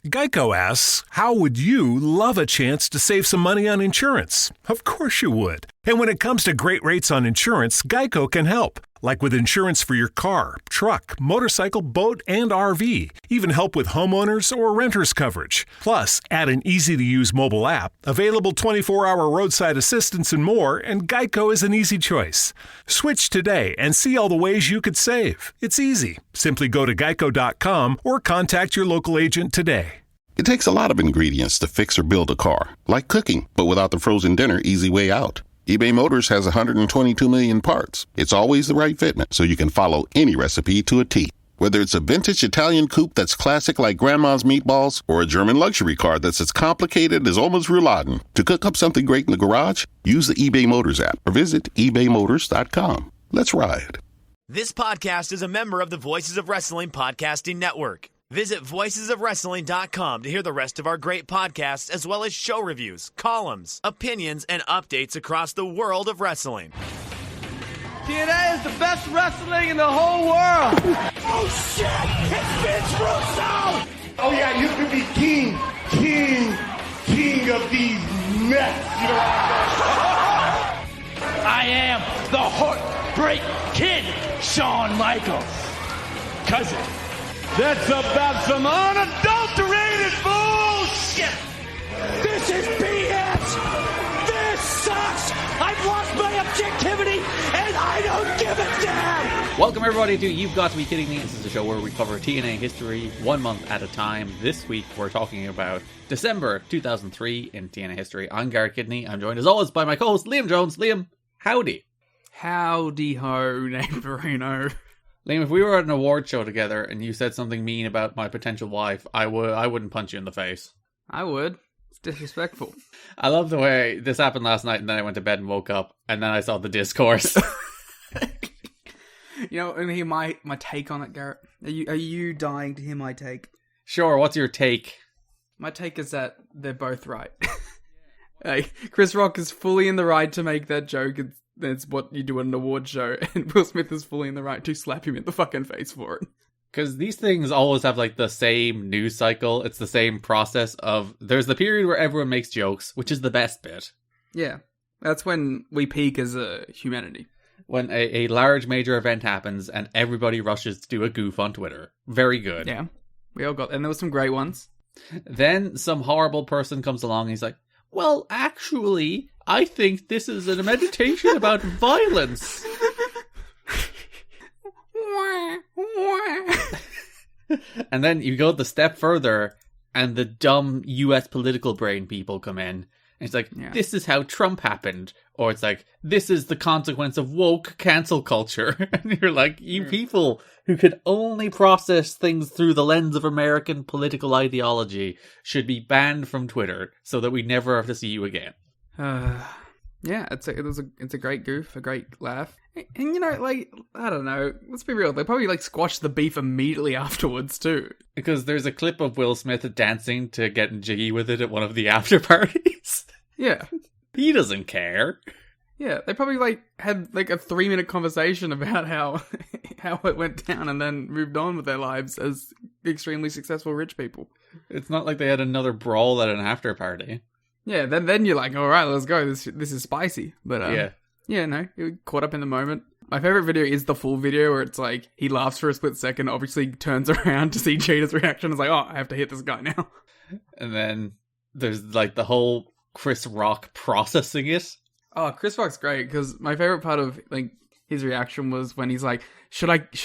Geico asks, how would you love a chance to save some money on insurance? Of course you would. And when it comes to great rates on insurance, Geico can help. Like with insurance for your car, truck, motorcycle, boat, and RV. Even help with homeowners or renters coverage. Plus, add an easy-to-use mobile app, available 24-hour roadside assistance and more, and Geico is an easy choice. Switch today and see all the ways you could save. It's easy. Simply go to geico.com or contact your local agent today. It takes a lot of ingredients to fix or build a car, like cooking, but without the frozen dinner easy way out. eBay Motors has 122 million parts. It's always the right fitment, so you can follow any recipe to a T. Whether it's a vintage Italian coupe that's classic like Grandma's meatballs, or a German luxury car that's as complicated as Oma's rouladen, to cook up something great in the garage, use the eBay Motors app or visit ebaymotors.com. Let's ride. This podcast is a member of the Voices of Wrestling Podcasting Network. Visit voicesofwrestling.com to hear the rest of our great podcasts, as well as show reviews, columns, opinions, and updates across the world of wrestling. TNA is the best wrestling in the whole world. Oh, shit! It's Vince Russo! Oh, yeah, you could be king of these nuts. You know what I'm saying? I am the Heartbreak Kid, Shawn Michaels. Cousin. That's about some unadulterated bullshit! This is BS! This sucks! I've lost my objectivity, and I don't give a damn! Welcome everybody to You've Got to Be Kidding Me. This is the show where we cover TNA history 1 month at a time. This week we're talking about December 2003 in TNA history. I'm Garrett Kidney. I'm joined as always by my co-host Liam Jones. Liam, howdy. Howdy ho, neighborino. Liam, if we were at an award show together and you said something mean about my potential wife, I wouldn't punch you in the face. I would. It's disrespectful. I love the way this happened last night, and then I went to bed and woke up, and then I saw the discourse. You know, and hear my take on it, Garrett. Are you dying to hear my take? Sure, what's your take? My take is that they're both right. Like, Chris Rock is fully in the right to make that joke. It's what you do at an award show, and Will Smith is fully in the right to slap him in the fucking face for it. Because these things always have, like, the same news cycle. It's the same process of, there's the period where everyone makes jokes, which is the best bit. Yeah. That's when we peak as a humanity. When a large major event happens, and everybody rushes to do a goof on Twitter. Very good. Yeah. We all got, and there were some great ones. Then some horrible person comes along and he's like, well, actually, I think this is a meditation about violence. And then you go the step further, and the dumb US political brain people come in. And it's like, This is how Trump happened. Or it's like, this is the consequence of woke cancel culture. And you're like, you people who can only process things through the lens of American political ideology should be banned from Twitter so that we never have to see you again. Yeah, it's a great goof, a great laugh. And you know, like, I don't know, let's be real, they probably like squashed the beef immediately afterwards too. Because there's a clip of Will Smith dancing to Getting Jiggy with It at one of the after parties. Yeah. He doesn't care. Yeah, they probably like had like a 3-minute conversation about how it went down and then moved on with their lives as extremely successful rich people. It's not like they had another brawl at an after party. Yeah, then you're like, all right, let's go. This is spicy. But yeah, no, you're caught up in the moment. My favorite video is the full video where it's like he laughs for a split second, obviously turns around to see Cheetah's reaction. It's like, oh, I have to hit this guy now. And then there's like the whole Chris Rock processing it. Oh, Chris Rock's great because my favorite part of like his reaction was when he's like, should I? He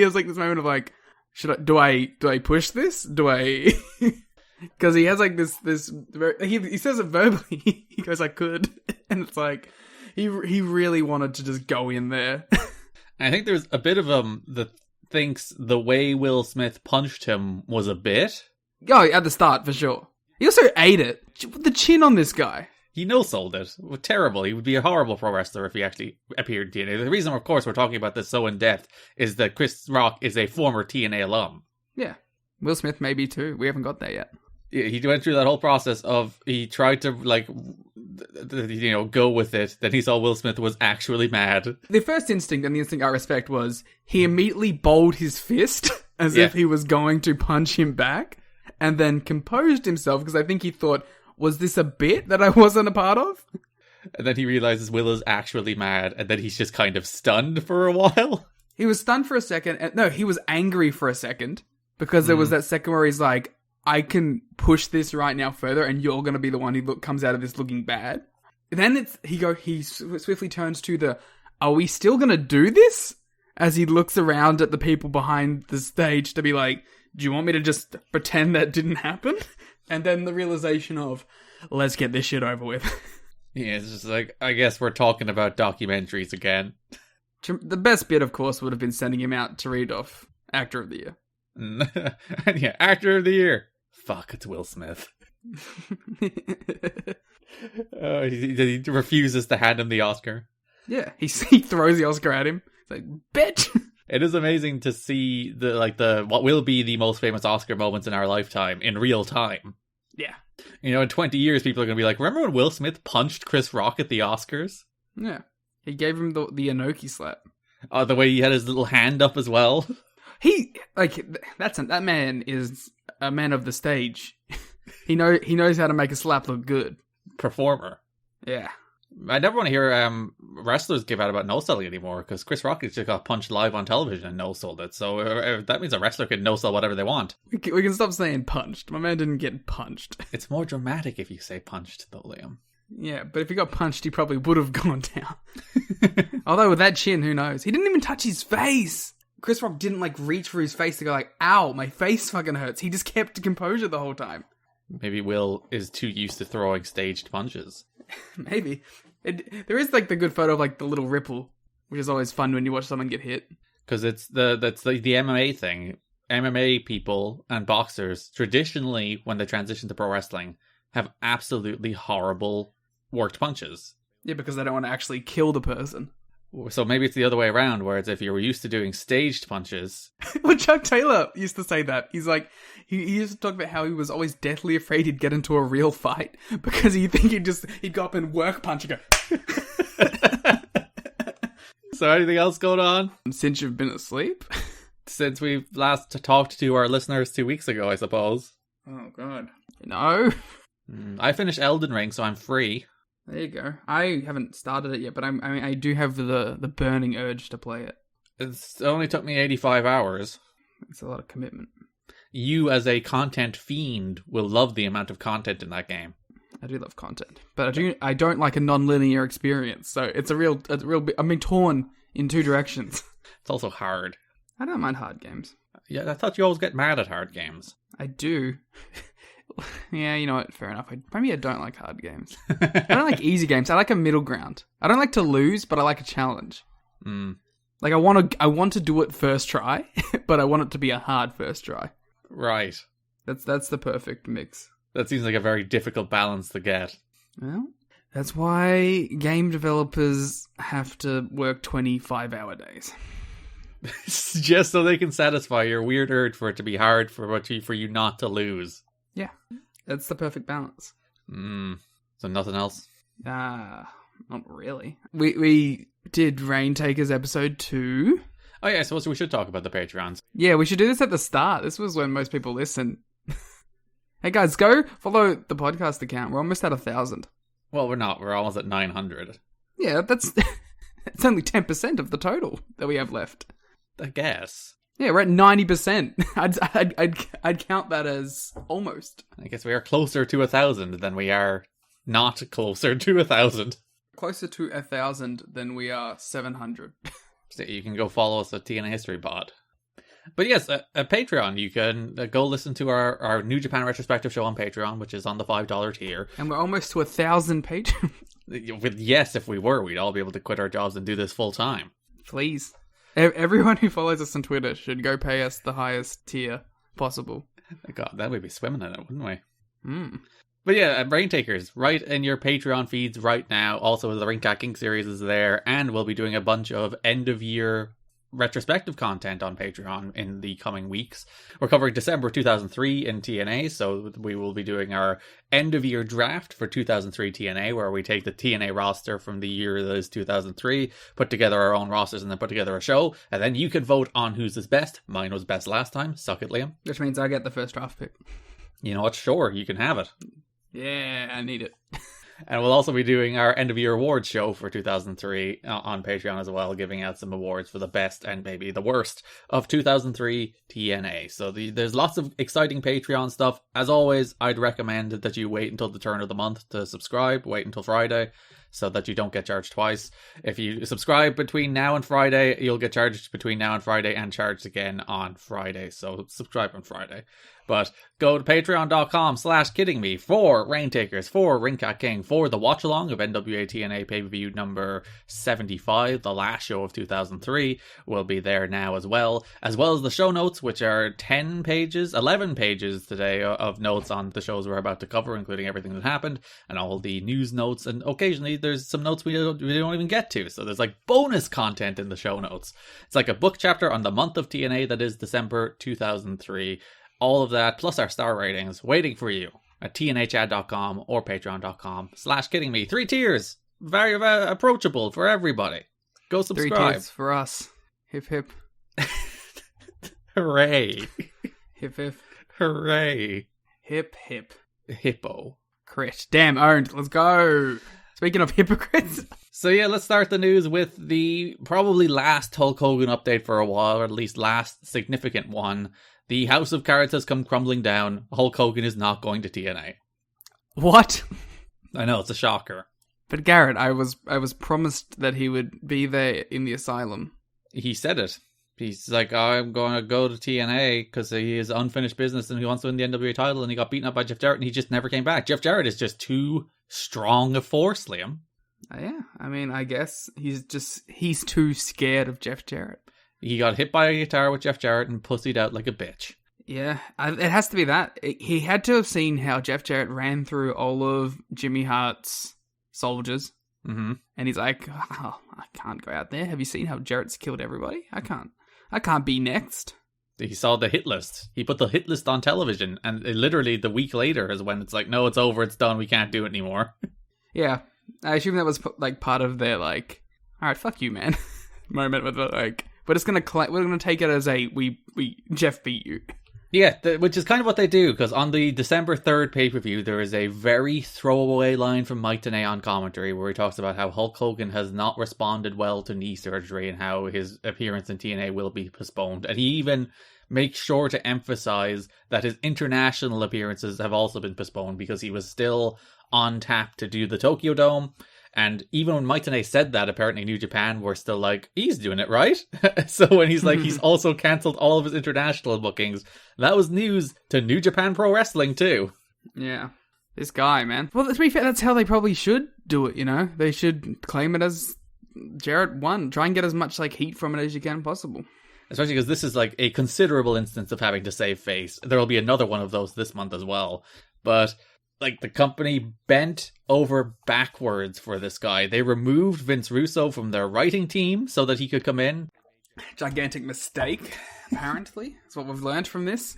has like this moment of like, do I push this? Do I? Because he has like this he says it verbally. He goes, I could, and it's like he really wanted to just go in there. I think there's a bit of that thinks the way Will Smith punched him was a bit. Oh, at the start for sure. He also ate it. The chin on this guy. He no-sold it. Terrible. He would be a horrible pro wrestler if he actually appeared in TNA. The reason, of course, we're talking about this so in depth is that Chris Rock is a former TNA alum. Yeah. Will Smith maybe too. We haven't got there yet. Yeah, he went through that whole process of he tried to like, go with it. Then he saw Will Smith was actually mad. The first instinct and the instinct I respect was he immediately bowled his fist as if he was going to punch him back, and then composed himself because I think he thought, was this a bit that I wasn't a part of? And then he realizes Will is actually mad, and then he's just kind of stunned for a while. He was stunned for a second. No, he was angry for a second because there was that second where he's like, I can push this right now further and you're going to be the one who comes out of this looking bad. Then he swiftly turns to the, are we still going to do this? As he looks around at the people behind the stage to be like, do you want me to just pretend that didn't happen? And then the realization of, let's get this shit over with. Yeah, it's just like, I guess we're talking about documentaries again. The best bit, of course, would have been sending him out to read off Actor of the Year. And yeah, Actor of the Year. Fuck, it's Will Smith. He refuses to hand him the Oscar. Yeah, he throws the Oscar at him. It's like, bitch! It is amazing to see the what will be the most famous Oscar moments in our lifetime in real time. Yeah. You know, in 20 years, people are going to be like, remember when Will Smith punched Chris Rock at the Oscars? Yeah. He gave him the Inoki slap. Oh, the way he had his little hand up as well. That man is a man of the stage. He knows how to make a slap look good. Performer. Yeah. I never want to hear wrestlers give out about no-selling anymore, because Chris Rock just got punched live on television and no-sold it. So that means a wrestler can no-sell whatever they want. We can stop saying punched. My man didn't get punched. It's more dramatic if you say punched, though, Liam. Yeah, but if he got punched, he probably would have gone down. Although with that chin, who knows? He didn't even touch his face. Chris Rock didn't reach for his face to go ow, my face fucking hurts. He just kept composure the whole time. Maybe Will is too used to throwing staged punches. Maybe. There is the good photo of the little ripple, which is always fun when you watch someone get hit. Because that's the MMA thing. MMA people and boxers, traditionally, when they transition to pro wrestling, have absolutely horrible worked punches. Yeah, because they don't want to actually kill the person. So maybe it's the other way around, where it's if you were used to doing staged punches. Well, Chuck Taylor used to say that. He's like, he used to talk about how he was always deathly afraid he'd get into a real fight because he'd think he'd go up and work punch and go. So anything else going on? Since you've been asleep? Since we've last talked to our listeners 2 weeks ago, I suppose. Oh, God. No. I finished Elden Ring, so I'm free. There you go. I haven't started it yet, but I do have the burning urge to play it. It only took me 85 hours. It's a lot of commitment. You, as a content fiend, will love the amount of content in that game. I do love content, but I don't like a non-linear experience. So it's a real. I'm being torn in two directions. It's also hard. I don't mind hard games. Yeah, I thought you always get mad at hard games. I do. Yeah, you know what? Fair enough. Maybe I don't like hard games. I don't like easy games. I like a middle ground. I don't like to lose, but I like a challenge. I want to do it first try, but I want it to be a hard first try. Right. That's the perfect mix. That seems like a very difficult balance to get. Well, that's why game developers have to work 25-hour days. Just so they can satisfy your weird urge for it to be hard for you not to lose. Yeah, that's the perfect balance. So nothing else? Not really. We did Rain Takers episode 2. Oh yeah, I suppose we should talk about the Patreons. Yeah, we should do this at the start. This was when most people listen. Hey guys, go follow the podcast account. We're almost at 1,000. Well, we're not. We're almost at 900. Yeah, that's only 10% of the total that we have left. I guess. Yeah, we're at 90%. I'd count that as almost. I guess we are closer to 1,000 than we are not closer to 1,000. Closer to 1,000 than we are 700. So you can go follow us at TNA History Pod. But yes, a Patreon. You can go listen to our New Japan retrospective show on Patreon, which is on the $5 tier. And we're almost to 1,000 patrons. Yes, if we were, we'd all be able to quit our jobs and do this full time. Please. Everyone who follows us on Twitter should go pay us the highest tier possible. God, then we'd be swimming in it, wouldn't we? But yeah, Brain Takers, right in your Patreon feeds right now. Also, the Ring Cat King series is there, and we'll be doing a bunch of end-of-year retrospective content on Patreon in the coming weeks. We're covering December 2003 in TNA, so we will be doing our end-of-year draft for 2003 TNA, where we take the TNA roster from the year that is 2003, put together our own rosters, and then put together a show, and then you can vote on who's the best. Mine was best last time. Suck it, Liam. Which means I get the first draft pick. You know what? Sure, you can have it. Yeah, I need it. And we'll also be doing our end-of-year awards show for 2003 on Patreon as well, giving out some awards for the best and maybe the worst of 2003 TNA. So there's lots of exciting Patreon stuff. As always, I'd recommend that you wait until the turn of the month to subscribe. Wait until Friday so that you don't get charged twice. If you subscribe between now and Friday, you'll get charged between now and Friday and charged again on Friday. So subscribe on Friday. But go to patreon.com/kiddingme for Raintakers, for Ringcat King, for the watch along of NWA TNA pay-per-view number 75, the last show of 2003, will be there now as well as the show notes, which are 11 pages today of notes on the shows we're about to cover, including everything that happened, and all the news notes, and occasionally there's some notes we don't even get to, so there's like bonus content in the show notes. It's like a book chapter on the month of TNA that is December 2003. All of that, plus our star ratings, waiting for you at tnachad.com or patreon.com/kiddingme. 3 tiers. Very approachable for everybody. Go subscribe. 3 tiers for us. Hip hip. Hooray. Hip hip. Hooray. Hip hip. Hippo. Crit. Damn, owned. Let's go. Speaking of hypocrites. So yeah, let's start the news with the probably last Hulk Hogan update for a while, or at least last significant one. The House of Cards has come crumbling down. Hulk Hogan is not going to TNA. What? I know, it's a shocker. But Garrett, I was promised that he would be there in the asylum. He said it. He's like, I'm going to go to TNA because he has unfinished business and he wants to win the NWA title, and he got beaten up by Jeff Jarrett and he just never came back. Jeff Jarrett is just too strong a force, Liam. Yeah, I mean, I guess he's too scared of Jeff Jarrett. He got hit by a guitar with Jeff Jarrett and pussied out like a bitch. Yeah, it has to be that. He had to have seen how Jeff Jarrett ran through all of Jimmy Hart's soldiers. Mm-hmm. And he's like, oh, I can't go out there. Have you seen how Jarrett's killed everybody? I can't be next. He saw the hit list. He put the hit list on television, and literally the week later is when it's like, no, it's over, it's done, we can't do it anymore. Yeah, I assume that was like part of their like, all right, fuck you, man, moment with like, we're gonna take it as a we Jeff beat you. Yeah, which is kind of what they do, because on the December 3rd pay-per-view, there is a very throwaway line from Mike Tenay on commentary where he talks about how Hulk Hogan has not responded well to knee surgery and how his appearance in TNA will be postponed. And he even makes sure to emphasize that his international appearances have also been postponed because he was still on tap to do the Tokyo Dome. And even when Mike Tenay said that, apparently New Japan were still like, he's doing it, right? So when he's like, he's also cancelled all of his international bookings, that was news to New Japan Pro Wrestling too. Yeah. This guy, man. Well, to be fair, that's how they probably should do it, you know? They should claim it as Jarrett won. Try and get as much like heat from it as you can possible. Especially because this is like a considerable instance of having to save face. There will be another one of those this month as well. But like, the company bent over backwards for this guy. They removed Vince Russo from their writing team so that he could come in. Gigantic mistake, apparently. That's what we've learned from this.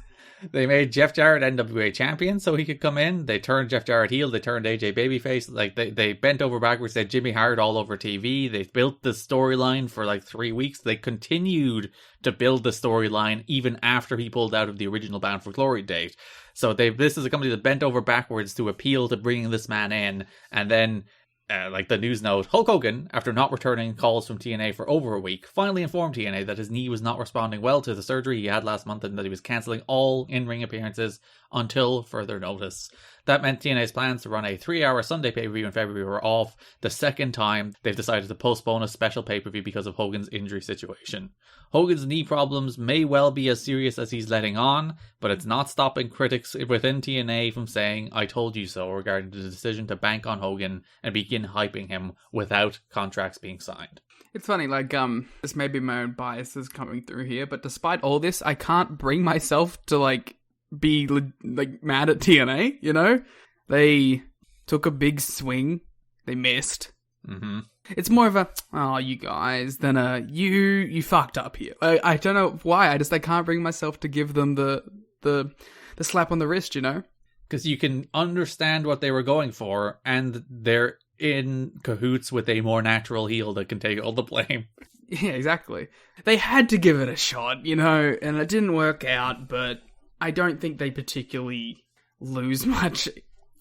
They made Jeff Jarrett NWA champion so he could come in. They turned Jeff Jarrett heel. They turned AJ babyface. Like, they bent over backwards. They had Jimmy Hart all over TV. They built the storyline for like 3 weeks. They continued to build the storyline even after he pulled out of the original Bound for Glory date. So this is a company that bent over backwards to appeal to bringing this man in. And then, like the news note, Hulk Hogan, after not returning calls from TNA for over a week, finally informed TNA that his knee was not responding well to the surgery he had last month and that he was cancelling all in-ring appearances until further notice. That meant TNA's plans to run a 3-hour Sunday pay-per-view in February were off, the second time they've decided to postpone a special pay-per-view because of Hogan's injury situation. Hogan's knee problems may well be as serious as he's letting on, but it's not stopping critics within TNA from saying, I told you so, regarding the decision to bank on Hogan and begin hyping him without contracts being signed. It's funny, like, this may be my own biases coming through here, but despite all this, I can't bring myself to, like, be like mad at TNA, you know? They took a big swing, they missed, Mm-hmm. It's more of a, oh, you guys, than a, you fucked up here. I don't know why, I can't bring myself to give them the slap on the wrist, you know? Because you can understand what they were going for, and they're in cahoots with a more natural heel that can take all the blame. Yeah, exactly. They had to give it a shot, you know, and it didn't work out, but I don't think they particularly lose much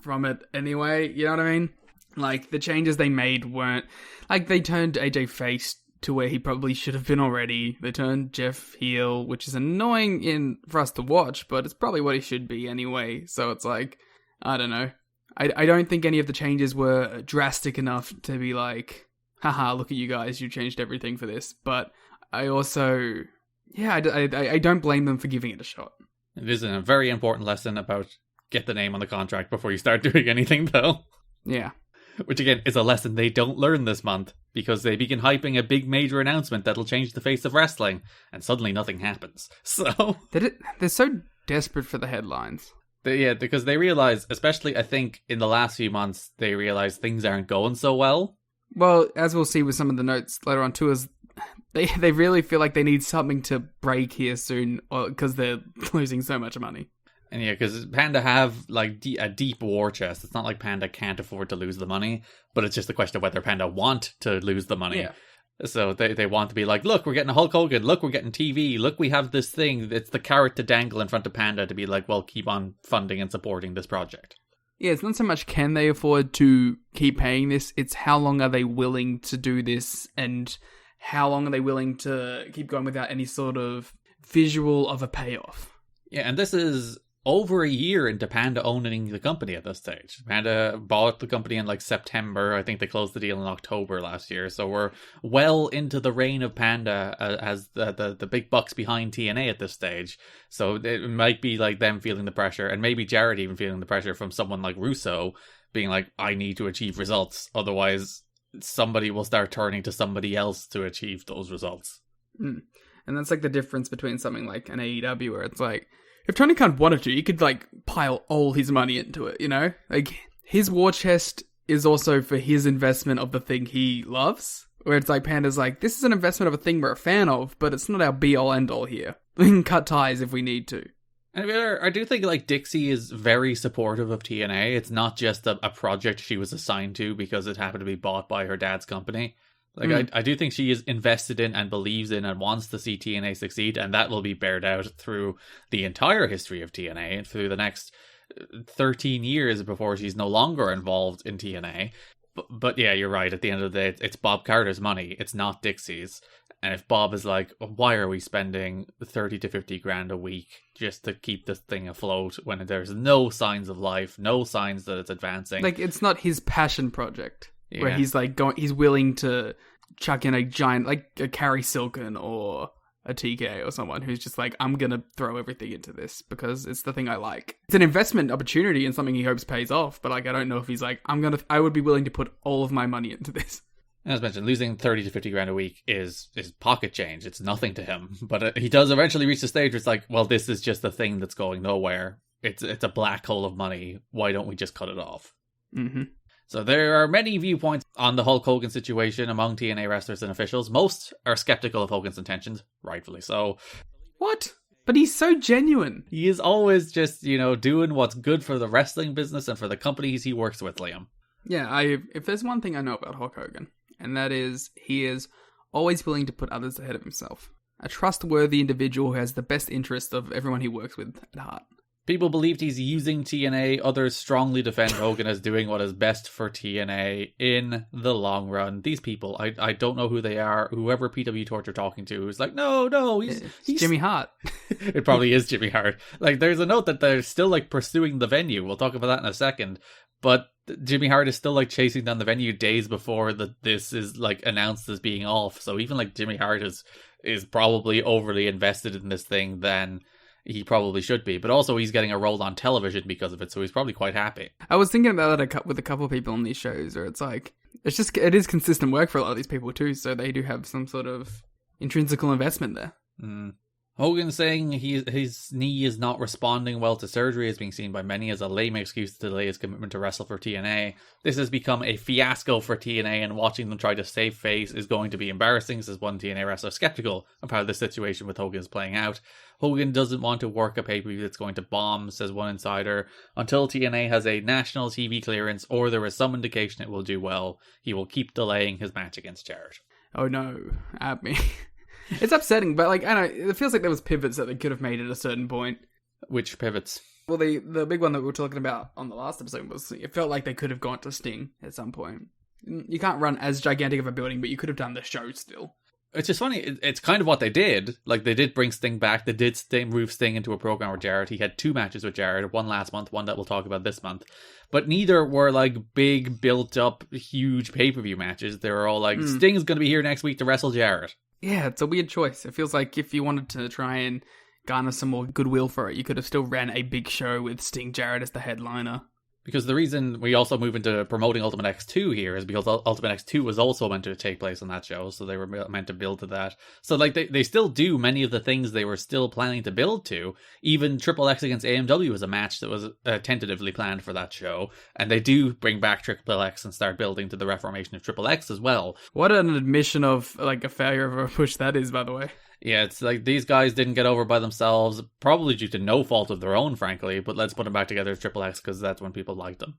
from it anyway, you know what I mean? Like, the changes they made weren't... Like, they turned AJ face to where he probably should have been already. They turned Jeff heel, which is annoying for us to watch, but it's probably what he should be anyway. So it's like, I don't know. I don't think any of the changes were drastic enough to be like, haha, look at you guys, you changed everything for this. But I also... Yeah, I don't blame them for giving it a shot. It is a very important lesson about get the name on the contract before you start doing anything, though. Yeah. Which, again, is a lesson they don't learn this month, because they begin hyping a big major announcement that'll change the face of wrestling, and suddenly nothing happens. So... They're so desperate for the headlines. Yeah, because they realize, especially, I think, in the last few months, they realize things aren't going so well. Well, as we'll see with some of the notes later on too, is they really feel like they need something to break here soon, because they're losing so much money. And yeah, because Panda have like a deep war chest. It's not like Panda can't afford to lose the money, but it's just a question of whether Panda want to lose the money. Yeah. So they want to be like, look, we're getting a Hulk Hogan. Look, we're getting TV. Look, we have this thing. It's the carrot to dangle in front of Panda to be like, well, keep on funding and supporting this project. Yeah, it's not so much can they afford to keep paying this, it's how long are they willing to do this, and how long are they willing to keep going without any sort of visual of a payoff. Yeah, and this is over a year into Panda owning the company at this stage. Panda bought the company in like September. I think they closed the deal in October last year. So we're well into the reign of Panda as the big bucks behind TNA at this stage. So it might be like them feeling the pressure, and maybe Jarrett even feeling the pressure from someone like Russo being like, I need to achieve results. Otherwise, somebody will start turning to somebody else to achieve those results. And that's like the difference between something like an AEW where it's like, if Tony Khan wanted to, he could, like, pile all his money into it, you know? Like, his war chest is also for his investment of the thing he loves. Where it's like, Panda's like, this is an investment of a thing we're a fan of, but it's not our be-all, end-all here. We can cut ties if we need to. And I do think, like, Dixie is very supportive of TNA. It's not just a project she was assigned to because it happened to be bought by her dad's company. Like, I do think she is invested in and believes in and wants to see TNA succeed, and that will be bared out through the entire history of TNA and through the next 13 years before she's no longer involved in TNA. But yeah, you're right. At the end of the day, it's Bob Carter's money. It's not Dixie's. And if Bob is like, why are we spending 30 to 50 grand a week just to keep this thing afloat when there's no signs of life, no signs that it's advancing? Like, it's not his passion project. Yeah. Where he's like he's willing to chuck in a giant, like a Carrie Silken or a TK or someone who's just like, I'm gonna throw everything into this because it's the thing I like. It's an investment opportunity and something he hopes pays off, but like, I don't know if he's like, I would be willing to put all of my money into this. As mentioned, losing 30 to 50 grand a week is pocket change. It's nothing to him. But he does eventually reach the stage where it's like, well, this is just a thing that's going nowhere. It's a black hole of money. Why don't we just cut it off? Mm-hmm. So there are many viewpoints on the Hulk Hogan situation among TNA wrestlers and officials. Most are skeptical of Hogan's intentions, rightfully so. What? But he's so genuine. He is always just, doing what's good for the wrestling business and for the companies he works with, Liam. Yeah, if there's one thing I know about Hulk Hogan, and that is he is always willing to put others ahead of himself. A trustworthy individual who has the best interest of everyone he works with at heart. People believed he's using TNA. Others strongly defend Hogan as doing what is best for TNA in the long run. These people, I don't know who they are. Whoever PW Torch are talking to is like, no, he's Jimmy Hart. It probably is Jimmy Hart. Like, there's a note that they're still like pursuing the venue. We'll talk about that in a second. But Jimmy Hart is still like chasing down the venue days before this is like announced as being off. So even like Jimmy Hart is probably overly invested in this thing than he probably should be, but also he's getting a role on television because of it, so he's probably quite happy. I was thinking about that with a couple of people on these shows, where it's like, it is consistent work for a lot of these people too, so they do have some sort of intrinsic investment there. Hogan saying his knee is not responding well to surgery is being seen by many as a lame excuse to delay his commitment to wrestle for TNA. This has become a fiasco for TNA, and watching them try to save face is going to be embarrassing, says one TNA wrestler skeptical of how the situation with Hogan is playing out. Hogan doesn't want to work a pay-per-view that's going to bomb, says one insider. Until TNA has a national TV clearance or there is some indication it will do well, he will keep delaying his match against Jarrett. Oh no, at me. It's upsetting, but like, I don't know, it feels like there was pivots that they could have made at a certain point. Which pivots? Well, the big one that we were talking about on the last episode was, it felt like they could have gone to Sting at some point. You can't run as gigantic of a building, but you could have done the show still. It's just funny, it's kind of what they did. Like, they did bring Sting back, they did move Sting into a program with Jarrett. He had 2 matches with Jarrett, one last month, one that we'll talk about this month. But neither were, like, big, built-up, huge pay-per-view matches. They were all like, Sting's going to be here next week to wrestle Jarrett. Yeah, it's a weird choice. It feels like if you wanted to try and garner some more goodwill for it, you could have still ran a big show with Sting Jarrett as the headliner. Because the reason we also move into promoting Ultimate X2 here is because Ultimate X2 was also meant to take place on that show, so they were meant to build to that. So, like, they still do many of the things they were still planning to build to. Even Triple X against AMW was a match that was tentatively planned for that show, and they do bring back Triple X and start building to the reformation of Triple X as well. What an admission of, like, a failure of a push that is, by the way. Yeah, it's like these guys didn't get over by themselves, probably due to no fault of their own, frankly, but let's put them back together as Triple X because that's when people liked them.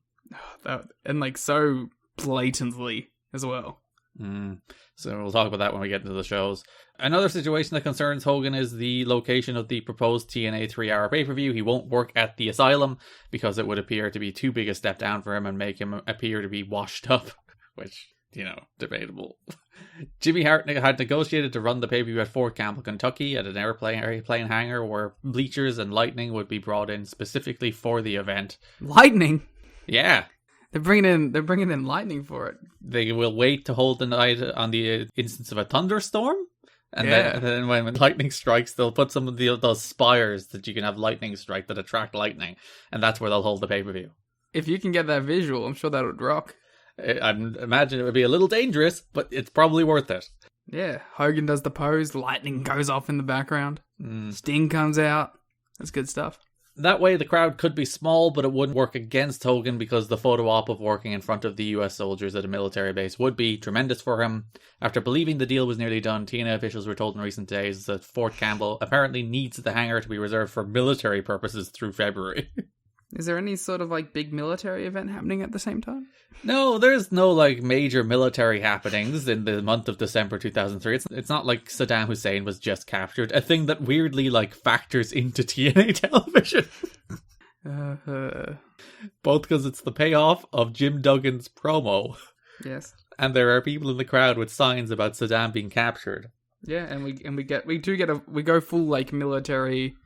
And, like, so blatantly as well. So we'll talk about that when we get into the shows. Another situation that concerns Hogan is the location of the proposed TNA 3-hour pay-per-view. He won't work at the Asylum because it would appear to be too big a step down for him and make him appear to be washed up, which, you know, debatable. Jimmy Hart had negotiated to run the pay-per-view at Fort Campbell, Kentucky, at an airplane hangar where bleachers and lighting would be brought in specifically for the event. Lightning? Yeah. They're bringing in lightning for it. They will wait to hold the night on the instance of a thunderstorm. And then when lightning strikes, they'll put some of those spires that you can have lightning strike that attract lightning. And that's where they'll hold the pay-per-view. If you can get that visual, I'm sure that would rock. I imagine it would be a little dangerous, but it's probably worth it. Yeah, Hogan does the pose, lightning goes off in the background, Sting comes out. That's good stuff. That way the crowd could be small, but it wouldn't work against Hogan because the photo op of working in front of the US soldiers at a military base would be tremendous for him. After believing the deal was nearly done, TNA officials were told in recent days that Fort Campbell apparently needs the hangar to be reserved for military purposes through February. Is there any sort of, like, big military event happening at the same time? No, there's no, like, major military happenings in the month of December 2003. It's not like Saddam Hussein was just captured, a thing that weirdly, like, factors into TNA television. Both because it's the payoff of Jim Duggan's promo. Yes. And there are people in the crowd with signs about Saddam being captured. Yeah, and we go full, like, military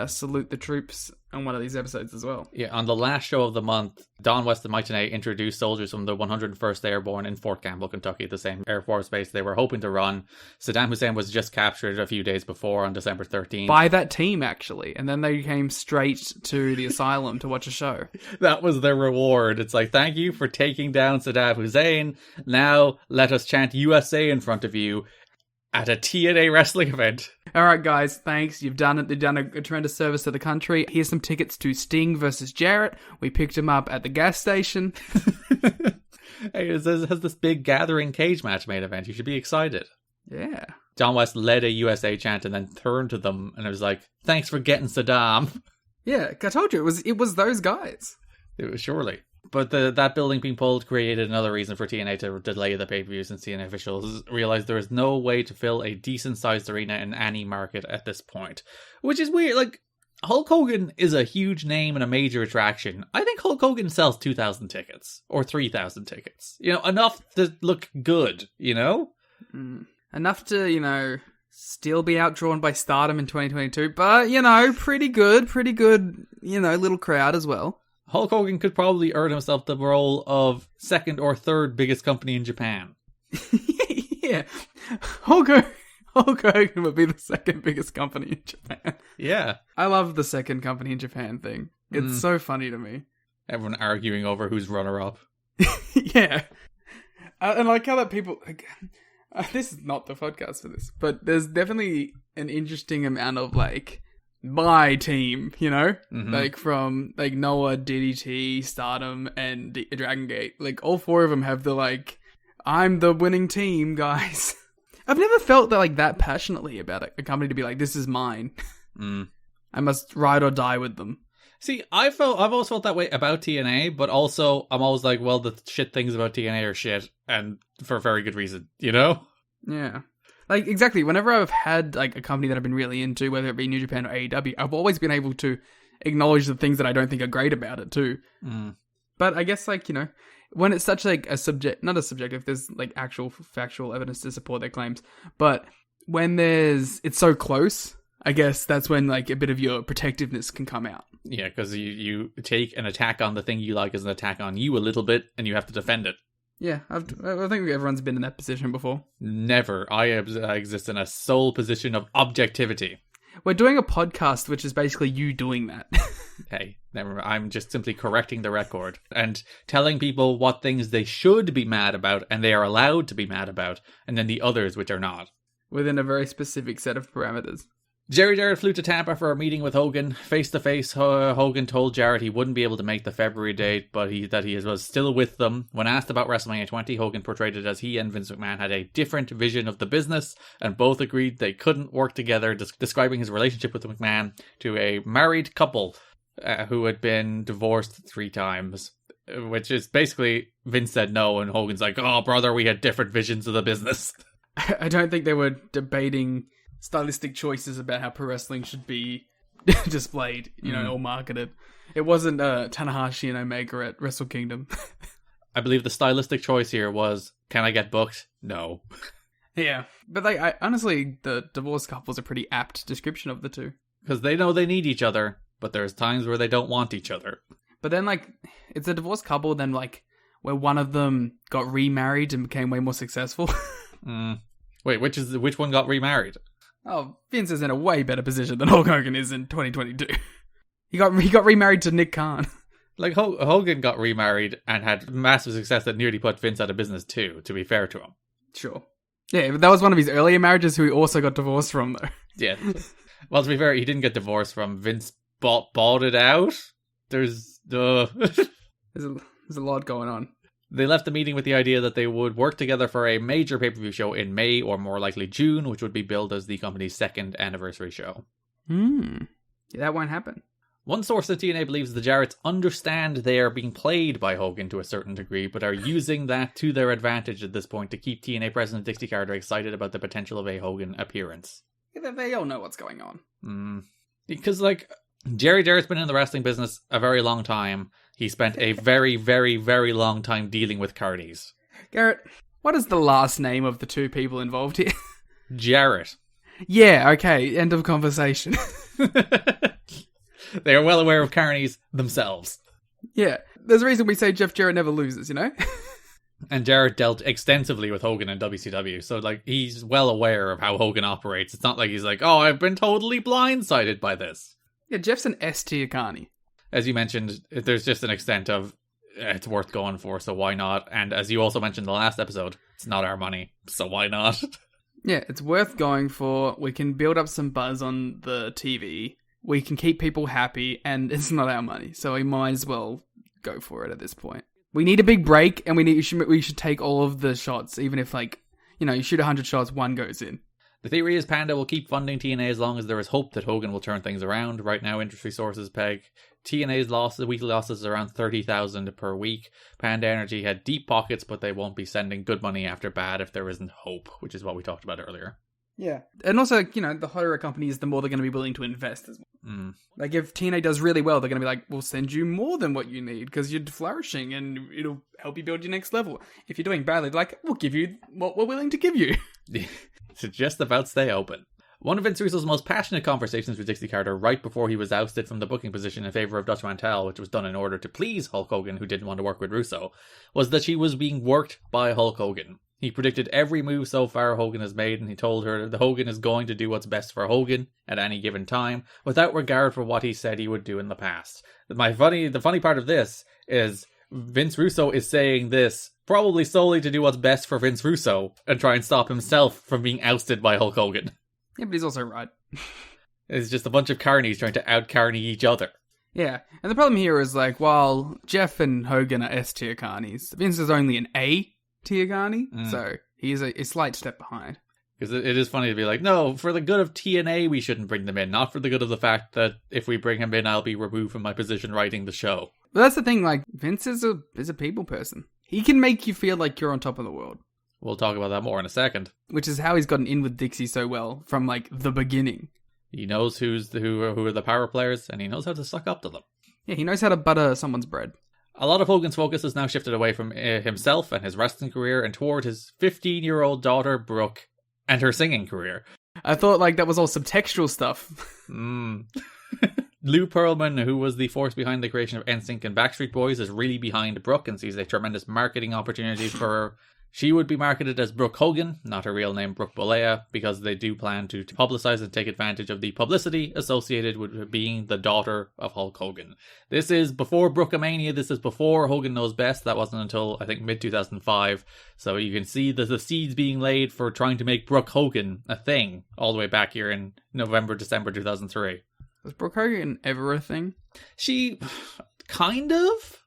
salute the troops on one of these episodes as well. Yeah, on the last show of the month, Don West and Mike Tenay introduced soldiers from the 101st Airborne in Fort Campbell, Kentucky, the same Air Force base they were hoping to run. Saddam Hussein was just captured a few days before on December 13th. By that team, actually. And then they came straight to the asylum to watch a show. That was their reward. It's like, thank you for taking down Saddam Hussein. Now let us chant USA in front of you at a TNA wrestling event. Alright guys, thanks. You've done it. You've done a tremendous service to the country. Here's some tickets to Sting versus Jarrett. We picked him up at the gas station. Hey, it has this big gathering cage match main event. You should be excited. Yeah. John West led a USA chant and then turned to them and it was like, thanks for getting Saddam. Yeah, I told you, it was those guys. It was surely. But that building being pulled created another reason for TNA to delay the pay-per-view, since TNA officials realized there is no way to fill a decent-sized arena in any market at this point. Which is weird. Like, Hulk Hogan is a huge name and a major attraction. I think Hulk Hogan sells 2,000 tickets. Or 3,000 tickets. You know, enough to look good, you know? Enough to, still be outdrawn by Stardom in 2022. But, pretty good, little crowd as well. Hulk Hogan could probably earn himself the role of second or third biggest company in Japan. Yeah. Hulk Hogan would be the second biggest company in Japan. Yeah. I love the second company in Japan thing. It's so funny to me. Everyone arguing over who's runner-up. Yeah. And I like how that people... This is not the podcast for this, but there's definitely an interesting amount of like my team, you know, like from like Noah, DDT, Stardom, and Dragon Gate. Like all 4 of them have the like, I'm the winning team, guys. I've never felt that like that passionately about a company to be like, this is mine. I must ride or die with them. See, I've always felt that way about TNA, but also I'm always like, well, the shit things about TNA are shit, and for a very good reason, you know? Yeah. Like, exactly. Whenever I've had like a company that I've been really into, whether it be New Japan or AEW, I've always been able to acknowledge the things that I don't think are great about it too. But I guess, like, you know, when it's such like not a subjective, there's like actual factual evidence to support their claims, but when it's so close, I guess that's when like a bit of your protectiveness can come out. Yeah, because you take an attack on the thing you like as an attack on you a little bit, and you have to defend it. Yeah, I think everyone's been in that position before. Never. I exist in a sole position of objectivity. We're doing a podcast, which is basically you doing that. Hey, never mind. I'm just simply correcting the record and telling people what things they should be mad about and they are allowed to be mad about, and then the others which are not. Within a very specific set of parameters. Jarrett flew to Tampa for a meeting with Hogan. Face-to-face, Hogan told Jarrett he wouldn't be able to make the February date, but that he was still with them. When asked about WrestleMania 20, Hogan portrayed it as he and Vince McMahon had a different vision of the business, and both agreed they couldn't work together, describing his relationship with McMahon to a married couple who had been divorced 3 times. Which is basically, Vince said no, and Hogan's like, oh, brother, we had different visions of the business. I don't think they were debating stylistic choices about how pro wrestling should be displayed, you know, or marketed. It wasn't Tanahashi and Omega at Wrestle Kingdom. I believe the stylistic choice here was, can I get booked? No. Yeah, but like, honestly, the divorced couple's a pretty apt description of the two. Because they know they need each other, but there's times where they don't want each other. But then, like, it's a divorced couple, then, like, where one of them got remarried and became way more successful. Wait, which one got remarried? Oh, Vince is in a way better position than Hulk Hogan is in 2022. He got remarried to Nick Khan. Like, Hogan got remarried and had massive success that nearly put Vince out of business too, to be fair to him. Sure. Yeah, but that was one of his earlier marriages who he also got divorced from, though. Yeah. Well, to be fair, he didn't get divorced from. Vince bought it out. There's a lot going on. They left the meeting with the idea that they would work together for a major pay-per-view show in May, or more likely June, which would be billed as the company's 2nd anniversary show. Yeah, that won't happen. One source at TNA believes the Jarretts understand they are being played by Hogan to a certain degree, but are using that to their advantage at this point to keep TNA President Dixie Carter excited about the potential of a Hogan appearance. Yeah, they all know what's going on. Because, like, Jarrett's been in the wrestling business a very long time. He spent a very, very, very long time dealing with Cardis. Garrett, what is the last name of the 2 people involved here? Jarrett. Yeah, okay, end of conversation. They are well aware of Carnies themselves. Yeah, there's a reason we say Jeff Jarrett never loses, you know? And Jarrett dealt extensively with Hogan in WCW, so like he's well aware of how Hogan operates. It's not like he's like, oh, I've been totally blindsided by this. Yeah, Jeff's an S-tier Carney. As you mentioned, there's just an extent of it's worth going for, so why not? And as you also mentioned in the last episode, it's not our money, so why not? Yeah, it's worth going for. We can build up some buzz on the TV. We can keep people happy, and it's not our money, so we might as well go for it at this point. We need a big break, and we should take all of the shots, even if, like, you know, you shoot 100 shots, 1 goes in. The theory is Panda will keep funding TNA as long as there is hope that Hogan will turn things around. Right now, industry sources peg TNA's weekly losses around 30,000 per week. Panda Energy had deep pockets, but they won't be sending good money after bad if there isn't hope, which is what we talked about earlier. Yeah. And also, you know, the hotter a company is, the more they're going to be willing to invest as well. Like, if TNA does really well, they're going to be like, we'll send you more than what you need because you're flourishing and it'll help you build your next level. If you're doing badly, they're like, we'll give you what we're willing to give you. To just about stay open. One of Vince Russo's most passionate conversations with Dixie Carter right before he was ousted from the booking position in favor of Dutch Mantel, which was done in order to please Hulk Hogan, who didn't want to work with Russo, was that she was being worked by Hulk Hogan. He predicted every move so far Hogan has made, and he told her that Hogan is going to do what's best for Hogan at any given time, without regard for what he said he would do in the past. The funny part of this is Vince Russo is saying this Probably solely to do what's best for Vince Russo and try and stop himself from being ousted by Hulk Hogan. Yeah, but he's also right. It's just a bunch of carnies trying to out-carny each other. Yeah, and the problem here is, like, while Jeff and Hogan are S-tier carnies, Vince is only an A-tier carny, so he's a slight step behind. Because it is funny to be like, no, for the good of TNA, we shouldn't bring them in. Not for the good of the fact that if we bring him in, I'll be removed from my position writing the show. But that's the thing, like, Vince is a people person. He can make you feel like you're on top of the world. We'll talk about that more in a second. Which is how he's gotten in with Dixie so well, from, like, the beginning. He knows who are the power players, and he knows how to suck up to them. Yeah, he knows how to butter someone's bread. A lot of Hogan's focus has now shifted away from himself and his wrestling career and toward his 15-year-old daughter, Brooke, and her singing career. I thought, like, that was all subtextual stuff. Lou Pearlman, who was the force behind the creation of NSYNC and Backstreet Boys, is really behind Brooke and sees a tremendous marketing opportunity for her. She would be marketed as Brooke Hogan, not her real name Brooke Bolea, because they do plan to publicize and take advantage of the publicity associated with being the daughter of Hulk Hogan. This is before Brookamania, this is before Hogan Knows Best. That wasn't until, I think, mid-2005. So you can see the seeds being laid for trying to make Brooke Hogan a thing all the way back here in November, December 2003. Was Brooke Hogan ever a thing? She... kind of...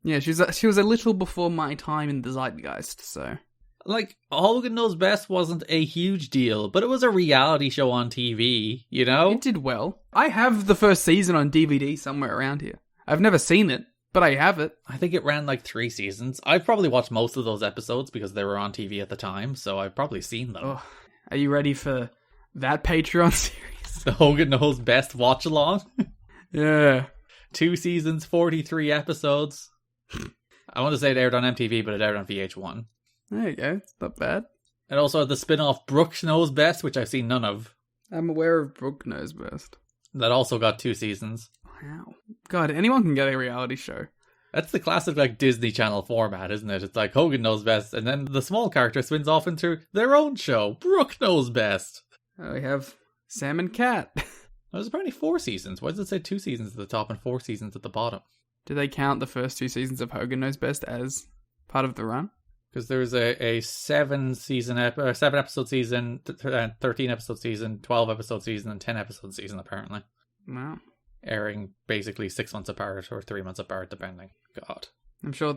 Yeah, she was a little before my time in the zeitgeist, so... Like, Hogan Knows Best wasn't a huge deal, but it was a reality show on TV, you know? It did well. I have the first season on DVD somewhere around here. I've never seen it, but I have it. I think it ran like 3 seasons. I've probably watched most of those episodes because they were on TV at the time, so I've probably seen them. Oh, are you ready for that Patreon series? The Hogan Knows Best watch-along? Yeah. 2 seasons, 43 episodes. I want to say it aired on MTV, but it aired on VH1. There you go. It's not bad. And also the spin-off Brooke Knows Best, which I've seen none of. I'm aware of Brooke Knows Best. That also got 2 seasons. Wow. God, anyone can get a reality show. That's the classic, like, Disney Channel format, isn't it? It's like Hogan Knows Best, and then the small character spins off into their own show. Brooke Knows Best. We have Sam and Cat. There's apparently 4 seasons. Why does it say 2 seasons at the top and 4 seasons at the bottom? Do they count the first 2 seasons of Hogan Knows Best as part of the run? Because there's a 7 episode season, 13 episode season, 12 episode season, and 10 episode season, apparently. Wow. Airing basically 6 months apart or 3 months apart, depending. God. I'm sure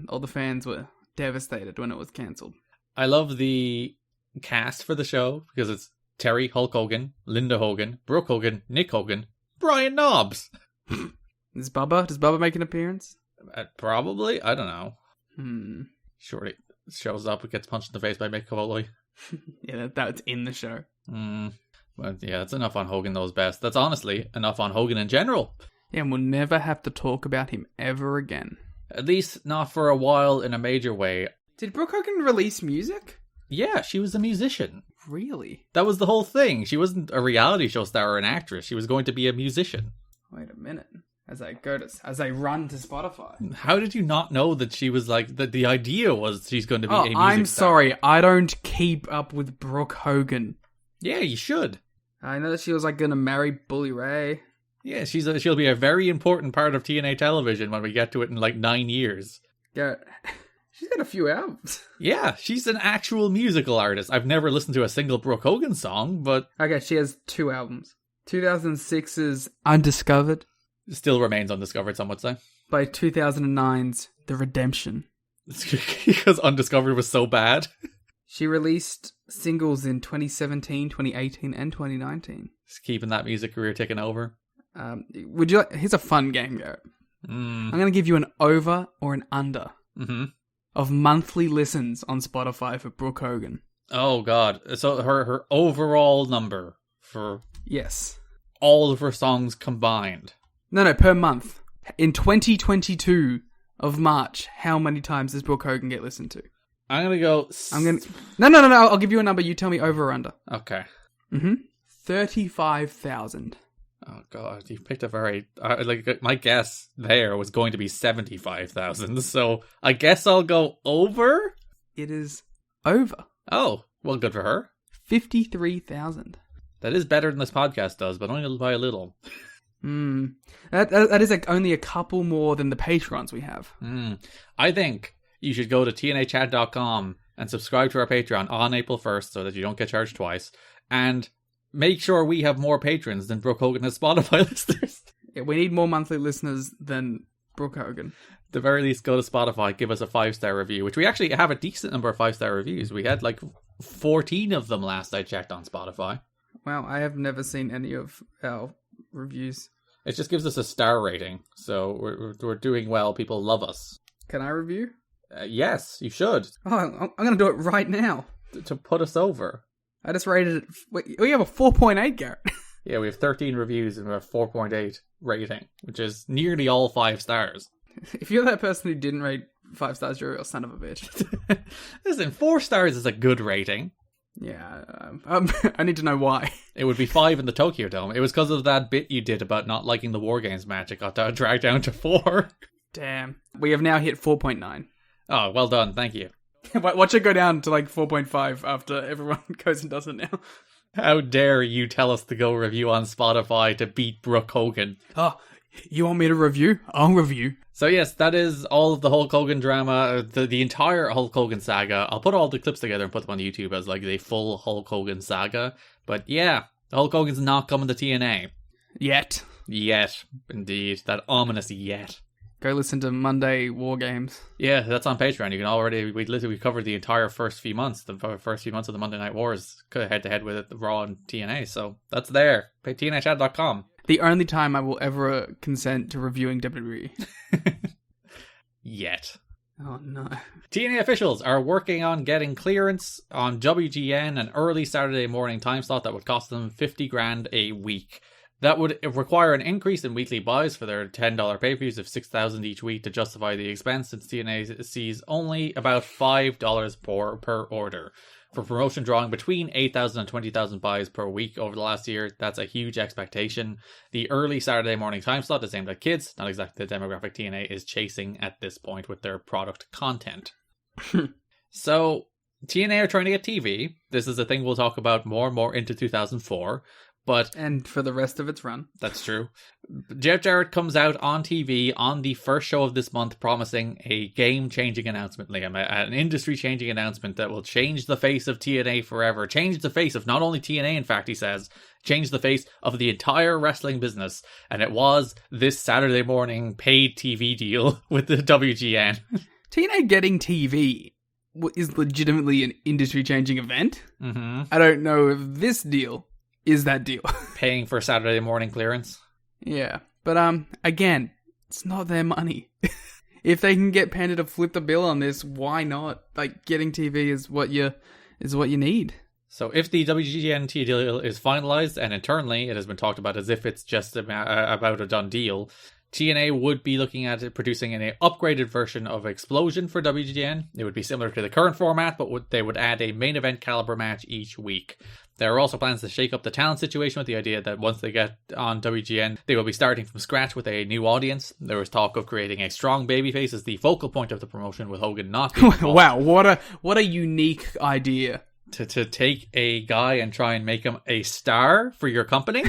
all the fans were devastated when it was cancelled. I love the cast for the show because it's Terry Hulk Hogan, Linda Hogan, Brooke Hogan, Nick Hogan, Brian Knobbs. Does Bubba make an appearance? Probably. I don't know. Shorty shows up and gets punched in the face by Mick Foley. Yeah, that's in the show. But yeah, that's enough on Hogan Knows Best. That's honestly enough on Hogan in general. Yeah, and we'll never have to talk about him ever again. At least not for a while in a major way. Did Brooke Hogan release music? Yeah, she was a musician. Really? That was the whole thing. She wasn't a reality show star or an actress. She was going to be a musician. Wait a minute. As I run to Spotify. How did you not know that she was like the idea was she's going to be a music I'm star? sorry, I don't keep up with Brooke Hogan. Yeah, you should. I know that she was like gonna marry Bully Ray. Yeah, she'll be a very important part of TNA television when we get to it in like 9 years. Yeah, she's got a few albums. Yeah, she's an actual musical artist. I've never listened to a single Brooke Hogan song, but okay, she has 2 albums. 2006's Undiscovered. Still remains undiscovered, some would say. By 2009's The Redemption. Because Undiscovered was so bad. She released singles in 2017, 2018, and 2019. Just keeping that music career ticking over. Would you like... Here's a fun game, Garrett. I'm going to give you an over or an under of monthly listens on Spotify for Brooke Hogan. Oh, God. So her overall number for... Yes. All of her songs combined. No, per month. In 2022 of March, how many times does Brooke Hogan get listened to? I'm going to go... No. I'll give you a number. You tell me over or under. Okay. 35,000. Oh, God. You picked a very... my guess there was going to be 75,000. So I guess I'll go over? It is over. Oh, well, good for her. 53,000. That is better than this podcast does, but only by a little. That is like only a couple more than the Patrons we have. I think you should go to tnachat.com and subscribe to our Patreon on April 1st so that you don't get charged twice. And make sure we have more patrons than Brooke Hogan has Spotify listeners. Yeah, we need more monthly listeners than Brooke Hogan. At the very least, go to Spotify, give us a 5-star review, which we actually have a decent number of 5-star reviews. We had like 14 of them last I checked on Spotify. Wow, I have never seen any of our reviews. It just gives us a star rating, so we're doing well. People love us. Can I review? Yes, you should. Oh, I'm going to do it right now. To put us over. I just rated it. Wait, we have a 4.8, Garrett. Yeah, we have 13 reviews and we have 4.8 rating, which is nearly all 5 stars. If you're that person who didn't rate 5 stars, you're a real son of a bitch. Listen, 4 stars is a good rating. Yeah, I need to know why. It would be 5 in the Tokyo Dome. It was because of that bit you did about not liking the War Games match. It got dragged down to 4. Damn. We have now hit 4.9. Oh, well done. Thank you. Watch it go down to like 4.5 after everyone goes and does it now. How dare you tell us to go review on Spotify to beat Brooke Hogan? Oh, you want me to review? I'll review. So yes, that is all of the Hulk Hogan drama, the entire Hulk Hogan saga. I'll put all the clips together and put them on YouTube as like the full Hulk Hogan saga. But yeah, Hulk Hogan's not coming to TNA. Yet. Yet, indeed. That ominous yet. Go listen to Monday War Games. Yeah, that's on Patreon. You can already, we covered the entire first few months. The first few months of the Monday Night Wars, head to head with it, Raw and TNA. So that's there. TNAchat.com. The only time I will ever consent to reviewing WWE. Yet. Oh no. TNA officials are working on getting clearance on WGN, an early Saturday morning time slot that would cost them $50,000 a week. That would require an increase in weekly buys for their $10 pay-per-views of $6,000 each week to justify the expense, since TNA sees only about $5 per order. For promotion drawing between 8,000 and 20,000 buys per week over the last year, that's a huge expectation. The early Saturday morning time slot is aimed at kids, not exactly the demographic TNA is chasing at this point with their product content. So, TNA are trying to get TV. This is a thing we'll talk about more and more into 2004. And for the rest of its run. That's true. Jeff Jarrett comes out on TV on the first show of this month promising a game-changing announcement, Liam. An industry-changing announcement that will change the face of TNA forever. Change the face of not only TNA, in fact, he says. Change the face of the entire wrestling business. And it was this Saturday morning paid TV deal with the WGN. TNA getting TV is legitimately an industry-changing event. Mm-hmm. I don't know if this deal is that deal. Paying for Saturday morning clearance. Yeah. But again, it's not their money. If they can get Panda to flip the bill on this, why not? Like, getting TV is what you need. So if the WGN deal is finalized, and internally it has been talked about as if it's just about a done deal, TNA would be looking at it producing an upgraded version of Explosion for WGN. It would be similar to the current format, but they would add a main event caliber match each week. There are also plans to shake up the talent situation with the idea that once they get on WGN, they will be starting from scratch with a new audience. There was talk of creating a strong babyface as the focal point of the promotion, with Hogan not being involved. Wow, what a unique idea. To take a guy and try and make him a star for your company?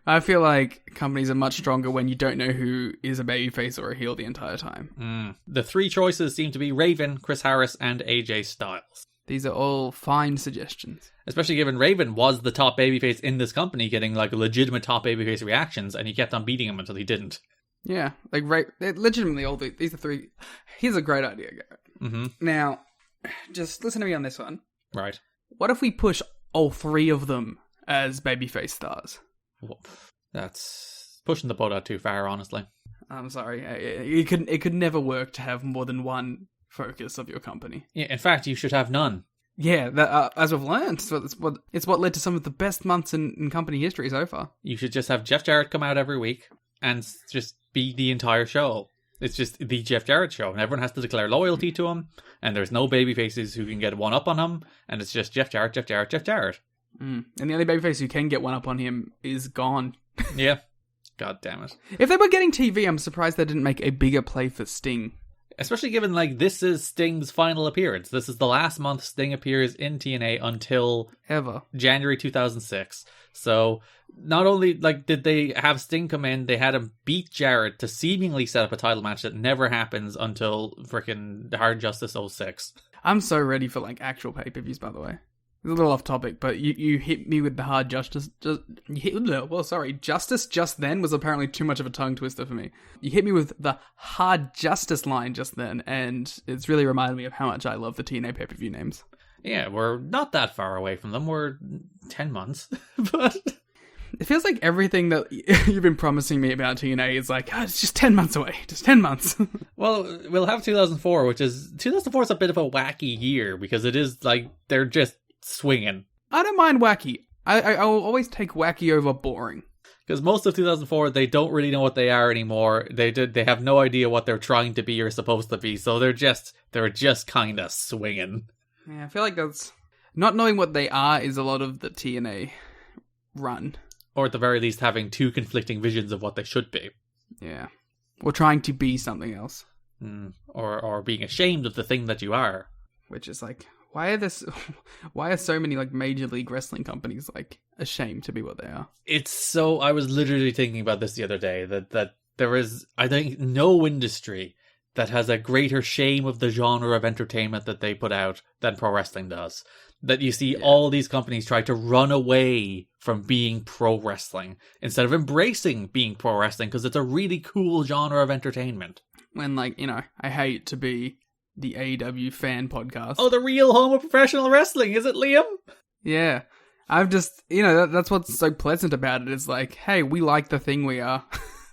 I feel like companies are much stronger when you don't know who is a babyface or a heel the entire time. The 3 choices seem to be Raven, Chris Harris, and AJ Styles. These are all fine suggestions. Especially given Raven was the top babyface in this company, getting like legitimate top babyface reactions, and he kept on beating him until he didn't. Yeah, like legitimately all these are 3. Here's a great idea, Garrett. Mm-hmm. Now, just listen to me on this one. Right. What if we push all 3 of them as babyface stars? Well, that's pushing the boat out too far, honestly. I'm sorry. It could never work to have more than one focus of your company. Yeah, in fact, you should have none. Yeah, that, as we've learned, so it's what led to some of the best months in company history so far. You should just have Jeff Jarrett come out every week and just be the entire show. It's just the Jeff Jarrett show, and everyone has to declare loyalty to him, and there's no babyfaces who can get one up on him, and it's just Jeff Jarrett, Jeff Jarrett, Jeff Jarrett. And the only babyface who can get one up on him is gone. Yeah. God damn it. If they were getting TV, I'm surprised they didn't make a bigger play for Sting. Especially given, like, this is Sting's final appearance. This is the last month Sting appears in TNA until ever January 2006. So not only did they have Sting come in, they had him beat Jarrett to seemingly set up a title match that never happens until freaking Hard Justice 06. I'm so ready for actual pay-per-views, by the way. It's a little off topic, but you hit me with the Hard Justice. Justice just then was apparently too much of a tongue twister for me. You hit me with the Hard Justice line just then, and it's really reminded me of how much I love the TNA pay-per-view names. Yeah, we're not that far away from them. We're 10 months, but... It feels like everything that you've been promising me about TNA is it's just 10 months away. Just 10 months. Well, we'll have 2004, 2004 is a bit of a wacky year because it is they're just swinging. I don't mind wacky. I'll always take wacky over boring. Because most of 2004, they don't really know what they are anymore. They have no idea what they're trying to be or supposed to be. So they're just kind of swinging. Yeah, I feel like that's not knowing what they are is a lot of the TNA run. Or at the very least, having two conflicting visions of what they should be. Yeah. Or trying to be something else. Or being ashamed of the thing that you are. Which is why are so many Major League Wrestling companies ashamed to be what they are? I was literally thinking about this the other day, that there is, I think, no industry that has a greater shame of the genre of entertainment that they put out than pro wrestling does. That you see all these companies try to run away from being pro wrestling instead of embracing being pro wrestling because it's a really cool genre of entertainment. When, I hate to be the AEW fan podcast. Oh, the real home of professional wrestling, is it, Liam? Yeah. I've just, that's what's so pleasant about it. It's hey, we like the thing we are.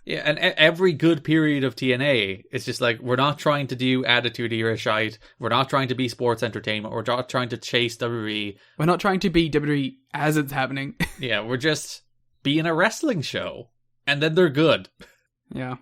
Yeah, and every good period of TNA, it's just we're not trying to do Attitude Era shite. We're not trying to be sports entertainment. We're not trying to chase WWE. We're not trying to be WWE as it's happening. Yeah, we're just being a wrestling show. And then they're good. Yeah.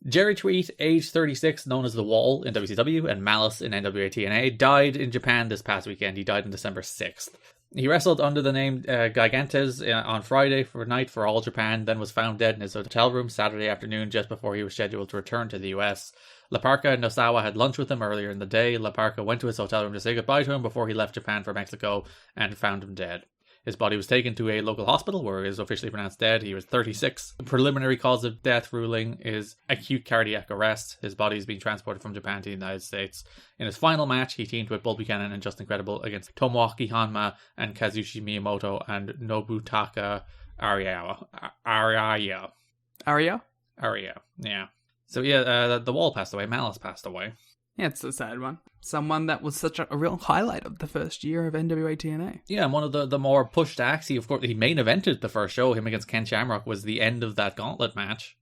Jerry Tweet, age 36, known as The Wall in WCW and Malice in NWA TNA, died in Japan this past weekend. He died on December 6th. He wrestled under the name Gigantes on Friday night for All Japan, then was found dead in his hotel room Saturday afternoon just before he was scheduled to return to the US. La Parca and Nosawa had lunch with him earlier in the day. La Parca went to his hotel room to say goodbye to him before he left Japan for Mexico and found him dead. His body was taken to a local hospital where he was officially pronounced dead. He was 36. The preliminary cause of death ruling is acute cardiac arrest. His body is being transported from Japan to the United States. In his final match, he teamed with Bull Buchanan and Justin Credible against Tomoaki Hanma and Kazushi Miyamoto and Nobutaka Araya. Araya, yeah. So the Wall passed away. Malice passed away. Yeah, it's a sad one. Someone that was such a real highlight of the first year of NWA TNA. Yeah, and one of the more pushed acts. He main evented the first show. Him against Ken Shamrock was the end of that gauntlet match,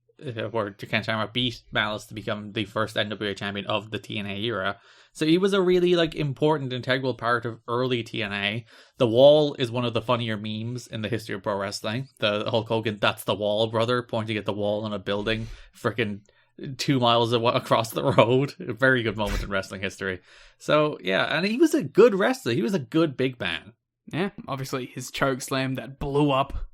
where Ken Shamrock beat Malice to become the first NWA champion of the TNA era. So he was a really important, integral part of early TNA. The Wall is one of the funnier memes in the history of pro wrestling. The Hulk Hogan, "That's the Wall, brother," pointing at the wall in a building, freaking 2 miles across the road. A very good moment in wrestling history. So yeah, and he was a good wrestler. He was a good big man. Yeah, obviously his choke slam that blew up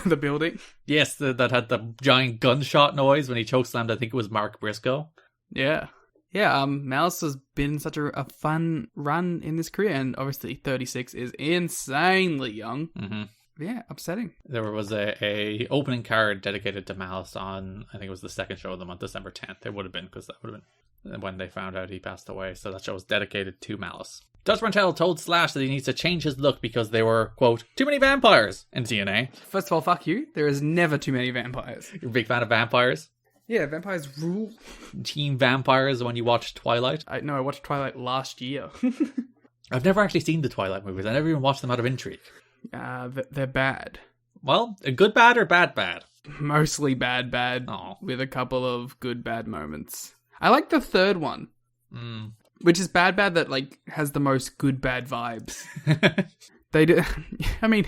the building. Yes, that had the giant gunshot noise when he chokeslammed, I think it was Mark Briscoe. Yeah. Yeah, Malice has been such a fun run in this career, and obviously 36 is insanely young. Mm-hmm. Yeah, upsetting. There was a opening card dedicated to Malice on, I think it was the second show of the month, December 10th. It would have been, because that would have been when they found out he passed away. So that show was dedicated to Malice. Dutch Mantell told Slash that he needs to change his look because there were, quote, too many vampires in TNA. First of all, fuck you. There is never too many vampires. You're a big fan of vampires? Yeah, vampires rule. Team Vampires when you watched Twilight? I watched Twilight last year. I've never actually seen the Twilight movies. I never even watched them out of intrigue. They're bad. Well, a good bad or bad bad? Mostly bad bad, Aww. with a couple of good bad moments. I like the third one, which is bad bad that has the most good bad vibes. They do. I mean,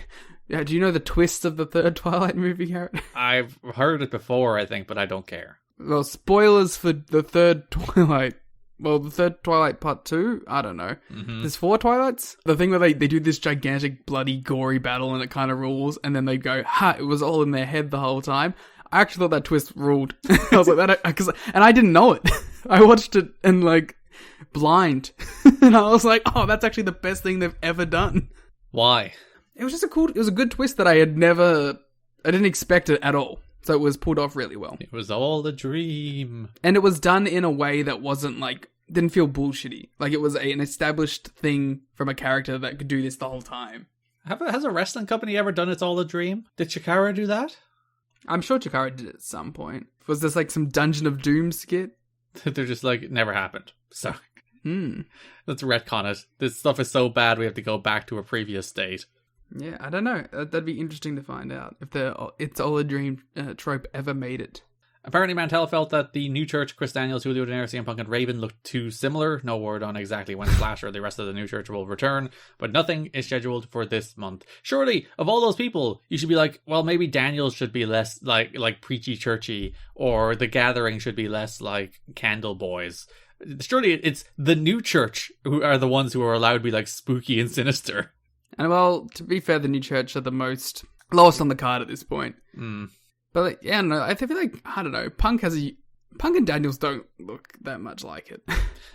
do you know the twist of the third Twilight movie, Garrett? I've heard it before, I think, but I don't care. Well, spoilers for the third Twilight. Well, the third Twilight Part 2? I don't know. Mm-hmm. There's 4 Twilights? The thing where they do this gigantic, bloody, gory battle and it kind of rules, and then they go, it was all in their head the whole time. I actually thought that twist ruled. I was like, and I didn't know it. I watched it and, blind. And I was like, oh, that's actually the best thing they've ever done. Why? it was just it was a good twist that I didn't expect it at all. So it was pulled off really well. It was all a dream. And it was done in a way that wasn't like, didn't feel bullshitty. Like it was an established thing from a character that could do this the whole time. Has a wrestling company ever done It's All a Dream? Did Chikara do that? I'm sure Chikara did it at some point. Was this like some Dungeon of Doom skit? They're just like, it never happened. So let's retcon it. This stuff is so bad we have to go back to a previous state. Yeah, I don't know. That'd be interesting to find out if the It's All a Dream trope ever made it. Apparently, Mantell felt that the New Church, Chris Daniels, Julio De Niro, CM Punk, and Raven looked too similar. No word on exactly when Slash or the rest of the New Church will return, but nothing is scheduled for this month. Surely, of all those people, you should be like, well, maybe Daniels should be less like preachy churchy, or The Gathering should be less like Candle Boys. Surely it's the New Church who are the ones who are allowed to be like spooky and sinister. And well, to be fair, the New Church are the lowest on the card at this point. But like, yeah, no, I feel like, I don't know, Punk and Daniels don't look that much like it.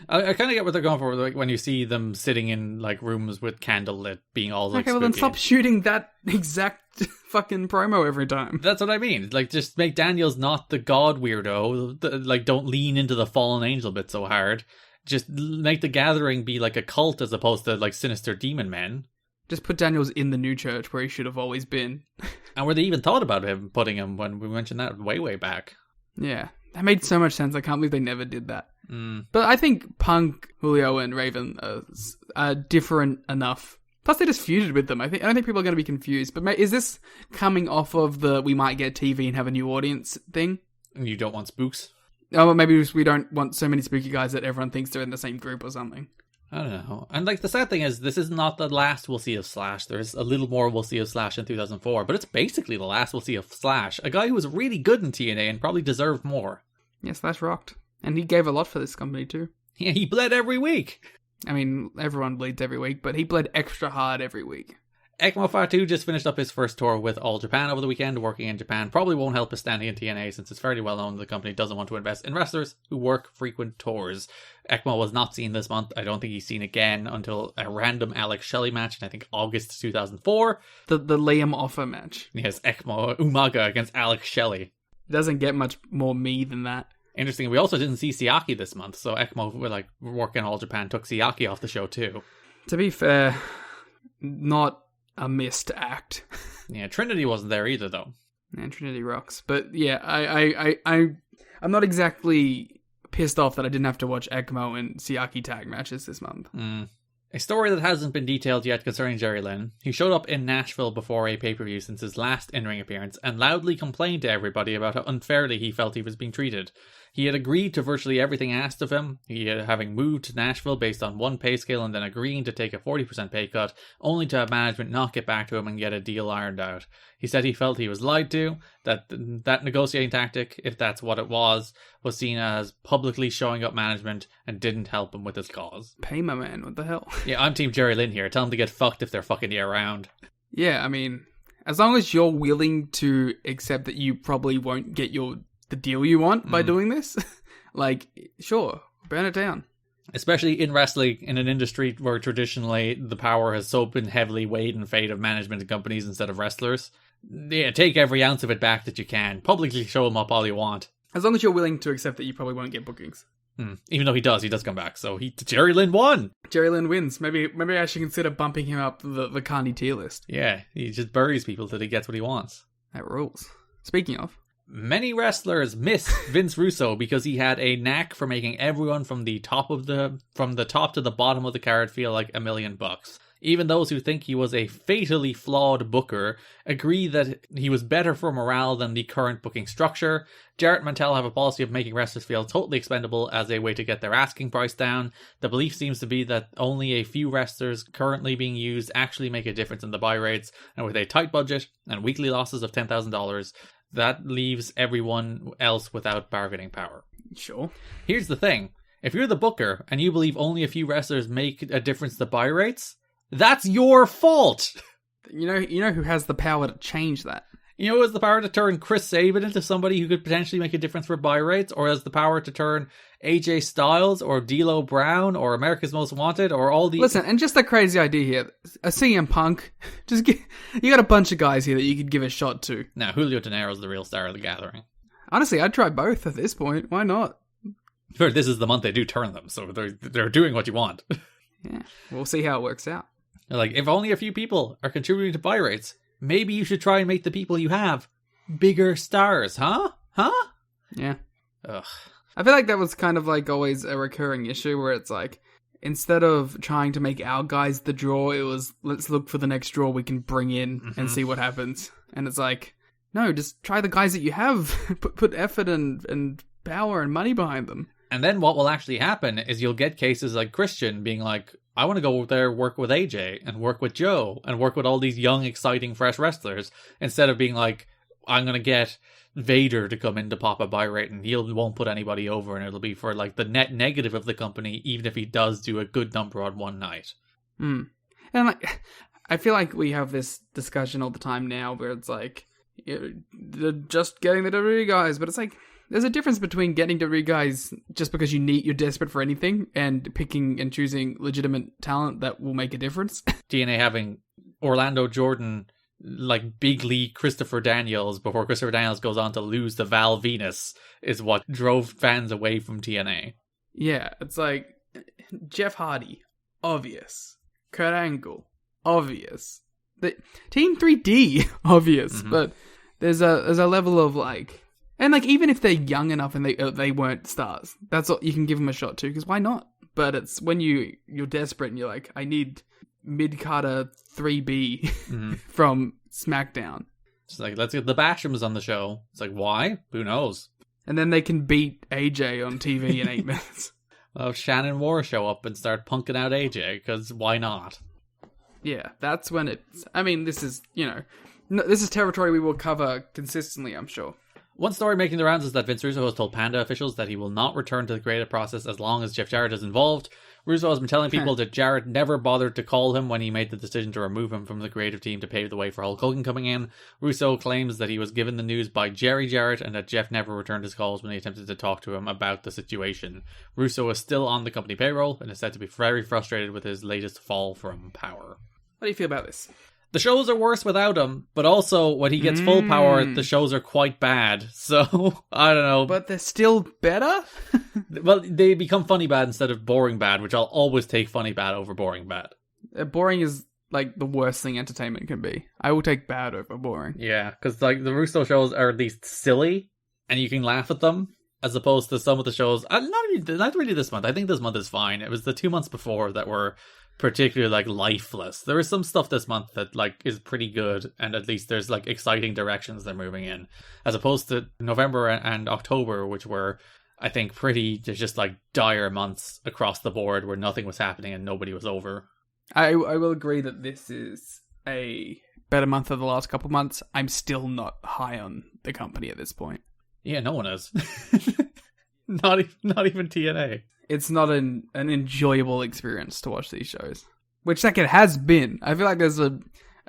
I kind of get what they're going for, like when you see them sitting in like rooms with candlelit, being all like, okay, well then stop shooting that exact fucking promo every time. That's what I mean. Like, just make Daniels not the god weirdo. Like, don't lean into the fallen angel bit so hard. Just make the Gathering be like a cult as opposed to like sinister demon men. Just put Daniels in the New Church where he should have always been. And where they even thought about putting him when we mentioned that way back. Yeah, that made so much sense. I can't believe they never did that. But I think Punk, Julio, and Raven are different enough. Plus, they just feuded with them. I don't think people are going to be confused. But is this coming off of the we might get TV and have a new audience thing? And you don't want spooks? Oh, well, maybe we don't want so many spooky guys that everyone thinks they're in the same group or something. I don't know. And like the sad thing is, this is not the last we'll see of Slash. There's a little more we'll see of Slash in 2004, but it's basically the last we'll see of Slash. A guy who was really good in TNA and probably deserved more. Yeah, Slash rocked. And he gave a lot for this company too. Yeah, he bled every week. I mean, everyone bleeds every week, but he bled extra hard every week. ECMO Fatu just finished up his first tour with All Japan over the weekend. Working in Japan probably won't help his standing in TNA since it's fairly well known the company doesn't want to invest in wrestlers who work frequent tours. ECMO was not seen this month. I don't think he's seen again until a random Alex Shelley match in I think August 2004. The Liam offer match. Yes, ECMO Umaga against Alex Shelley. It doesn't get much more me than that. Interesting, we also didn't see Siaki this month, so ECMO, like working All Japan, took Siaki off the show too. To be fair, not a missed act. Yeah, Trinity wasn't there either, though. And Trinity rocks. But yeah, I'm not exactly pissed off that I didn't have to watch ECMO and Siaki tag matches this month. A story that hasn't been detailed yet concerning Jerry Lynn. He showed up in Nashville before a pay-per-view since his last in-ring appearance and loudly complained to everybody about how unfairly he felt he was being treated. He had agreed to virtually everything asked of him, having moved to Nashville based on one pay scale and then agreeing to take a 40% pay cut, only to have management not get back to him and get a deal ironed out. He said he felt he was lied to, that negotiating tactic, if that's what it was seen as publicly showing up management and didn't help him with his cause. Pay my man, what the hell? Yeah, I'm Team Jerry Lynn here. Tell him to get fucked if they're fucking you around. Yeah, I mean, as long as you're willing to accept that you probably won't get the deal you want by doing this, like, sure, burn it down. Especially in wrestling, in an industry where traditionally the power has so been heavily weighed in fate of management and companies instead of wrestlers. Yeah, take every ounce of it back that you can. Publicly show them up all you want. As long as you're willing to accept that you probably won't get bookings. Even though he does come back. So Jerry Lynn won. Jerry Lynn wins. Maybe I should consider bumping him up the Carney tier list. Yeah, he just buries people till he gets what he wants. That rules. Speaking of, many wrestlers miss Vince Russo because he had a knack for making everyone from the top to the bottom of the card feel like $1 million. Even those who think he was a fatally flawed booker agree that he was better for morale than the current booking structure. Jarrett and Mantell have a policy of making wrestlers feel totally expendable as a way to get their asking price down. The belief seems to be that only a few wrestlers currently being used actually make a difference in the buy rates, and with a tight budget and weekly losses of $10,000, that leaves everyone else without bargaining power. Sure. Here's the thing. If you're the booker and you believe only a few wrestlers make a difference to buy rates, that's your fault. You know who has the power to change that? You know, has the power to turn Chris Sabin into somebody who could potentially make a difference for buy rates, or has the power to turn AJ Styles or D'Lo Brown or America's Most Wanted or all the... Listen, and just a crazy idea here. A CM Punk. You got a bunch of guys here that you could give a shot to. Now, Julio De Niro's the real star of the gathering. Honestly, I'd try both at this point. Why not? Sure, this is the month they do turn them, so they're doing what you want. Yeah, we'll see how it works out. They're like, if only a few people are contributing to buy rates, maybe you should try and make the people you have bigger stars, huh? Yeah. Ugh. I feel like that was kind of like always a recurring issue where it's like, instead of trying to make our guys the draw, it was, let's look for the next draw we can bring in and see what happens. And it's like, no, just try the guys that you have. Put effort and power and money behind them. And then what will actually happen is you'll get cases like Christian being like, I want to go there, work with AJ and work with Joe and work with all these young, exciting, fresh wrestlers, instead of being like, I'm going to get Vader to come in to pop a buy rate and he won't put anybody over and it'll be for like the net negative of the company, even if he does do a good number on one night. And like, I feel like we have this discussion all the time now where it's like, they're just getting the WWE guys, but it's like, there's a difference between getting WWE guys just because you're desperate for anything and picking and choosing legitimate talent that will make a difference. TNA having Orlando Jordan, like big league Christopher Daniels, before Christopher Daniels goes on to lose to Val Venus, is what drove fans away from TNA. Yeah, it's like Jeff Hardy, obvious. Kurt Angle, obvious. The Team 3D, obvious. But there's a level of like, and like even if they're young enough and they weren't stars, that's all you can give them a shot to, because why not? But it's when you're desperate and you're like, I need mid-carter 3B from SmackDown. It's like, let's get the Bashams on the show. It's like, why? Who knows? And then they can beat AJ on TV in 8 minutes. Well, Shannon Moore show up and start punking out AJ, because why not? Yeah, that's when it's... I mean, this is, this is territory we will cover consistently, I'm sure. One story making the rounds is that Vince Russo has told Panda officials that he will not return to the creative process as long as Jeff Jarrett is involved. Russo has been telling people that Jarrett never bothered to call him when he made the decision to remove him from the creative team to pave the way for Hulk Hogan coming in. Russo claims that he was given the news by Jerry Jarrett and that Jeff never returned his calls when he attempted to talk to him about the situation. Russo is still on the company payroll and is said to be very frustrated with his latest fall from power. What do you feel about this? The shows are worse without him, but also when he gets full power, the shows are quite bad. So, I don't know. But they're still better? Well, they become funny bad instead of boring bad, which I'll always take funny bad over boring bad. Boring is like the worst thing entertainment can be. I will take bad over boring. Yeah, because like the Russo shows are at least silly, and you can laugh at them, as opposed to some of the shows. Not really this month. I think this month is fine. It was the 2 months before that were particularly like lifeless. There is some stuff this month that like is pretty good, and at least there's like exciting directions they're moving in, as opposed to November and October, which were, I think, pretty just like dire months across the board where nothing was happening and nobody was over. I will agree that this is a better month than the last couple months. I'm still not high on the company at this point. Yeah, no one is. not even TNA. It's not an enjoyable experience to watch these shows. Which like it has been. I feel like there's a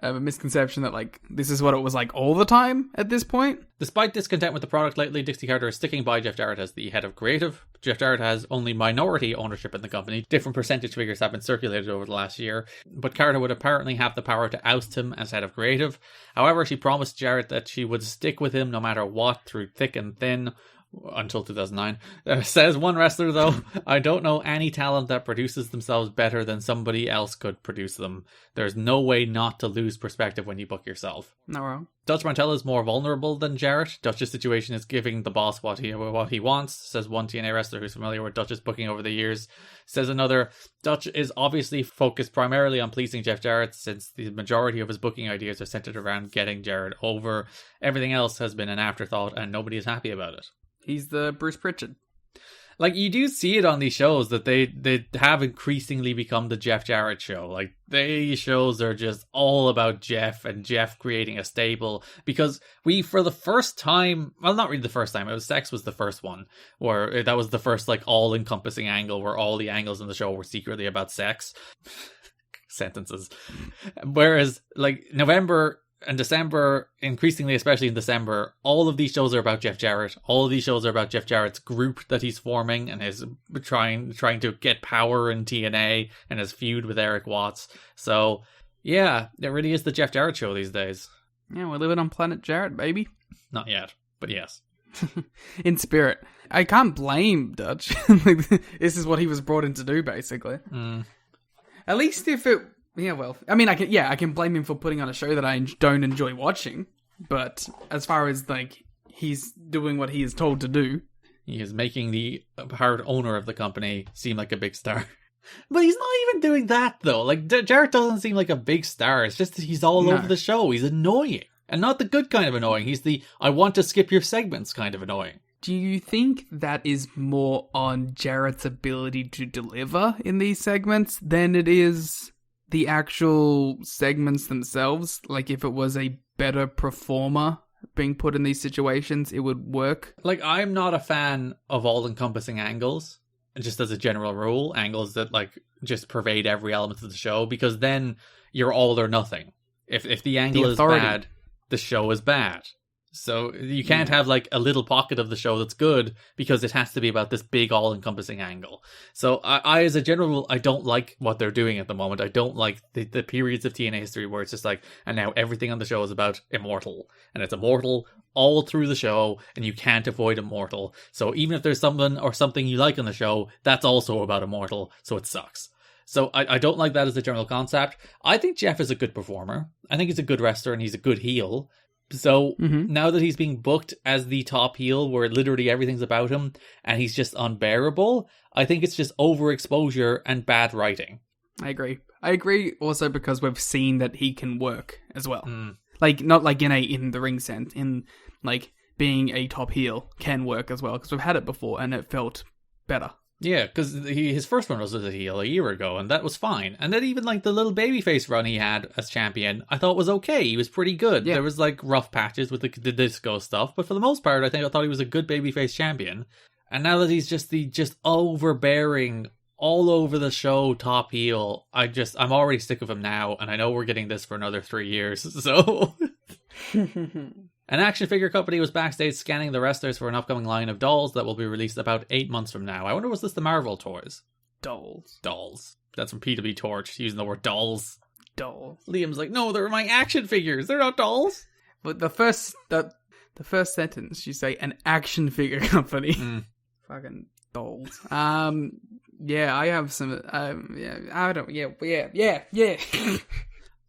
misconception that like this is what it was like all the time at this point. Despite discontent with the product lately, Dixie Carter is sticking by Jeff Jarrett as the head of creative. Jeff Jarrett has only minority ownership in the company. Different percentage figures have been circulated over the last year, but Carter would apparently have the power to oust him as head of creative. However, she promised Jarrett that she would stick with him no matter what, through thick and thin, until 2009. Says one wrestler, though, I don't know any talent that produces themselves better than somebody else could produce them. There's no way not to lose perspective when you book yourself. Not wrong. Dutch Mantella is more vulnerable than Jarrett. Dutch's situation is giving the boss what he wants, says one TNA wrestler who's familiar with Dutch's booking over the years. Says another, Dutch is obviously focused primarily on pleasing Jeff Jarrett, since the majority of his booking ideas are centered around getting Jarrett over. Everything else has been an afterthought and nobody is happy about it. He's the Bruce Pritchard. Like, you do see it on these shows that they have increasingly become the Jeff Jarrett show. Like, these shows are just all about Jeff and Jeff creating a stable. Because we, for the first time, well, not really the first time, Sex was the first one, where that was the first, like, all-encompassing angle where all the angles in the show were secretly about sex. Sentences. Whereas, like, November in December, increasingly, especially in December, all of these shows are about Jeff Jarrett. All of these shows are about Jeff Jarrett's group that he's forming and his trying to get power in TNA and his feud with Erik Watts. So, yeah, it really is the Jeff Jarrett show these days. Yeah, we're living on Planet Jarrett, baby. Not yet, but yes. In spirit. I can't blame Dutch. This is what he was brought in to do, basically. At least if it... Yeah, well, I mean, I can blame him for putting on a show that I don't enjoy watching, but as far as, like, he's doing what he is told to do... He is making the hard owner of the company seem like a big star. But he's not even doing that, though. Like, Jarrett doesn't seem like a big star. It's just that he's all over the show. He's annoying. And not the good kind of annoying. He's the, I want to skip your segments kind of annoying. Do you think that is more on Jarrett's ability to deliver in these segments than it is... the actual segments themselves? Like, if it was a better performer being put in these situations, it would work? Like, I'm not a fan of all-encompassing angles, just as a general rule, angles that, like, just pervade every element of the show, because then you're all or nothing. If the angle is bad, the show is bad. So you can't have, like, a little pocket of the show that's good because it has to be about this big all-encompassing angle. So I as a general rule, I don't like what they're doing at the moment. I don't like the periods of TNA history where it's just like, and now everything on the show is about Immortal. And it's Immortal all through the show, and you can't avoid Immortal. So even if there's someone or something you like on the show, that's also about Immortal, so it sucks. So I don't like that as a general concept. I think Jeff is a good performer. I think he's a good wrestler, and he's a good heel. So now that he's being booked as the top heel, where literally everything's about him, and he's just unbearable, I think it's just overexposure and bad writing. I agree also because we've seen that he can work as well. Like, not like in the ring sense, in like being a top heel can work as well, because we've had it before and it felt better. Yeah, because his first one was as a heel a year ago, and that was fine. And then even like the little babyface run he had as champion, I thought was okay. He was pretty good. Yeah. There was like rough patches with the disco stuff, but for the most part, I thought he was a good babyface champion. And now that he's just the overbearing, all over the show top heel, I'm already sick of him now, and I know we're getting this for another 3 years. So. An action figure company was backstage scanning the wrestlers for an upcoming line of dolls that will be released about 8 months from now. I wonder, was this the Marvel toys? Dolls. That's from PW Torch, using the word dolls. Liam's like, no, they're my action figures. They're not dolls. But the first sentence, you say an action figure company. Fucking dolls. Yeah, I have some. Yeah, I don't. Yeah.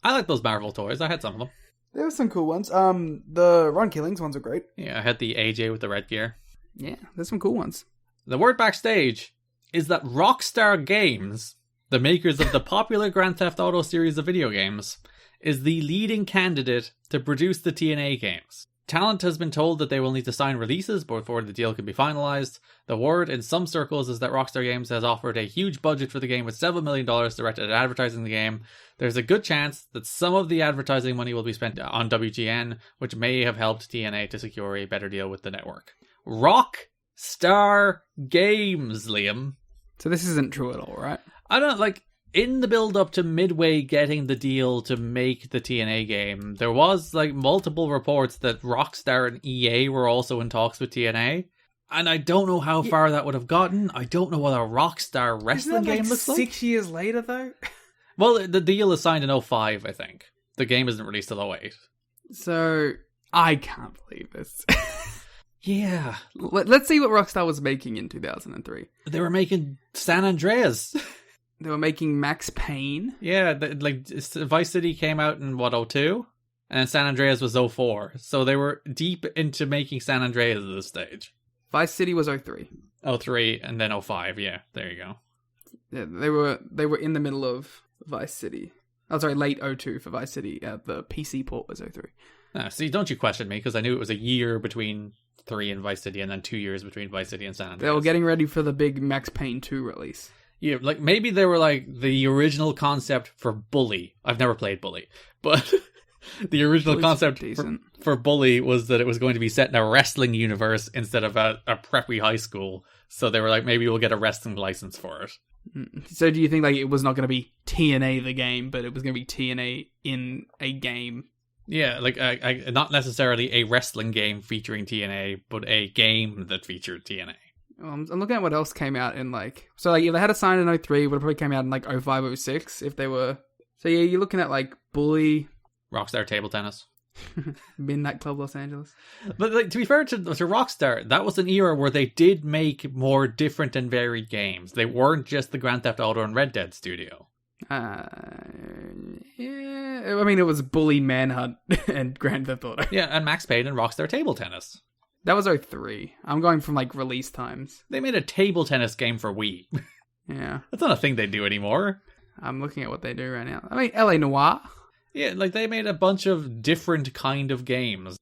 I like those Marvel toys. I had some of them. There were some cool ones. The Ron Killings ones are great. Yeah, I had the AJ with the red gear. Yeah, there's some cool ones. The word backstage is that Rockstar Games, the makers of the popular Grand Theft Auto series of video games, is the leading candidate to produce the TNA games. Talent has been told that they will need to sign releases before the deal can be finalized. The word in some circles is that Rockstar Games has offered a huge budget for the game with several $1 million directed at advertising the game. There's a good chance that some of the advertising money will be spent on WGN, which may have helped TNA to secure a better deal with the network. Rockstar Games, Liam. So this isn't true at all, right? I don't, like, in the build-up to Midway getting the deal to make the TNA game, there was, like, multiple reports that Rockstar and EA were also in talks with TNA. And I don't know how far that would have gotten. I don't know what a Rockstar wrestling game looks like. 6 years later, though? Well, the deal is signed in 2005, I think. The game isn't released till 2008. So, I can't believe this. Yeah. Let's see what Rockstar was making in 2003. They were making San Andreas. They were making Max Payne. Yeah, Vice City came out in, 2002? And San Andreas was 2004. So they were deep into making San Andreas at this stage. Vice City was 2003. 2003, and then 2005, yeah, there you go. Yeah, they were in the middle of Vice City. Oh, sorry, late 2002 for Vice City. The PC port was 2003. See, don't you question me, because I knew it was a year between 3 and Vice City, and then 2 years between Vice City and San Andreas. They were getting ready for the big Max Payne 2 release. Yeah, like, maybe they were, like, the original concept for Bully. I've never played Bully, but the original concept for Bully was that it was going to be set in a wrestling universe instead of a preppy high school. So they were like, maybe we'll get a wrestling license for it. So do you think, like, it was not going to be TNA the game, but it was going to be TNA in a game Yeah, like not necessarily a wrestling game featuring TNA, but a game that featured TNA. I'm looking at what else came out in like... So like if they had a sign in 03, it would have probably came out in like 05, 06 if they were... So yeah, you're looking at like Bully... Rockstar Table Tennis. Midnight Club Los Angeles. But like, to be fair to Rockstar, that was an era where they did make more different and varied games. They weren't just the Grand Theft Auto and Red Dead studio. Yeah, I mean, it was Bully, Manhunt, and Grand Theft Auto. Yeah, and Max Payne and Rockstar Table Tennis. That was 03. I'm going from like release times. They made a table tennis game for Wii. Yeah. That's not a thing they do anymore. I'm looking at what they do right now. I mean, LA Noire. Yeah, like they made a bunch of different kind of games.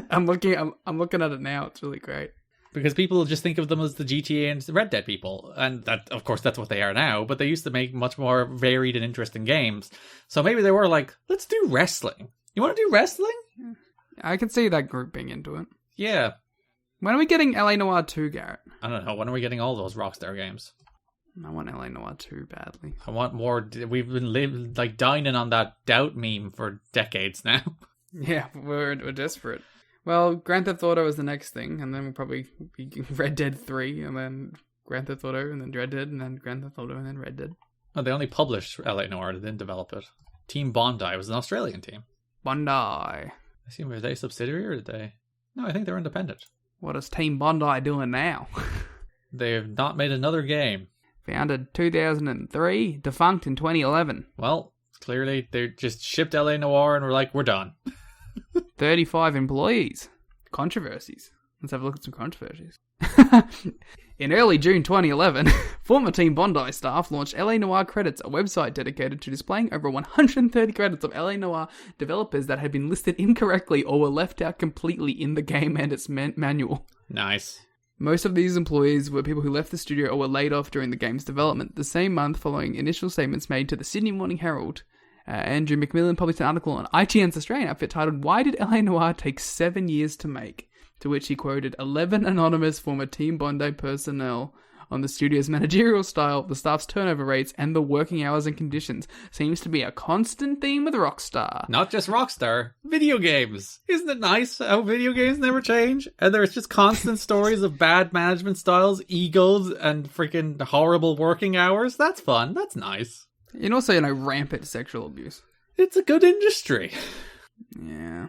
I'm looking at it now. It's really great. Because people just think of them as the GTA and Red Dead people. And that, of course, that's what they are now. But they used to make much more varied and interesting games. So maybe they were like, let's do wrestling. You want to do wrestling? I can see that group being into it. Yeah. When are we getting LA Noire 2, Garrett? I don't know. When are we getting all those Rockstar games? I want LA Noire 2 badly. I want more. We've been dining on that doubt meme for decades now. Yeah, we're desperate. Well, Grand Theft Auto is the next thing, and then we'll probably be Red Dead 3, and then Grand Theft Auto, and then Red Dead, and then Grand Theft Auto, and then Red Dead. Oh, they only published LA Noire, they didn't develop it. Team Bondi was an Australian team. Bondi. I assume, were they a subsidiary, or did they... No, I think they're independent. What is Team Bondi doing now? They have not made another game. Founded 2003, defunct in 2011. Well, clearly they just shipped LA Noire and were like, we're done. 35 employees. Controversies. Let's have a look at some controversies. In early June 2011, former Team Bondi staff launched LA Noire Credits, a website dedicated to displaying over 130 credits of LA Noire developers that had been listed incorrectly or were left out completely in the game and its manual. Nice. Most of these employees were people who left the studio or were laid off during the game's development. The same month, following initial statements made to the Sydney Morning Herald, Andrew McMillan published an article on IGN's Australian outfit titled, "Why Did LA Noire Take 7 Years to Make?" To which he quoted 11 anonymous former Team Bondi personnel on the studio's managerial style, the staff's turnover rates, and the working hours and conditions. Seems to be a constant theme with Rockstar. Not just Rockstar, video games. Isn't it nice how video games never change? And there's just constant stories of bad management styles, egos, and freaking horrible working hours. That's fun. That's nice. And also, rampant sexual abuse. It's a good industry. Yeah.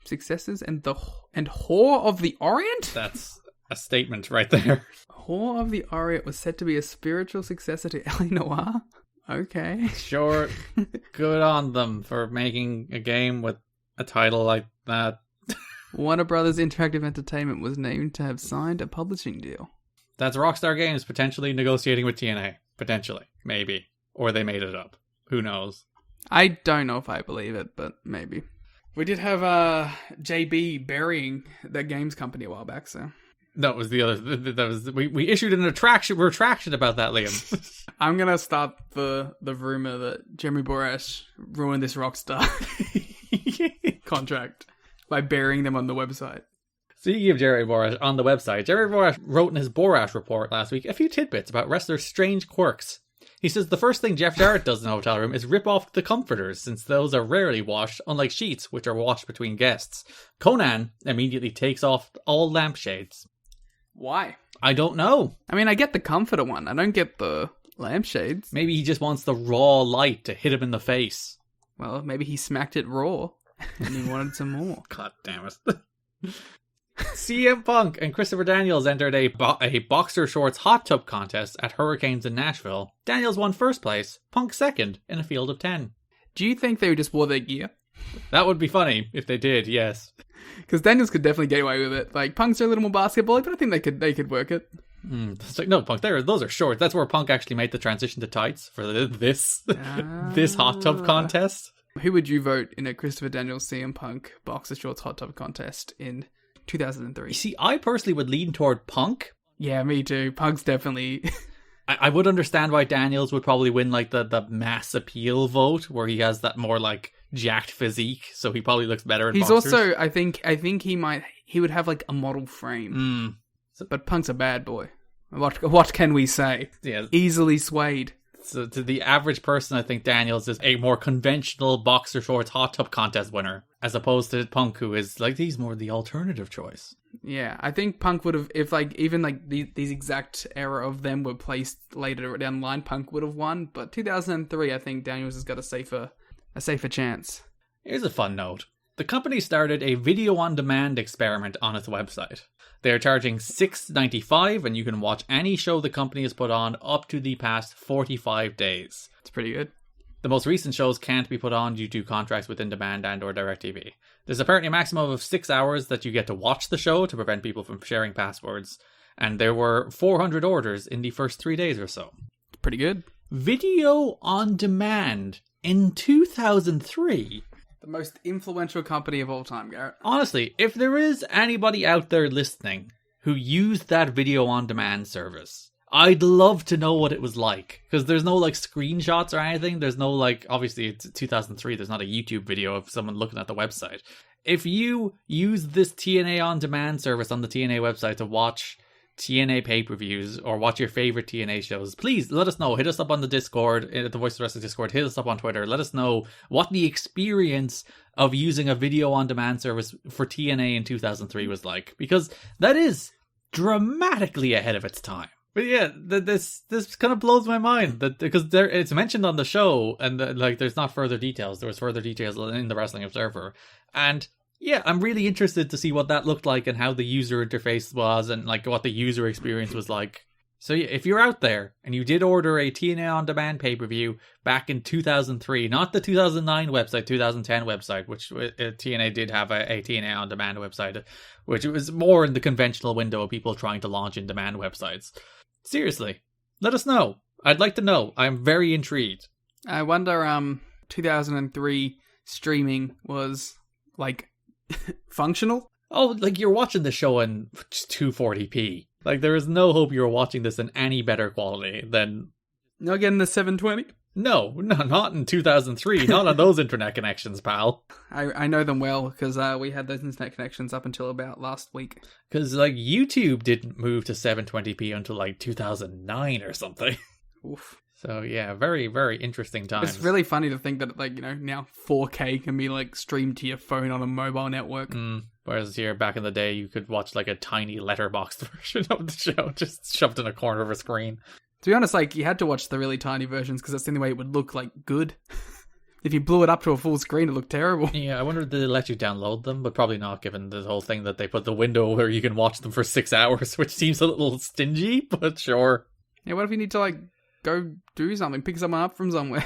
Successes and Whore of the Orient? That's a statement right there. Whore of the Orient was said to be a spiritual successor to LA Noire? Okay. Sure. Good on them for making a game with a title like that. Warner Brothers Interactive Entertainment was named to have signed a publishing deal. That's Rockstar Games potentially negotiating with TNA. Potentially. Maybe. Or they made it up. Who knows? I don't know if I believe it, but maybe. We did have JB burying that games company a while back, so... No, it was the other... That was we issued an retraction about that, Liam. I'm going to start the rumor that Jeremy Borash ruined this Rockstar contract by burying them on the website. Speaking of Jeremy Borash on the website, Jeremy Borash wrote in his Borash report last week a few tidbits about wrestlers' strange quirks. He says the first thing Jeff Jarrett does in a hotel room is rip off the comforters, since those are rarely washed, unlike sheets, which are washed between guests. Conan immediately takes off all lampshades. Why? I don't know. I mean, I get the comforter one. I don't get the lampshades. Maybe he just wants the raw light to hit him in the face. Well, maybe he smacked it raw, and he wanted some more. God damn it. CM Punk and Christopher Daniels entered a boxer shorts hot tub contest at Hurricanes in Nashville. Daniels won first place, Punk second in a field of 10. Do you think they just wore their gear? That would be funny if they did, yes. Because Daniels could definitely get away with it. Like, Punk's are a little more basketball, but I think they could work it. No, Punk, those are shorts. That's where Punk actually made the transition to tights for this hot tub contest. Who would you vote in a Christopher Daniels CM Punk boxer shorts hot tub contest in 2003? You see, I personally would lean toward Punk. Yeah, me too. Punk's definitely... I would understand why Daniels would probably win like the mass appeal vote, where he has that more like jacked physique, so he probably looks better in boxers. Also, I think he would have like a model frame. But Punk's a bad boy. What can we say? Yeah. Easily swayed. So to the average person, I think Daniels is a more conventional boxer shorts hot tub contest winner, as opposed to Punk, who is like, he's more the alternative choice. Yeah, I think Punk would have, if like even like these exact era of them were placed later down the line, Punk would have won. But 2003, I think Daniels has got a safer chance. Here's a fun note. The company started a video-on-demand experiment on its website. They're charging $6.95, and you can watch any show the company has put on up to the past 45 days. It's pretty good. The most recent shows can't be put on due to contracts with In Demand and or DirecTV. There's apparently a maximum of 6 hours that you get to watch the show to prevent people from sharing passwords, and there were 400 orders in the first 3 days or so. It's pretty good. Video on demand in 2003. The most influential company of all time, Garrett. Honestly, if there is anybody out there listening who used that video on demand service, I'd love to know what it was like. Because there's no like screenshots or anything. There's no like, obviously it's 2003, there's not a YouTube video of someone looking at the website. If you use this TNA on demand service on the TNA website to watch TNA pay-per-views or watch your favorite TNA shows, please let us know. Hit us up on the Discord, the Voice of Wrestling Discord. Hit us up on Twitter. Let us know what the experience of using a video on demand service for TNA in 2003 was like, because that is dramatically ahead of its time. But yeah, this kind of blows my mind that because it's mentioned on the show and like there's not further details. There was further details in the Wrestling Observer, and yeah, I'm really interested to see what that looked like and how the user interface was and like what the user experience was like. So yeah, if you're out there and you did order a TNA on demand pay-per-view back in 2003, not the 2009 website, 2010 website, which TNA did have a TNA on demand website, which was more in the conventional window of people trying to launch in demand websites. Seriously, let us know. I'd like to know. I'm very intrigued. I wonder 2003 streaming was like functional? Oh, like you're watching the show in 240p. Like there is no hope you're watching this in any better quality than... Not getting the 720? No, not in 2003. Not on those internet connections, pal. I know them well because we had those internet connections up until about last week. Because like YouTube didn't move to 720p until like 2009 or something. Oof. So yeah, very, very interesting times. It's really funny to think that, like, you know, now 4K can be like streamed to your phone on a mobile network. Whereas here, back in the day, you could watch like a tiny letterboxed version of the show just shoved in a corner of a screen. To be honest, like, you had to watch the really tiny versions because that's the only way it would look like good. If you blew it up to a full screen, it looked terrible. Yeah, I wonder if they let you download them, but probably not, given the whole thing that they put the window where you can watch them for 6 hours, which seems a little stingy, but sure. Yeah, what if you need to like go do something, pick someone up from somewhere?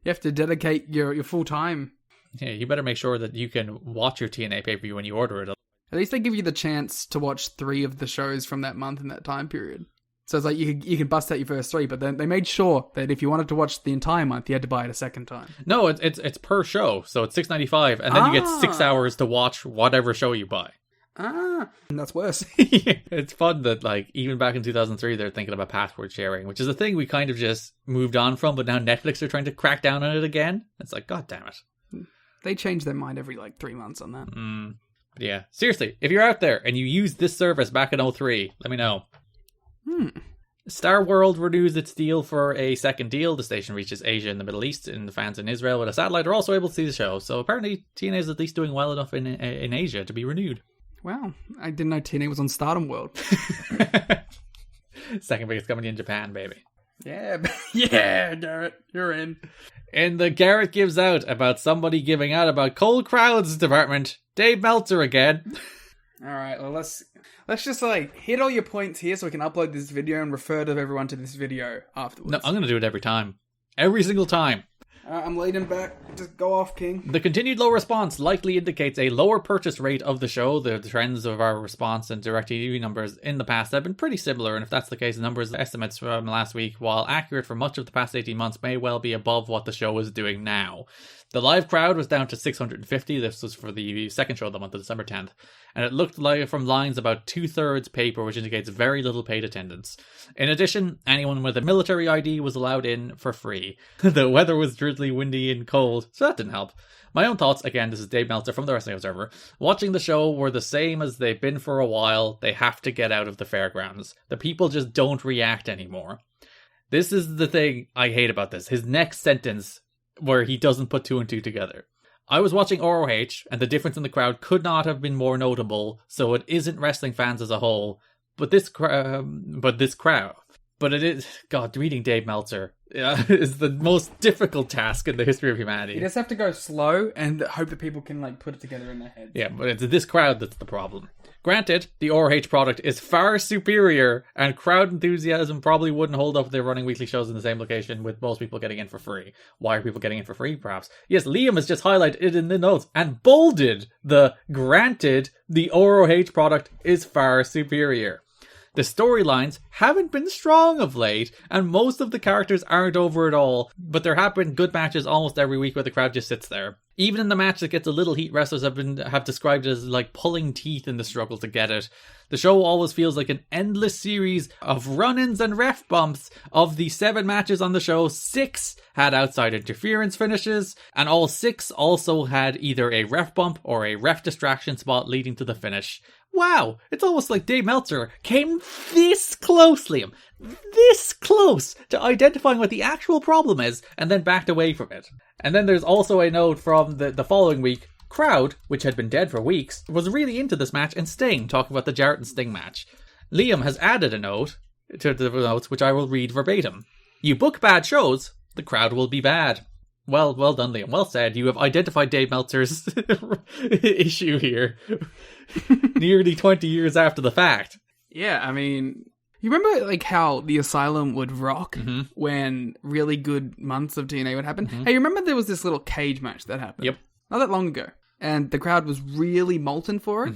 You have to dedicate your full time. Yeah, you better make sure that you can watch your TNA pay-per-view when you order it. At least they give you the chance to watch 3 of the shows from that month in that time period. So it's like you can bust out your first 3, but then they made sure that if you wanted to watch the entire month, you had to buy it a second time. No, it's per show, so it's $6.95, and then you get 6 hours to watch whatever show you buy. That's worse. It's fun that, like, even back in 2003, they're thinking about password sharing, which is a thing we kind of just moved on from, but now Netflix are trying to crack down on it again. It's like, god damn it. They change their mind every, like, 3 months on that. But yeah, seriously, if you're out there and you used this service back in 2003, let me know. Star World renews its deal for a second deal. The station reaches Asia and the Middle East, and the fans in Israel with a satellite are also able to see the show. So apparently TNA is at least doing well enough in Asia to be renewed. Wow, I didn't know TNA was on Stardom World. Second biggest company in Japan, baby. Yeah, Garrett, you're in. In the Garrett Gives Out about somebody giving out about cold crowds department, Dave Meltzer again. Alright, well let's just like hit all your points here so we can upload this video and refer to everyone to this video afterwards. No, I'm going to do it every time. Every single time. I'm leading back. Just go off, King. The continued low response likely indicates a lower purchase rate of the show. The trends of our response and DirecTV numbers in the past have been pretty similar, and if that's the case, the numbers estimates from last week, while accurate for much of the past 18 months, may well be above what the show is doing now. The live crowd was down to 650. This was for the second show of the month of December 10th. And it looked like from lines about 2/3 paper, which indicates very little paid attendance. In addition, anyone with a military ID was allowed in for free. The weather was drizzly, windy, and cold, so that didn't help. My own thoughts, again, this is Dave Meltzer from the Wrestling Observer. Watching the show were the same as they've been for a while. They have to get out of the fairgrounds. The people just don't react anymore. This is the thing I hate about this. His next sentence, where he doesn't put two and two together. I was watching ROH, and the difference in the crowd could not have been more notable, so it isn't wrestling fans as a whole, but this crowd. But it is, God, reading Dave Meltzer is the most difficult task in the history of humanity. You just have to go slow and hope that people can like put it together in their heads. Yeah, but it's this crowd that's the problem. Granted, the ROH product is far superior, and crowd enthusiasm probably wouldn't hold up if they were running weekly shows in the same location with most people getting in for free. Why are people getting in for free, perhaps? Yes, Liam has just highlighted it in the notes and bolded granted, the ROH product is far superior. The storylines haven't been strong of late, and most of the characters aren't over at all, but there have been good matches almost every week where the crowd just sits there. Even in the match that gets a little heat, wrestlers have described it as like pulling teeth in the struggle to get it. The show always feels like an endless series of run-ins and ref bumps. Of the 7 matches on the show, 6 had outside interference finishes, and all 6 also had either a ref bump or a ref distraction spot leading to the finish. Wow, it's almost like Dave Meltzer came this close, Liam, this close to identifying what the actual problem is, and then backed away from it. And then there's also a note from the following week. Crowd, which had been dead for weeks, was really into this match and staying, talking about the Jarrett and Sting match. Liam has added a note to the notes, which I will read verbatim. You book bad shows, the crowd will be bad. Well done, Liam. Well said. You have identified Dave Meltzer's issue here. Nearly 20 years after the fact. Yeah, I mean, you remember like how the Asylum would rock when really good months of TNA would happen? Hey, you remember there was this little cage match that happened? Yep. Not that long ago. And the crowd was really molten for it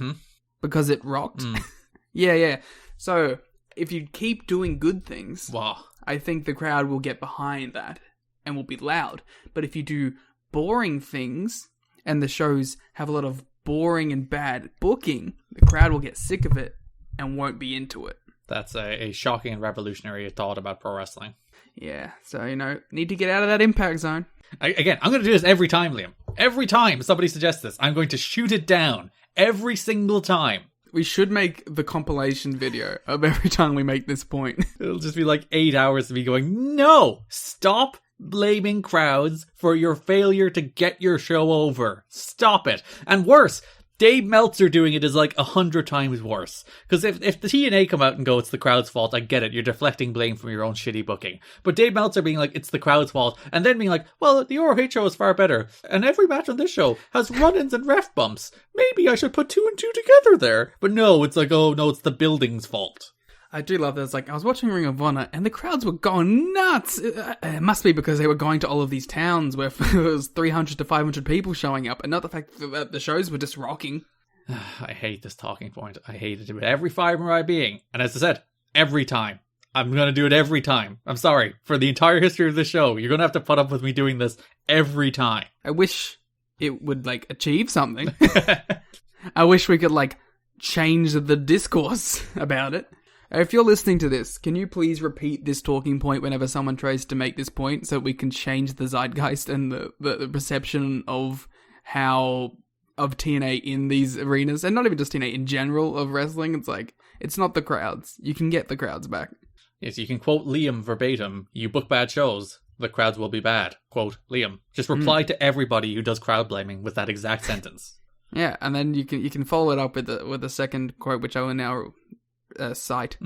because it rocked. Yeah. So if you keep doing good things, I think the crowd will get behind that and will be loud. But if you do boring things and the shows have a lot of boring and bad booking, the crowd will get sick of it and won't be into it. That's a shocking and revolutionary thought about pro wrestling. Yeah, so, need to get out of that impact zone. Again, I'm going to do this every time, Liam. Every time somebody suggests this, I'm going to shoot it down. Every single time. We should make the compilation video of every time we make this point. It'll just be like 8 hours of me going, no! Stop blaming crowds for your failure to get your show over. Stop it. And worse, Dave Meltzer doing it is like 100 times worse. Because if the TNA come out and go, it's the crowd's fault, I get it. You're deflecting blame from your own shitty booking. But Dave Meltzer being like, it's the crowd's fault, and then being like, well, the ROH show is far better, and every match on this show has run-ins and ref bumps. Maybe I should put 2 and 2 together there. But no, it's like, oh no, it's the building's fault. I do love this. Like, I was watching Ring of Honor, and the crowds were going nuts. It must be because they were going to all of these towns where there was 300 to 500 people showing up, and not the fact that the shows were just rocking. I hate this talking point. I hate it with every fibre of my being. And as I said, every time. I'm going to do it every time. I'm sorry. For the entire history of the show, you're going to have to put up with me doing this every time. I wish it would, achieve something. I wish we could, change the discourse about it. If you're listening to this, can you please repeat this talking point whenever someone tries to make this point so we can change the zeitgeist and the perception of TNA in these arenas, and not even just TNA in general of wrestling. It's it's not the crowds. You can get the crowds back. Yes, you can quote Liam verbatim. You book bad shows, the crowds will be bad. Quote Liam. Just reply to everybody who does crowd blaming with that exact sentence. Yeah, and then you can follow it up with the second quote, which I will now cite.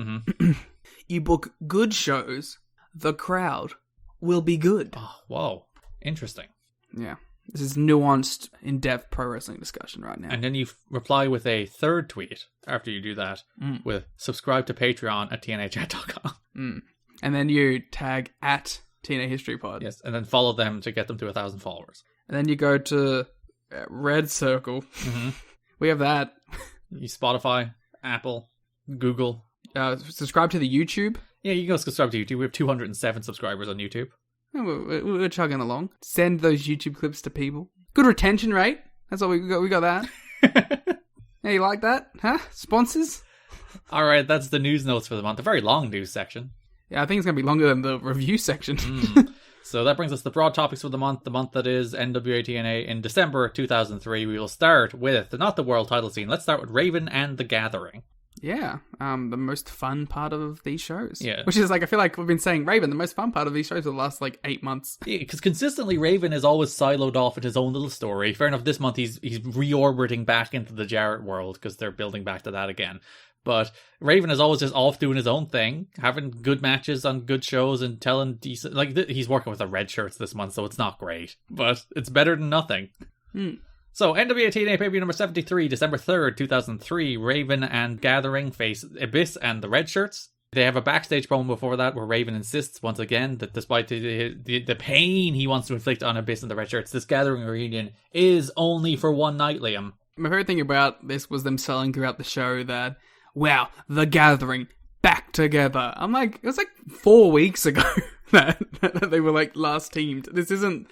You book good shows, the crowd will be good. Oh, whoa. Interesting. Yeah. This is nuanced, in-depth pro wrestling discussion right now. And then you reply with a third tweet after you do that with subscribe to Patreon at tnachat.com. And then you tag at TNA History Pod. Yes, and then follow them to get them to 1,000 followers. And then you go to Red Circle. We have that. You Spotify, Apple, Google. Subscribe to the YouTube. Yeah, you can go subscribe to YouTube. We have 207 subscribers on YouTube. We're chugging along. Send those YouTube clips to people. Good retention rate. That's what we got. We got that. Yeah, you like that? Huh? Sponsors? All right, that's the news notes for the month. A very long news section. Yeah, I think it's going to be longer than the review section. So that brings us to the broad topics for the month that is NWA TNA in December 2003. We will start with, not the world title scene, let's start with Raven and the Gathering. Yeah, the most fun part of these shows. Yeah. Which is like, I feel like we've been saying Raven, the most fun part of these shows for the last like 8 months. Yeah, because consistently Raven is always siloed off in his own little story. Fair enough, this month he's reorbiting back into the Jarrett world because they're building back to that again. But Raven is always just off doing his own thing, having good matches on good shows and telling decent... Like, he's working with the red shirts this month, so it's not great. But it's better than nothing. So, NWA TNA pay-per-view number 73, December 3rd, 2003. Raven and Gathering face Abyss and the Red Shirts. They have a backstage promo before that where Raven insists once again that despite the pain he wants to inflict on Abyss and the Red Shirts, this Gathering reunion is only for one night, Liam. My favorite thing about this was them selling throughout the show that, wow, the Gathering back together. I'm like, it was like 4 weeks ago that they were like last teamed. This isn't...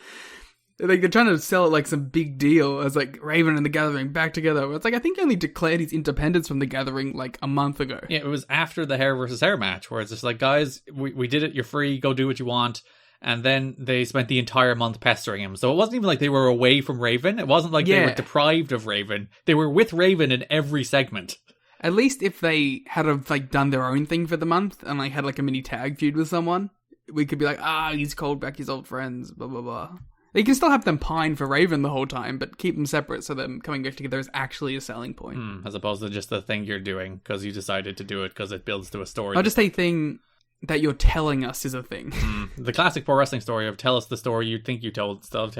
Like, they're trying to sell it like some big deal as like Raven and the Gathering back together. It's like, I think he only declared his independence from the Gathering like a month ago. Yeah, it was after the hair versus hair match where it's just like, guys, we did it, you're free, go do what you want. And then they spent the entire month pestering him. So it wasn't even like they were away from Raven. It wasn't like they were deprived of Raven. They were with Raven in every segment. At least if they had have like done their own thing for the month and like had like a mini tag feud with someone, we could be like, he's called back his old friends, blah, blah, blah. You can still have them pine for Raven the whole time, but keep them separate so them coming back together is actually a selling point. As opposed to just the thing you're doing because you decided to do it because it builds to a story. Or just a thing that you're telling us is a thing. The classic pro wrestling story of tell us the story you think you told instead of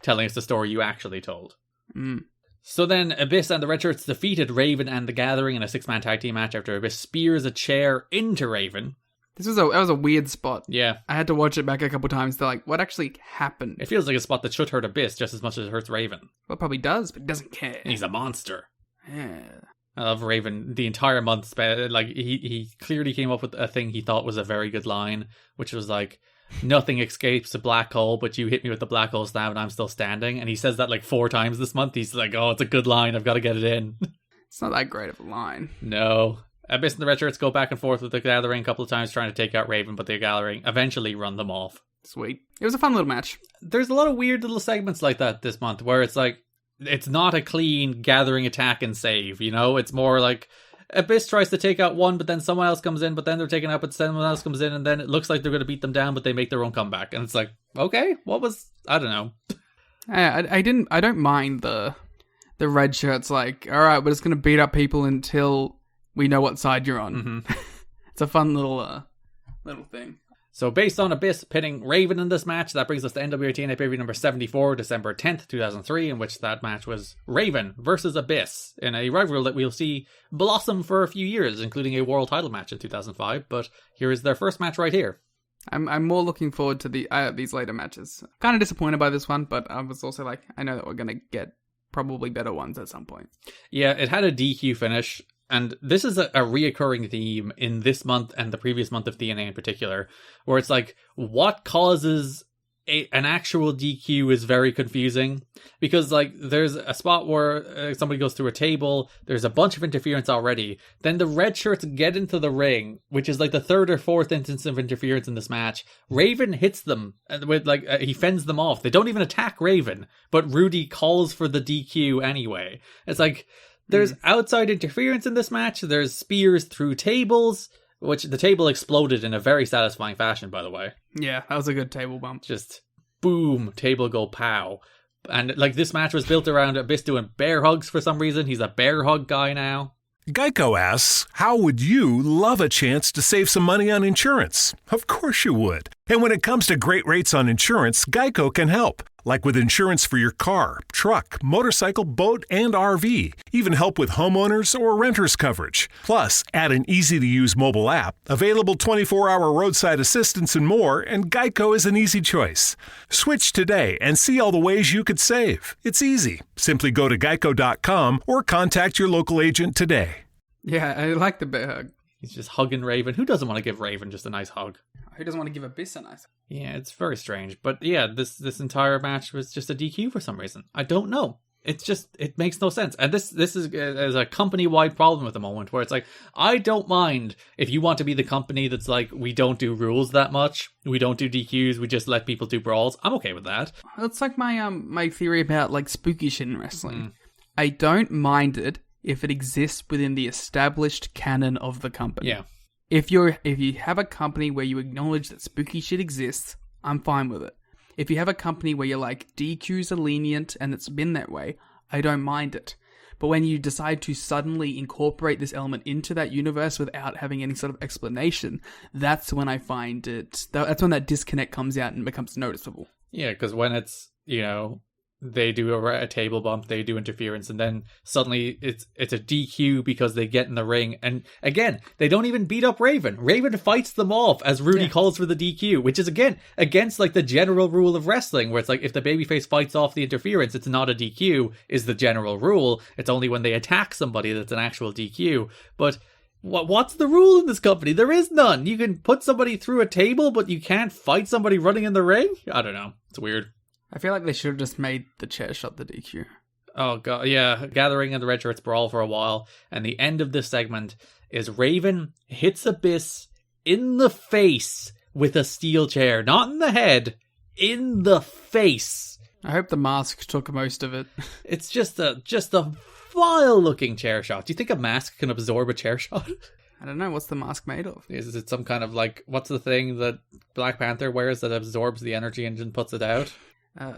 telling us the story you actually told. So then Abyss and the Red Shirts defeated Raven and the Gathering in a 6-man tag team match after Abyss spears a chair into Raven. That was a weird spot. Yeah. I had to watch it back a couple times to like, what actually happened? It feels like a spot that should hurt Abyss just as much as it hurts Raven. Well, it probably does, but he doesn't care. He's a monster. Yeah. I love Raven. The entire month, like, he clearly came up with a thing he thought was a very good line, which was like, nothing escapes a black hole, but you hit me with the black hole stab and I'm still standing. And he says that like 4 times this month. He's like, oh, it's a good line. I've got to get it in. It's not that great of a line. No. Abyss and the Red Shirts go back and forth with the Gathering a couple of times trying to take out Raven, but the Gathering eventually run them off. Sweet. It was a fun little match. There's a lot of weird little segments like that this month where it's like, it's not a clean Gathering attack and save, you know? It's more like Abyss tries to take out one, but then someone else comes in, but then they're taken out, but someone else comes in, and then it looks like they're going to beat them down, but they make their own comeback. And it's like, okay, I don't know. I don't mind the Red Shirts like, all right, we're just going to beat up people until we know what side you're on. It's a fun little thing. So based on Abyss pitting Raven in this match, that brings us to NWA TNA pay-per-view number 74, December 10th, 2003, in which that match was Raven versus Abyss in a rivalry that we'll see blossom for a few years, including a world title match in 2005. But here is their first match right here. I'm more looking forward to these later matches. Kind of disappointed by this one, but I was also like, I know that we're going to get probably better ones at some point. Yeah, it had a DQ finish. And this is a reoccurring theme in this month and the previous month of TNA in particular, where it's like, what causes an actual DQ is very confusing. Because, like, there's a spot where somebody goes through a table, there's a bunch of interference already, then the Red Shirts get into the ring, which is like the 3rd or 4th instance of interference in this match. Raven hits them, with he fends them off. They don't even attack Raven, but Rudy calls for the DQ anyway. It's like, there's outside interference in this match. There's spears through tables, which the table exploded in a very satisfying fashion, by the way. Yeah, that was a good table bump. Just boom, table go pow. And like this match was built around Abyss doing bear hugs for some reason. He's a bear hug guy now. Geico asks, how would you love a chance to save some money on insurance? Of course you would. And when it comes to great rates on insurance, Geico can help. Like with insurance for your car, truck, motorcycle, boat, and RV. Even help with homeowners or renters coverage. Plus, add an easy-to-use mobile app, available 24-hour roadside assistance and more, and Geico is an easy choice. Switch today and see all the ways you could save. It's easy. Simply go to geico.com or contact your local agent today. Yeah, I like the bear hug. He's just hugging Raven. Who doesn't want to give Raven just a nice hug? Who doesn't want to give Abyss a nice hug? Yeah, it's very strange. But yeah, this entire match was just a DQ for some reason. I don't know. It's just, it makes no sense. And this is a company-wide problem at the moment where it's like, I don't mind if you want to be the company that's like, we don't do rules that much. We don't do DQs. We just let people do brawls. I'm okay with that. It's like my theory about like spooky shit in wrestling. I don't mind it if it exists within the established canon of the company. Yeah. If you have a company where you acknowledge that spooky shit exists, I'm fine with it. If you have a company where you're like, DQs are lenient and it's been that way, I don't mind it. But when you decide to suddenly incorporate this element into that universe without having any sort of explanation, that's when I find that's when that disconnect comes out and becomes noticeable. Yeah, because when it's, they do a table bump, they do interference, and then suddenly it's a DQ because they get in the ring. And again, they don't even beat up Raven. Raven fights them off as Rudy calls for the DQ, which is again against like the general rule of wrestling, where it's like if the babyface fights off the interference, it's not a DQ, is the general rule. It's only when they attack somebody that's an actual DQ. But what's the rule in this company? There is none. You can put somebody through a table, but you can't fight somebody running in the ring? I don't know. It's weird. I feel like they should have just made the chair shot the DQ. Oh, God, yeah. Gathering and the Red Shirts brawl for a while. And the end of this segment is Raven hits Abyss in the face with a steel chair. Not in the head, in the face. I hope the mask took most of it. It's just a vile-looking chair shot. Do you think a mask can absorb a chair shot? I don't know. What's the mask made of? Is it some kind of like, what's the thing that Black Panther wears that absorbs the energy and then puts it out? I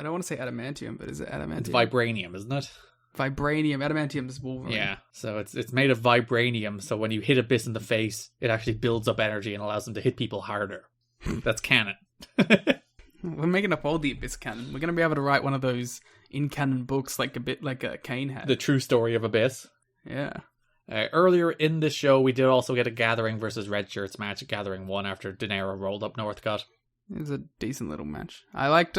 don't want to say adamantium, but is it adamantium? It's vibranium, isn't it? Vibranium. Adamantium is Wolverine. Yeah, so it's made of vibranium, so when you hit Abyss in the face, it actually builds up energy and allows them to hit people harder. That's canon. We're making up all the Abyss canon. We're going to be able to write one of those in-canon books like a bit like a Kane had. The true story of Abyss. Yeah. Earlier in this show, we did also get a Gathering versus Red Shirts match. Gathering won after De Niro rolled up Northcutt. It was a decent little match. I like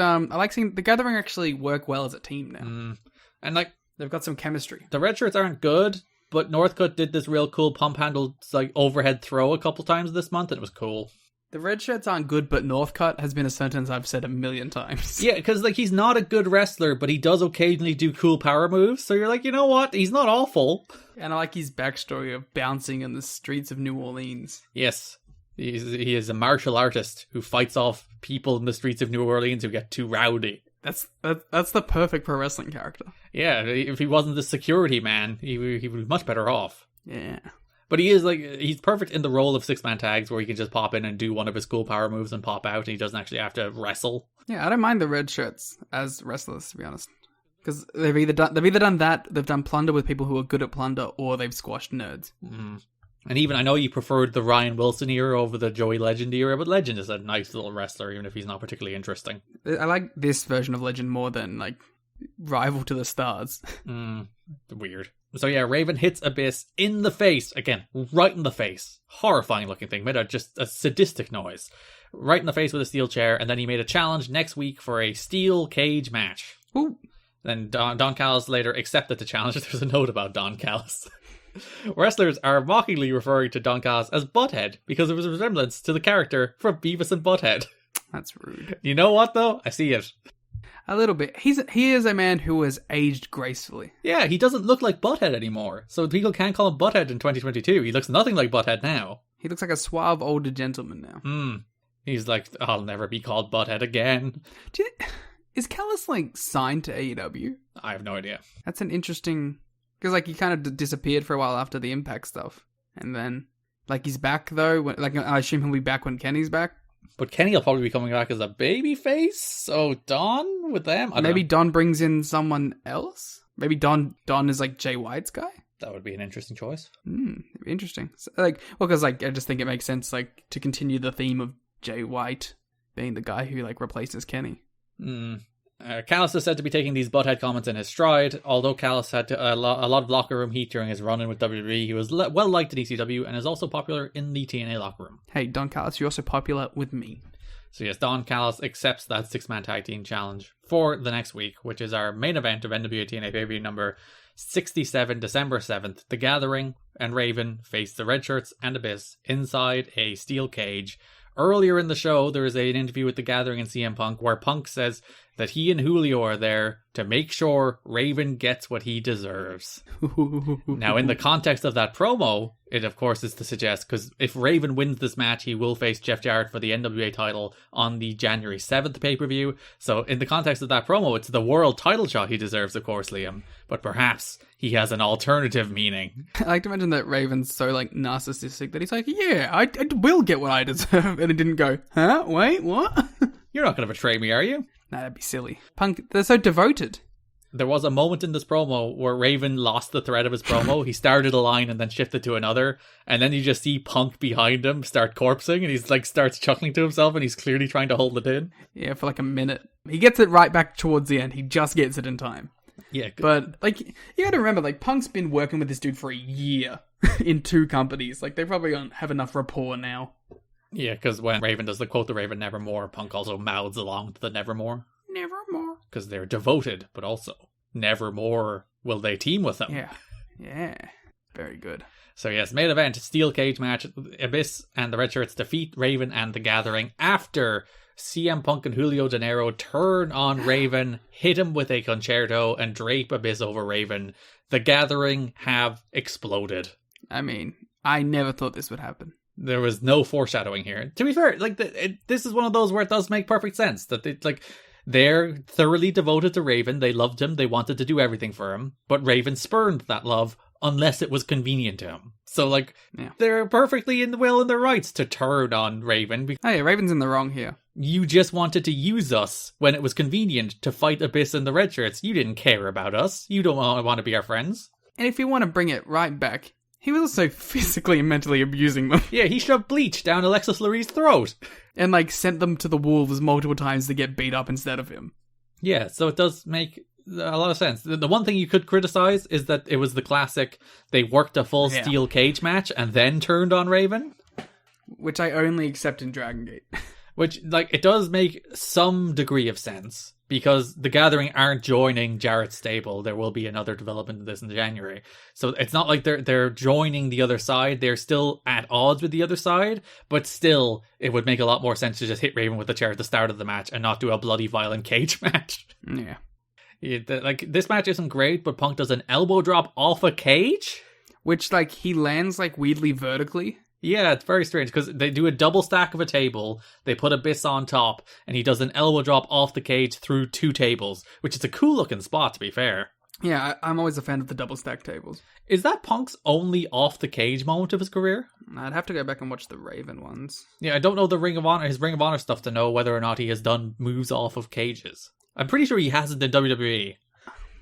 seeing the Gathering actually work well as a team now. And like they've got some chemistry. The Red Shirts aren't good, but Northcutt did this real cool pump handle like overhead throw a couple times this month, and it was cool. The Red Shirts aren't good, but Northcutt has been a sentence I've said a million times. Yeah, because like he's not a good wrestler, but he does occasionally do cool power moves. So you're like, you know what? He's not awful. And I like his backstory of bouncing in the streets of New Orleans. Yes. He is a martial artist who fights off people in the streets of New Orleans who get too rowdy. That's the perfect pro wrestling character. Yeah, if he wasn't the security man, he would be much better off. Yeah. But he's perfect in the role of six-man tags where he can just pop in and do one of his cool power moves and pop out, and he doesn't actually have to wrestle. Yeah, I don't mind the Red Shirts as wrestlers, to be honest. Because they've either done that, they've done plunder with people who are good at plunder, or they've squashed nerds. And even, I know you preferred the Ryan Wilson era over the Joey Legend era, but Legend is a nice little wrestler, even if he's not particularly interesting. I like this version of Legend more than, like, Rival to the Stars. Weird. So yeah, Raven hits Abyss in the face. Again, right in the face. Horrifying looking thing. Made just a sadistic noise. Right in the face with a steel chair, and then he made a challenge next week for a steel cage match. Ooh. Then Don Callis later accepted the challenge. There's a note about Don Callis. Wrestlers are mockingly referring to Don Callis as Butthead because of his resemblance to the character from Beavis and Butthead. That's rude. You know what, though? I see it. A little bit. He is a man who has aged gracefully. Yeah, he doesn't look like Butthead anymore, so people can't call him Butthead in 2022. He looks nothing like Butthead now. He looks like a suave older gentleman now. He's like, I'll never be called Butthead again. Is Callis, like, signed to AEW? I have no idea. That's an interesting... Because, like, he kind of disappeared for a while after the Impact stuff. And then, like, he's back, though. I assume he'll be back when Kenny's back. But Kenny will probably be coming back as a babyface. So Don with them? Maybe Don brings in someone else? Maybe Don is, like, Jay White's guy? That would be an interesting choice. Interesting. So, because, I just think it makes sense, like, to continue the theme of Jay White being the guy who, like, replaces Kenny. Callis is said to be taking these butthead comments in his stride. Although Callis had a lot of locker room heat during his run-in with WWE, he was well liked in ECW and is also popular in the TNA locker room. Hey, Don Callis, you're also popular with me. So yes, Don Callis accepts that six-man tag team challenge for the next week, which is our main event of NWA TNA pay-per-view number 67, December 7th. The Gathering and Raven face the Red Shirts and Abyss inside a steel cage. Earlier in the show, there is an interview with The Gathering and CM Punk where Punk says that he and Julio are there to make sure Raven gets what he deserves. Now, in the context of that promo, it of course is to suggest, because if Raven wins this match, he will face Jeff Jarrett for the NWA title on the January 7th pay-per-view. So in the context of that promo, it's the world title shot he deserves, of course, Liam. but perhaps he has an alternative meaning. I like to imagine that Raven's so, like, narcissistic that he's like, yeah, I will get what I deserve. And he didn't go, huh? Wait, what? You're not going to betray me, are you? Nah, that'd be silly. Punk, they're so devoted. There was a moment in this promo where Raven lost the thread of his promo. He started a line and then shifted to another. And then you just see Punk behind him start corpsing. And he's like, starts chuckling to himself. And he's clearly trying to hold it in. Yeah, for like a minute. He gets it right back towards the end. He just gets it in time. Yeah. But, like, you gotta remember, like, Punk's been working with this dude for a year in 2 companies. Like, they probably don't have enough rapport now. Yeah, because when Raven does the quote the Raven Nevermore, Punk also mouths along to the Nevermore. Nevermore. Because they're devoted, but also nevermore will they team with them. Yeah. Very good. So yes, main event, steel cage match. Abyss and the Red Shirts defeat Raven and the Gathering after CM Punk and Julio De Niro turn on Raven, hit him with a concerto, and drape Abyss over Raven. The Gathering have exploded. I mean, I never thought this would happen. There was no foreshadowing here. To be fair, like this is one of those where it does make perfect sense that it's like they're thoroughly devoted to Raven. They loved him. They wanted to do everything for him, but Raven spurned that love unless it was convenient to him. So like, they're perfectly in their rights to turn on Raven. Hey, Raven's in the wrong here. You just wanted to use us when it was convenient to fight Abyss and the Red Shirts. You didn't care about us. You don't want to be our friends. And if you want to bring it right back, he was also physically and mentally abusing them. Yeah, he shoved bleach down Alexis Lurie's throat. And, like, sent them to the wolves multiple times to get beat up instead of him. Yeah, so it does make a lot of sense. The one thing you could criticize is that it was the classic, they worked a full steel cage match and then turned on Raven. Which I only accept in Dragon Gate. Which, like, it does make some degree of sense. Because the Gathering aren't joining Jarrett's stable. There will be another development of this in January. So it's not like they're joining the other side. They're still at odds with the other side. But still, it would make a lot more sense to just hit Raven with the chair at the start of the match and not do a bloody violent cage match. Yeah. Like, this match isn't great, but Punk does an elbow drop off a cage? Which, like, he lands, like, weirdly vertically. Yeah, it's very strange, because they do a double stack of a table, they put Abyss on top, and he does an elbow drop off the cage through 2 tables, which is a cool looking spot, to be fair. Yeah, I'm always a fan of the double stack tables. Is that Punk's only off the cage moment of his career? I'd have to go back and watch the Raven ones. Yeah, I don't know his Ring of Honor stuff to know whether or not he has done moves off of cages. I'm pretty sure he hasn't in WWE.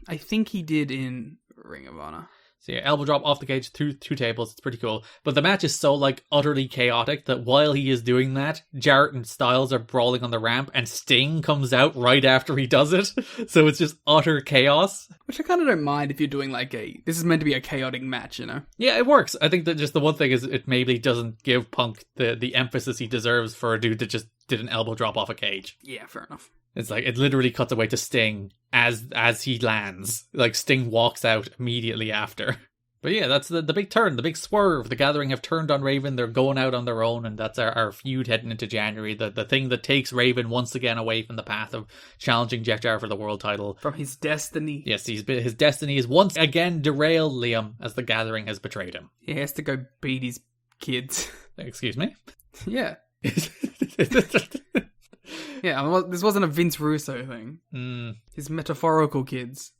I think he did in Ring of Honor. So yeah, elbow drop off the cage through 2 tables. It's pretty cool. But the match is so, like, utterly chaotic that while he is doing that, Jarrett and Styles are brawling on the ramp and Sting comes out right after he does it. So it's just utter chaos. Which I kind of don't mind if you're doing, like, this is meant to be a chaotic match, you know? Yeah, it works. I think that just the one thing is it maybe doesn't give Punk the emphasis he deserves for a dude that just did an elbow drop off a cage. Yeah, fair enough. It's like, it literally cuts away to Sting as he lands. Like, Sting walks out immediately after. But yeah, that's the big turn, the big swerve. The Gathering have turned on Raven. They're going out on their own, and that's our feud heading into January. The thing that takes Raven once again away from the path of challenging Jeff Jarrett for the world title. From his destiny. Yes, his destiny is once again derailed Liam as the Gathering has betrayed him. He has to go beat his kids. Excuse me? Yeah. Yeah, well, this wasn't a Vince Russo thing. His metaphorical kids.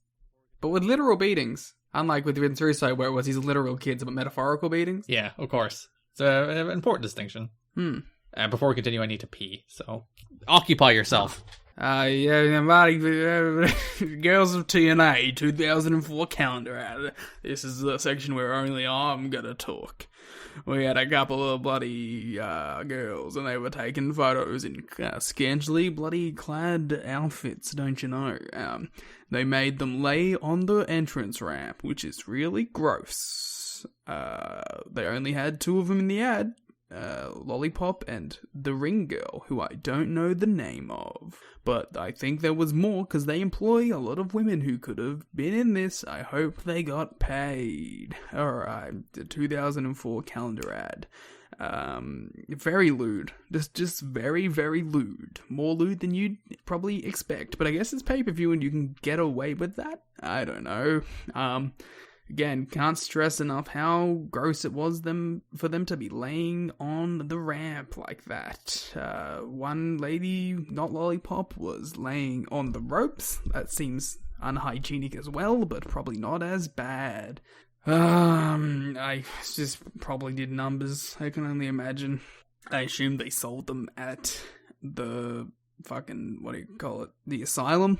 But with literal beatings. Unlike with Vince Russo, where it was his literal kids, but metaphorical beatings. Yeah, of course. It's an important distinction. Before we continue, I need to pee, so occupy yourself. Girls of TNA 2004 calendar ad. This is the section where only I'm gonna talk. We had a couple of bloody girls, and they were taking photos in scantily bloody clad outfits, don't you know? They made them lay on the entrance ramp, which is really gross. They only had 2 of them in the ad. Lollipop and the ring girl, who I don't know the name of. But I think there was more, because they employ a lot of women who could have been in this. I hope they got paid. Alright, the 2004 calendar ad. Very lewd. Just very, very lewd. More lewd than you'd probably expect. But I guess it's pay-per-view and you can get away with that? I don't know. Again, can't stress enough how gross it was for them to be laying on the ramp like that. One lady, not Lollipop, was laying on the ropes. That seems unhygienic as well, but probably not as bad. I just probably did numbers. I can only imagine. I assume they sold them at the fucking, what do you call it, the asylum.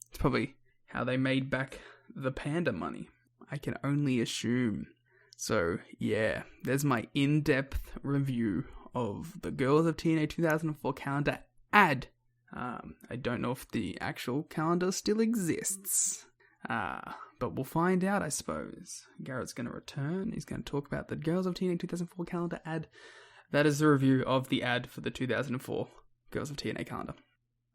It's probably how they made back the panda money. I can only assume. So, yeah, there's my in-depth review of the Girls of TNA 2004 calendar ad. I don't know if the actual calendar still exists. But we'll find out, I suppose. Garrett's going to return. He's going to talk about the Girls of TNA 2004 calendar ad. That is the review of the ad for the 2004 Girls of TNA calendar.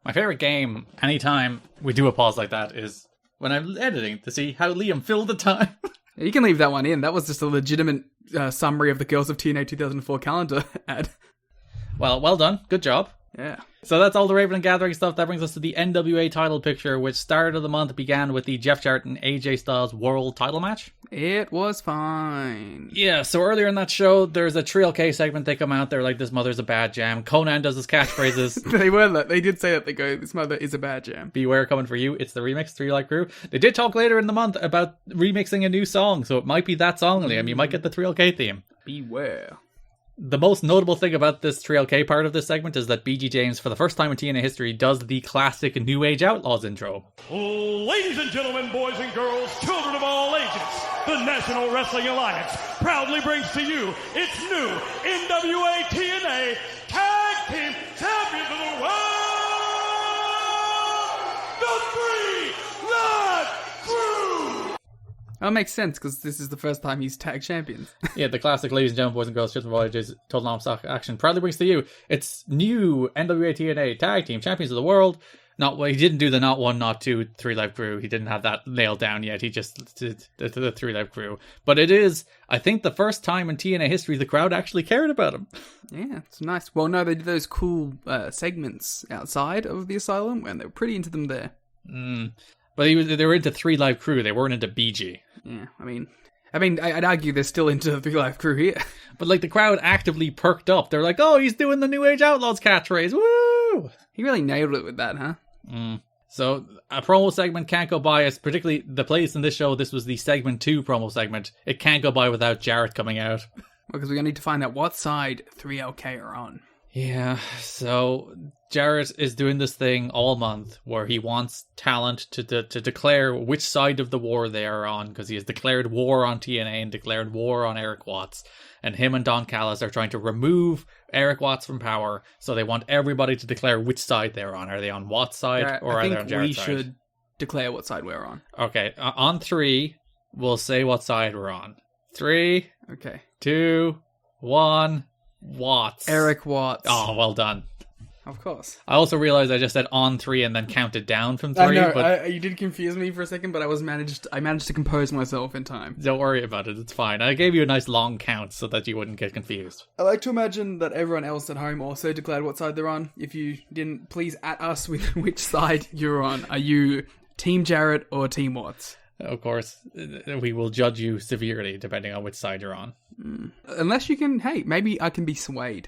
My favourite game, anytime we do a pause like that, is when I'm editing to see how Liam filled the time. You can leave that one in. That was just a legitimate summary of the Girls of TNA 2004 calendar ad. Well done. Good job. Yeah. So that's all the Raven and Gathering stuff. That brings us to the NWA title picture, which start of the month began with the Jeff Jarrett and AJ Styles World title match. It was fine. Yeah, so earlier in that show, there's a Trio K segment. They come out, they're like, this mother's a bad jam. Conan does his catchphrases. They did say that. They go, this mother is a bad jam. Beware coming for you. It's the remix, 3 Life Crew. They did talk later in the month about remixing a new song, so it might be that song, Liam. You might get the Trio K theme. Beware. The most notable thing about this Trio K part of this segment is that BG James, for the first time in TNA history, does the classic New Age Outlaws intro. Ladies and gentlemen, boys and girls, children of all ages, the National Wrestling Alliance proudly brings to you its new NWA TNA Tag Team Champions of the World, the 3 Live Crew! That makes sense, because this is the first time he's tag champions. Yeah, the classic ladies and gentlemen, boys and girls, children of all ages, total non-stop action proudly brings to you its new NWA TNA Tag Team Champions of the World. He didn't do the not 1, not 2, 3 Live Crew. He didn't have that nailed down yet. He just did the 3 Live Crew. But it is, I think, the first time in TNA history the crowd actually cared about him. Yeah, it's nice. Well, no, they did those cool segments outside of the asylum, and they were pretty into them there. But they were into 3 Live Crew. They weren't into BG. Yeah, I mean, I'd argue they're still into the 3 Live Crew here. But like the crowd actively perked up. They're like, "Oh, he's doing the New Age Outlaws catchphrase! Woo!" He really nailed it with that, huh? So a promo segment can't go by, as particularly the place in this show. This was the segment 2 promo segment. It can't go by without Jarrett coming out. Because we're gonna need to find out what side 3LK are on. Yeah, so Jarrett is doing this thing all month where he wants talent to declare which side of the war they are on, because he has declared war on TNA and declared war on Erik Watts. And him and Don Callis are trying to remove Erik Watts from power, so they want everybody to declare which side they're on. Are they on Watts' side, or are they on Jarrett's side? We should declare what side we're on. Okay, on 3, we'll say what side we're on. 3, okay, 2, 1... Watts. Erik Watts. Oh, well done. Of course. I also realized I just said on 3 and then counted down from 3. I know, but you did confuse me for a second, but I managed to compose myself in time. Don't worry about it, it's fine. I gave you a nice long count so that you wouldn't get confused. I like to imagine that everyone else at home also declared what side they're on. If you didn't, please at us with which side you're on. Are you Team Jarrett or Team Watts? Of course, we will judge you severely depending on which side you're on. Unless you can, hey, maybe I can be swayed.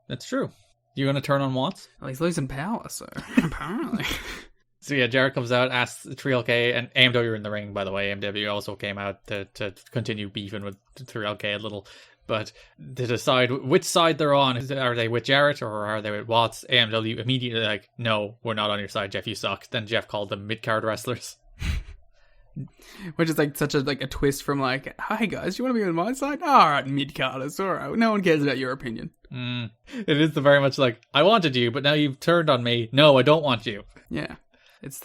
That's true. You going to turn on Watts? Well, he's losing power, so apparently. So yeah, Jarrett comes out, asks Trio K, and AMW are in the ring, by the way. AMW also came out to continue beefing with Trio K a little. But to decide which side they're on, are they with Jarrett or are they with Watts? AMW immediately like, no, we're not on your side, Jeff, you suck. Then Jeff called them mid-card wrestlers. Which is like such a twist from like, hi guys, you want to be on my side? Alright, mid-carders, alright. No one cares about your opinion. It is very much like, I wanted you, but now you've turned on me. No, I don't want you. Yeah. It's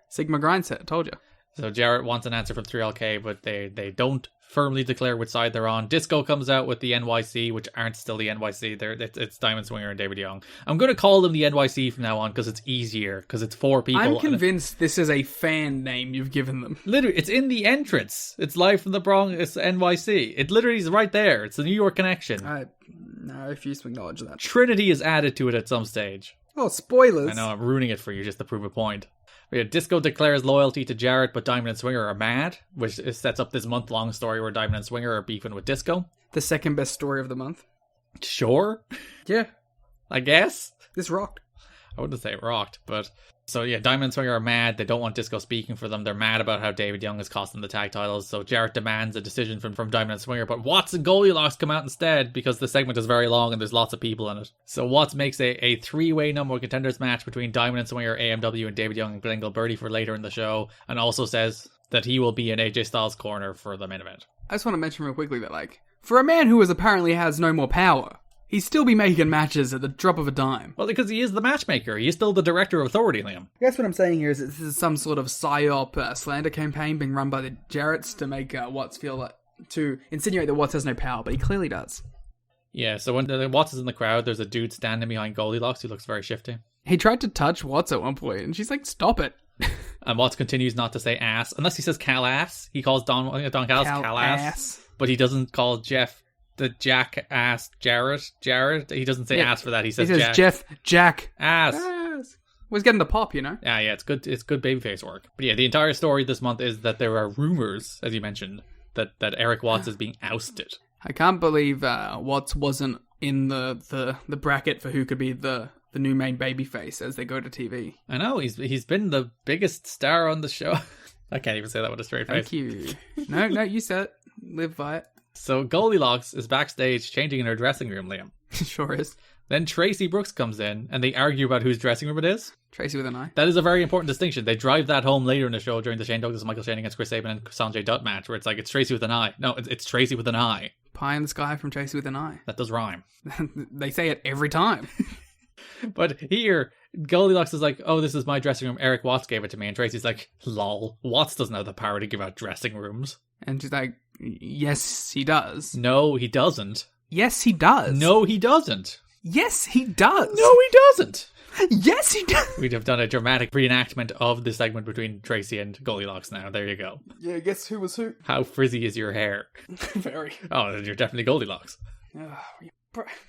Sigma grind set, I told you. So Jarrett wants an answer from 3LK, but they don't firmly declare which side they're on. Disco comes out with the NYC, which aren't still the NYC. It's Diamond Swinger and David Young. I'm going to call them the NYC from now on because it's easier, because it's 4 people. I'm convinced this is a fan name you've given them. Literally, it's in the entrance. It's live from the Bronx, it's NYC. It literally is right there. It's the New York connection. I refuse to acknowledge that. Trinity is added to it at some stage. Oh, spoilers. I know, I'm ruining it for you just to prove a point. Yeah, Disco declares loyalty to Jarrett, but Diamond and Swinger are mad, which sets up this month-long story where Diamond and Swinger are beefing with Disco. The second best story of the month. Sure. Yeah. I guess. This rocked. I wouldn't say it rocked, but... So yeah, Diamond and Swinger are mad. They don't want Disco speaking for them. They're mad about how David Young has cost them the tag titles. So Jarrett demands a decision from Diamond and Swinger, but Watts and Goldilocks come out instead because the segment is very long and there's lots of people in it. So Watts makes a three-way number one contenders match between Diamond and Swinger, AMW, and David Young and Glenn Gilberti for later in the show, and also says that he will be in AJ Styles' corner for the main event. I just want to mention real quickly that, like, for a man who apparently has no more power, he'd still be making matches at the drop of a dime. Well, because he is the matchmaker. He is still the director of authority, Liam. I guess what I'm saying here is that this is some sort of psyop slander campaign being run by the Jarretts to make Watts feel like, to insinuate that Watts has no power, but he clearly does. Yeah, so when Watts is in the crowd, there's a dude standing behind Goldilocks who looks very shifty. He tried to touch Watts at one point, and she's like, stop it. And Watts continues not to say ass, unless he says Cal-ass. He calls Don Callis Cal-ass, but he doesn't call Jeff the jackass Jarrett. He doesn't say ass for that. He says Jack ass. Well, he's getting the pop, you know. Yeah, it's good. It's good babyface work. But yeah, the entire story this month is that there are rumors, as you mentioned, that Erik Watts is being ousted. I can't believe Watts wasn't in the bracket for who could be the new main babyface as they go to TV. I know he's been the biggest star on the show. I can't even say that with a straight face. Thank you. No, you said it. Live by it. So Goldilocks is backstage changing in her dressing room, Liam. Sure is. Then Tracy Brooks comes in and they argue about whose dressing room it is. Tracy with an eye. That is a very important distinction. They drive that home later in the show during the Shane Douglas, Michael Shane against Chris Sabin and Sanjay Dutt match, where it's like, it's Tracy with an eye. No, it's Tracy with an eye. Pie in the sky from Tracy with an eye. That does rhyme. They say it every time. But here, Goldilocks is like, oh, this is my dressing room. Erik Watts gave it to me. And Tracy's like, lol. Watts doesn't have the power to give out dressing rooms. And she's like, yes, he does. No, he doesn't. Yes, he does. No, he doesn't. Yes, he does. No, he doesn't. Yes, he does. We'd have done a dramatic reenactment of the segment between Tracy and Goldilocks now. There you go. Yeah, guess who was who? How frizzy is your hair? Very. Oh, you're definitely Goldilocks.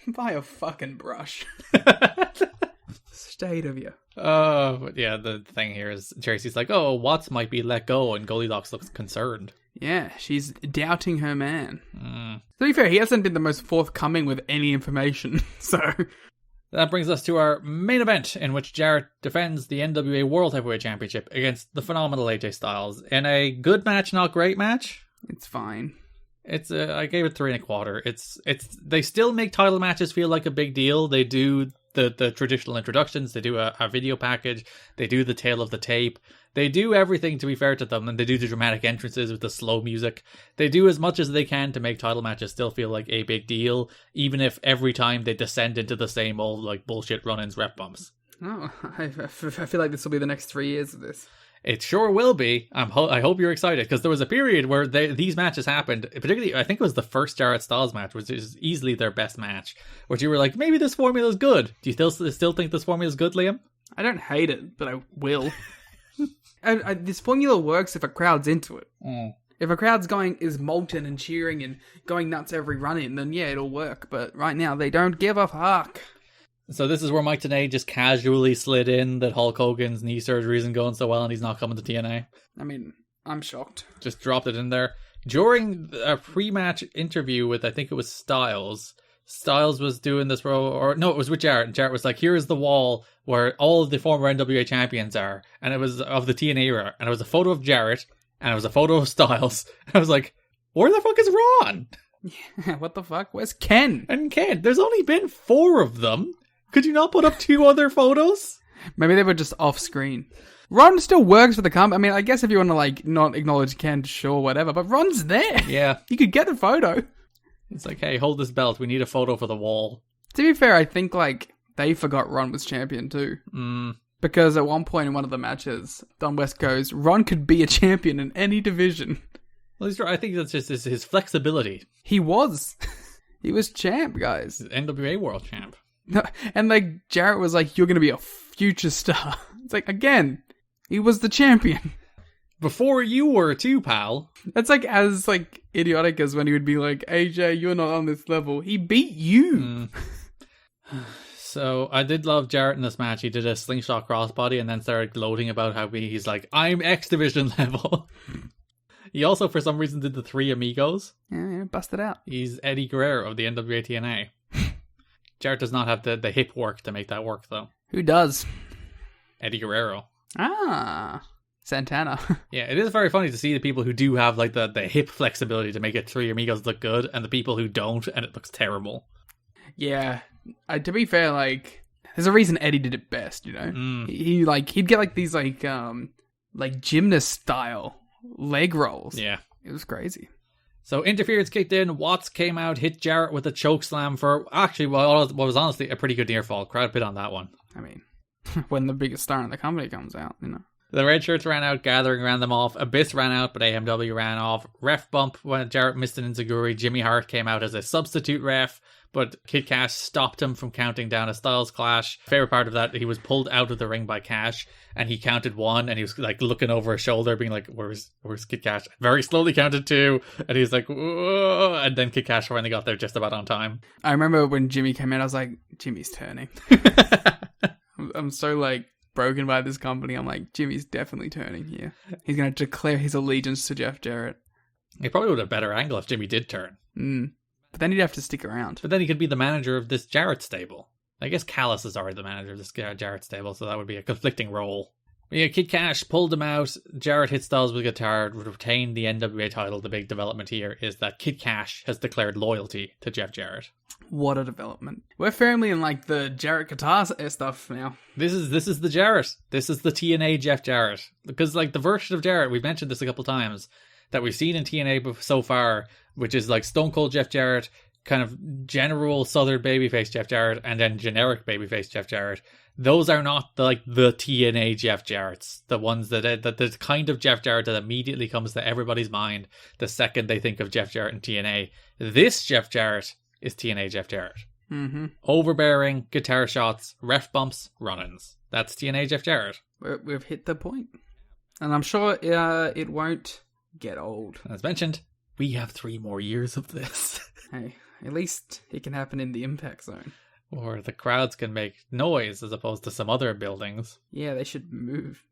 Buy a fucking brush. State of you. But yeah, the thing here is Tracy's like, oh, Watts might be let go, and Goldilocks looks concerned. Yeah, she's doubting her man. To be fair, he hasn't been the most forthcoming with any information, so... That brings us to our main event, in which Jarrett defends the NWA World Heavyweight Championship against the phenomenal AJ Styles in a good match, not great match. It's fine. It's I gave it 3 1/4. It's they still make title matches feel like a big deal. They do the traditional introductions. They do a video package. They do the tale of the tape. They do everything, to be fair to them, and they do the dramatic entrances with the slow music. They do as much as they can to make title matches still feel like a big deal, even if every time they descend into the same old like bullshit run-ins, rep bumps. Oh, I feel like this will be the next 3 years of this. It sure will be. I hope you're excited, because there was a period where these matches happened, particularly, I think it was the first Jarrett Styles match, which is easily their best match, where you were like, maybe this formula is good. Do you still think this formula is good, Liam? I don't hate it, but I will. This formula works if a crowd's into it. If a crowd's is molten and cheering and going nuts every run-in, then yeah, it'll work. But right now, they don't give a fuck. So this is where Mike Tenay just casually slid in that Hulk Hogan's knee surgery isn't going so well and he's not coming to TNA. I mean, I'm shocked. Just dropped it in there. During a pre-match interview with, I think it was Styles was doing this it was with Jarrett. And Jarrett was like, here is the wall where all of the former NWA champions are. And it was of the TNA era. And it was a photo of Jarrett. And it was a photo of Styles. And I was like, where the fuck is Ron? Yeah, what the fuck? Where's Ken? And Ken. There's only been 4 of them. Could you not put up 2 other photos? Maybe they were just off screen. Ron still works for the company. I mean, I guess if you want to, like, not acknowledge Ken, sure, whatever. But Ron's there. Yeah. You could get a photo. It's like, hey, hold this belt. We need a photo for the wall. To be fair, I think, like, they forgot Ron was champion, too. Because at one point in one of the matches, Don West goes, Ron could be a champion in any division. Well, I think that's just his flexibility. He was. He was champ, guys. He's NWA world champ. And, like, Jarrett was like, you're going to be a future star. It's like, again, he was the champion. Before you were too, pal. That's like as like idiotic as when he would be like, AJ, you're not on this level. He beat you. So I did love Jarrett in this match. He did a slingshot crossbody and then started gloating about how he's like, I'm X Division level. He also, for some reason, did the 3 Amigos. Yeah, busted out. He's Eddie Guerrero of the NWA TNA. Jarrett does not have the hip work to make that work, though. Who does? Eddie Guerrero. Ah, Santana. Yeah, it is very funny to see the people who do have like the hip flexibility to make it Three Amigos look good, and the people who don't, and it looks terrible. Yeah, to be fair, like, there's a reason Eddie did it best, you know? He'd get like these like gymnast style leg rolls. Yeah. It was crazy. So interference kicked in, Watts came out, hit Jarrett with a choke slam for actually what was honestly a pretty good near fall. Crowd bit on that one. I mean, when the biggest star in the company comes out, you know. The red shirts ran out, Gathering ran them off, Abyss ran out, but AMW ran off. Ref bump when Jarrett missed an enziguri. Jimmy Hart came out as a substitute ref, but Kid Cash stopped him from counting down a Styles Clash. Favorite part of that, he was pulled out of the ring by Cash, and he counted 1, and he was like looking over his shoulder, being like, "Where's Kid Cash?" Very slowly counted 2, and he was like, "Whoa," and then Kid Cash finally got there just about on time. I remember when Jimmy came in, I was like, Jimmy's turning. I'm so like broken by this company. I'm like, Jimmy's definitely turning here. He's going to declare his allegiance to Jeff Jarrett. He probably would have a better angle if Jimmy did turn. But then he'd have to stick around. But then he could be the manager of this Jarrett stable. I guess Callis is already the manager of this Jarrett stable, so that would be a conflicting role. But yeah, Kid Cash pulled him out. Jarrett hit Styles with a guitar, retained the NWA title. The big development here is that Kid Cash has declared loyalty to Jeff Jarrett. What a development. We're firmly in like the Jarrett guitar stuff now. This is the Jarrett. This is the TNA Jeff Jarrett. Because like the version of Jarrett, we've mentioned this a couple times, that we've seen in TNA so far, which is like Stone Cold Jeff Jarrett, kind of general Southern babyface Jeff Jarrett, and then generic babyface Jeff Jarrett. Those are not the TNA Jeff Jarretts. The ones that the kind of Jeff Jarrett that immediately comes to everybody's mind the second they think of Jeff Jarrett and TNA. This Jeff Jarrett is TNA Jeff Jarrett. Mm-hmm. Overbearing, guitar shots, ref bumps, run-ins. That's TNA Jeff Jarrett. We've hit the point. And I'm sure it won't get old. As mentioned, we have 3 more years of this. Hey, at least it can happen in the Impact Zone. Or the crowds can make noise as opposed to some other buildings. Yeah, they should move.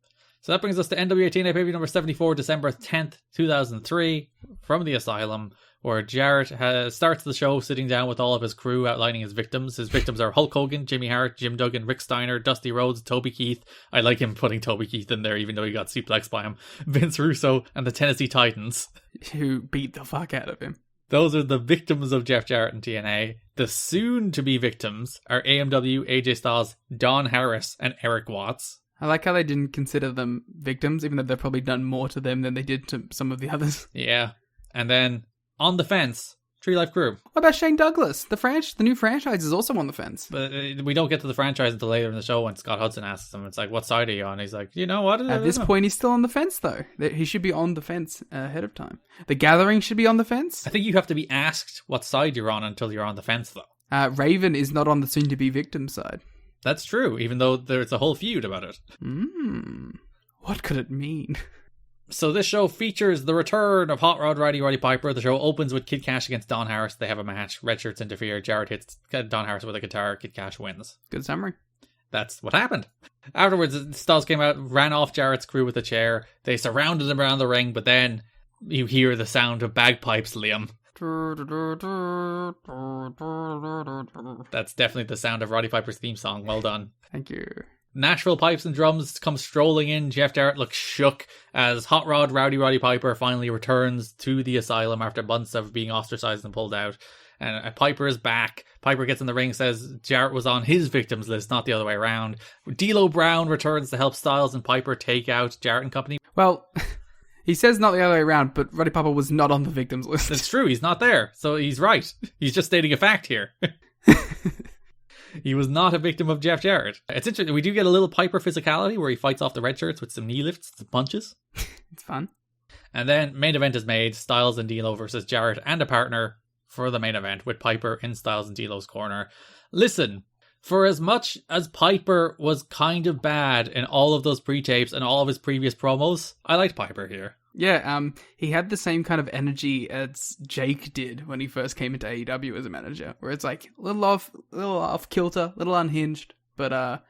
So that brings us to NWA TNA pay-per-view number 74, December 10th, 2003, from the Asylum, where Jarrett starts the show sitting down with all of his crew outlining his victims. His victims are Hulk Hogan, Jimmy Hart, Jim Duggan, Rick Steiner, Dusty Rhodes, Toby Keith. I like him putting Toby Keith in there even though he got suplexed by him. Vince Russo and the Tennessee Titans. Who beat the fuck out of him. Those are the victims of Jeff Jarrett and TNA. The soon-to-be victims are AMW, AJ Styles, Don Harris, and Erik Watts. I like how they didn't consider them victims, even though they've probably done more to them than they did to some of the others. Yeah. And then, on the fence, Tree Life Crew. What about Shane Douglas? The new franchise is also on the fence. But we don't get to the franchise until later in the show when Scott Hudson asks him, it's like, what side are you on? He's like, you know what? At this point, he's still on the fence, though. He should be on the fence ahead of time. The Gathering should be on the fence. I think you have to be asked what side you're on until you're on the fence, though. Raven is not on the soon-to-be victim side. That's true, even though there's a whole feud about it. What could it mean? So this show features the return of Hot Rod Roddy Piper. The show opens with Kid Cash against Don Harris. They have a match. Red shirts interfere. Jarrett hits Don Harris with a guitar. Kid Cash wins. Good summary. That's what happened. Afterwards, Styles came out, ran off Jarrett's crew with a chair. They surrounded him around the ring, but then you hear the sound of bagpipes, Liam. That's definitely the sound of Roddy Piper's theme song. Well done. Thank you. Nashville pipes and drums come strolling in. Jeff Jarrett looks shook as Hot Rod Roddy Piper finally returns to the Asylum after months of being ostracized and pulled out. And Piper is back. Piper gets in the ring, says Jarrett was on his victims list, not the other way around. D'Lo Brown returns to help Styles and Piper take out Jarrett and company. Well, he says not the other way around, but Roddy Piper was not on the victims list. It's true, he's not there. So he's right. He's just stating a fact here. He was not a victim of Jeff Jarrett. It's interesting. We do get a little Piper physicality where he fights off the red shirts with some knee lifts, some punches. It's fun. And then main event is made. Styles and D'Lo versus Jarrett and a partner for the main event with Piper in Styles and D'Lo's corner. Listen, for as much as Piper was kind of bad in all of those pre-tapes and all of his previous promos, I liked Piper here. Yeah, he had the same kind of energy as Jake did when he first came into AEW as a manager, where it's like a little off kilter, a little unhinged, but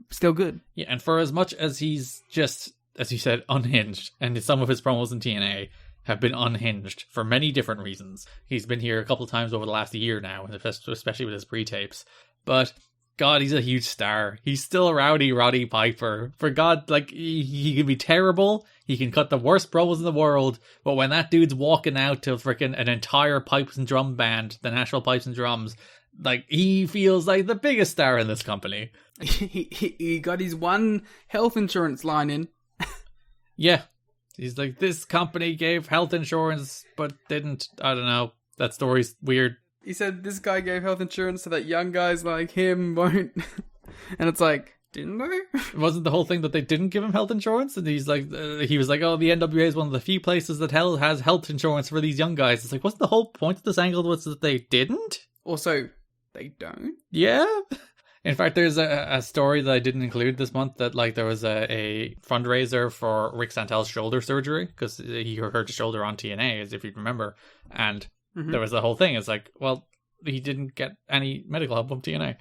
still good. Yeah, and for as much as he's just, as you said, unhinged, and in some of his promos in TNA, have been unhinged for many different reasons. He's been here a couple of times over the last year now, especially with his pre-tapes. But God, he's a huge star. He's still a rowdy Roddy Piper. For God, like, he can be terrible. He can cut the worst promos in the world. But when that dude's walking out to freaking an entire pipes and drum band, the National Pipes and Drums, like, he feels like the biggest star in this company. He got his one health insurance line in. Yeah. He's like, this company gave health insurance, but didn't. I don't know. That story's weird. He said this guy gave health insurance so that young guys like him won't. And it's like, didn't they? Wasn't the whole thing that they didn't give him health insurance? And he's like, he was like, oh, the NWA is one of the few places that has health insurance for these young guys. It's like, wasn't the whole point of this angle was that they didn't? Also, they don't? Yeah. In fact, there's a story that I didn't include this month that, like, there was a fundraiser for Rick Santel's shoulder surgery because he hurt his shoulder on TNA, as if you remember. And there was the whole thing. It's like, well, he didn't get any medical help from TNA.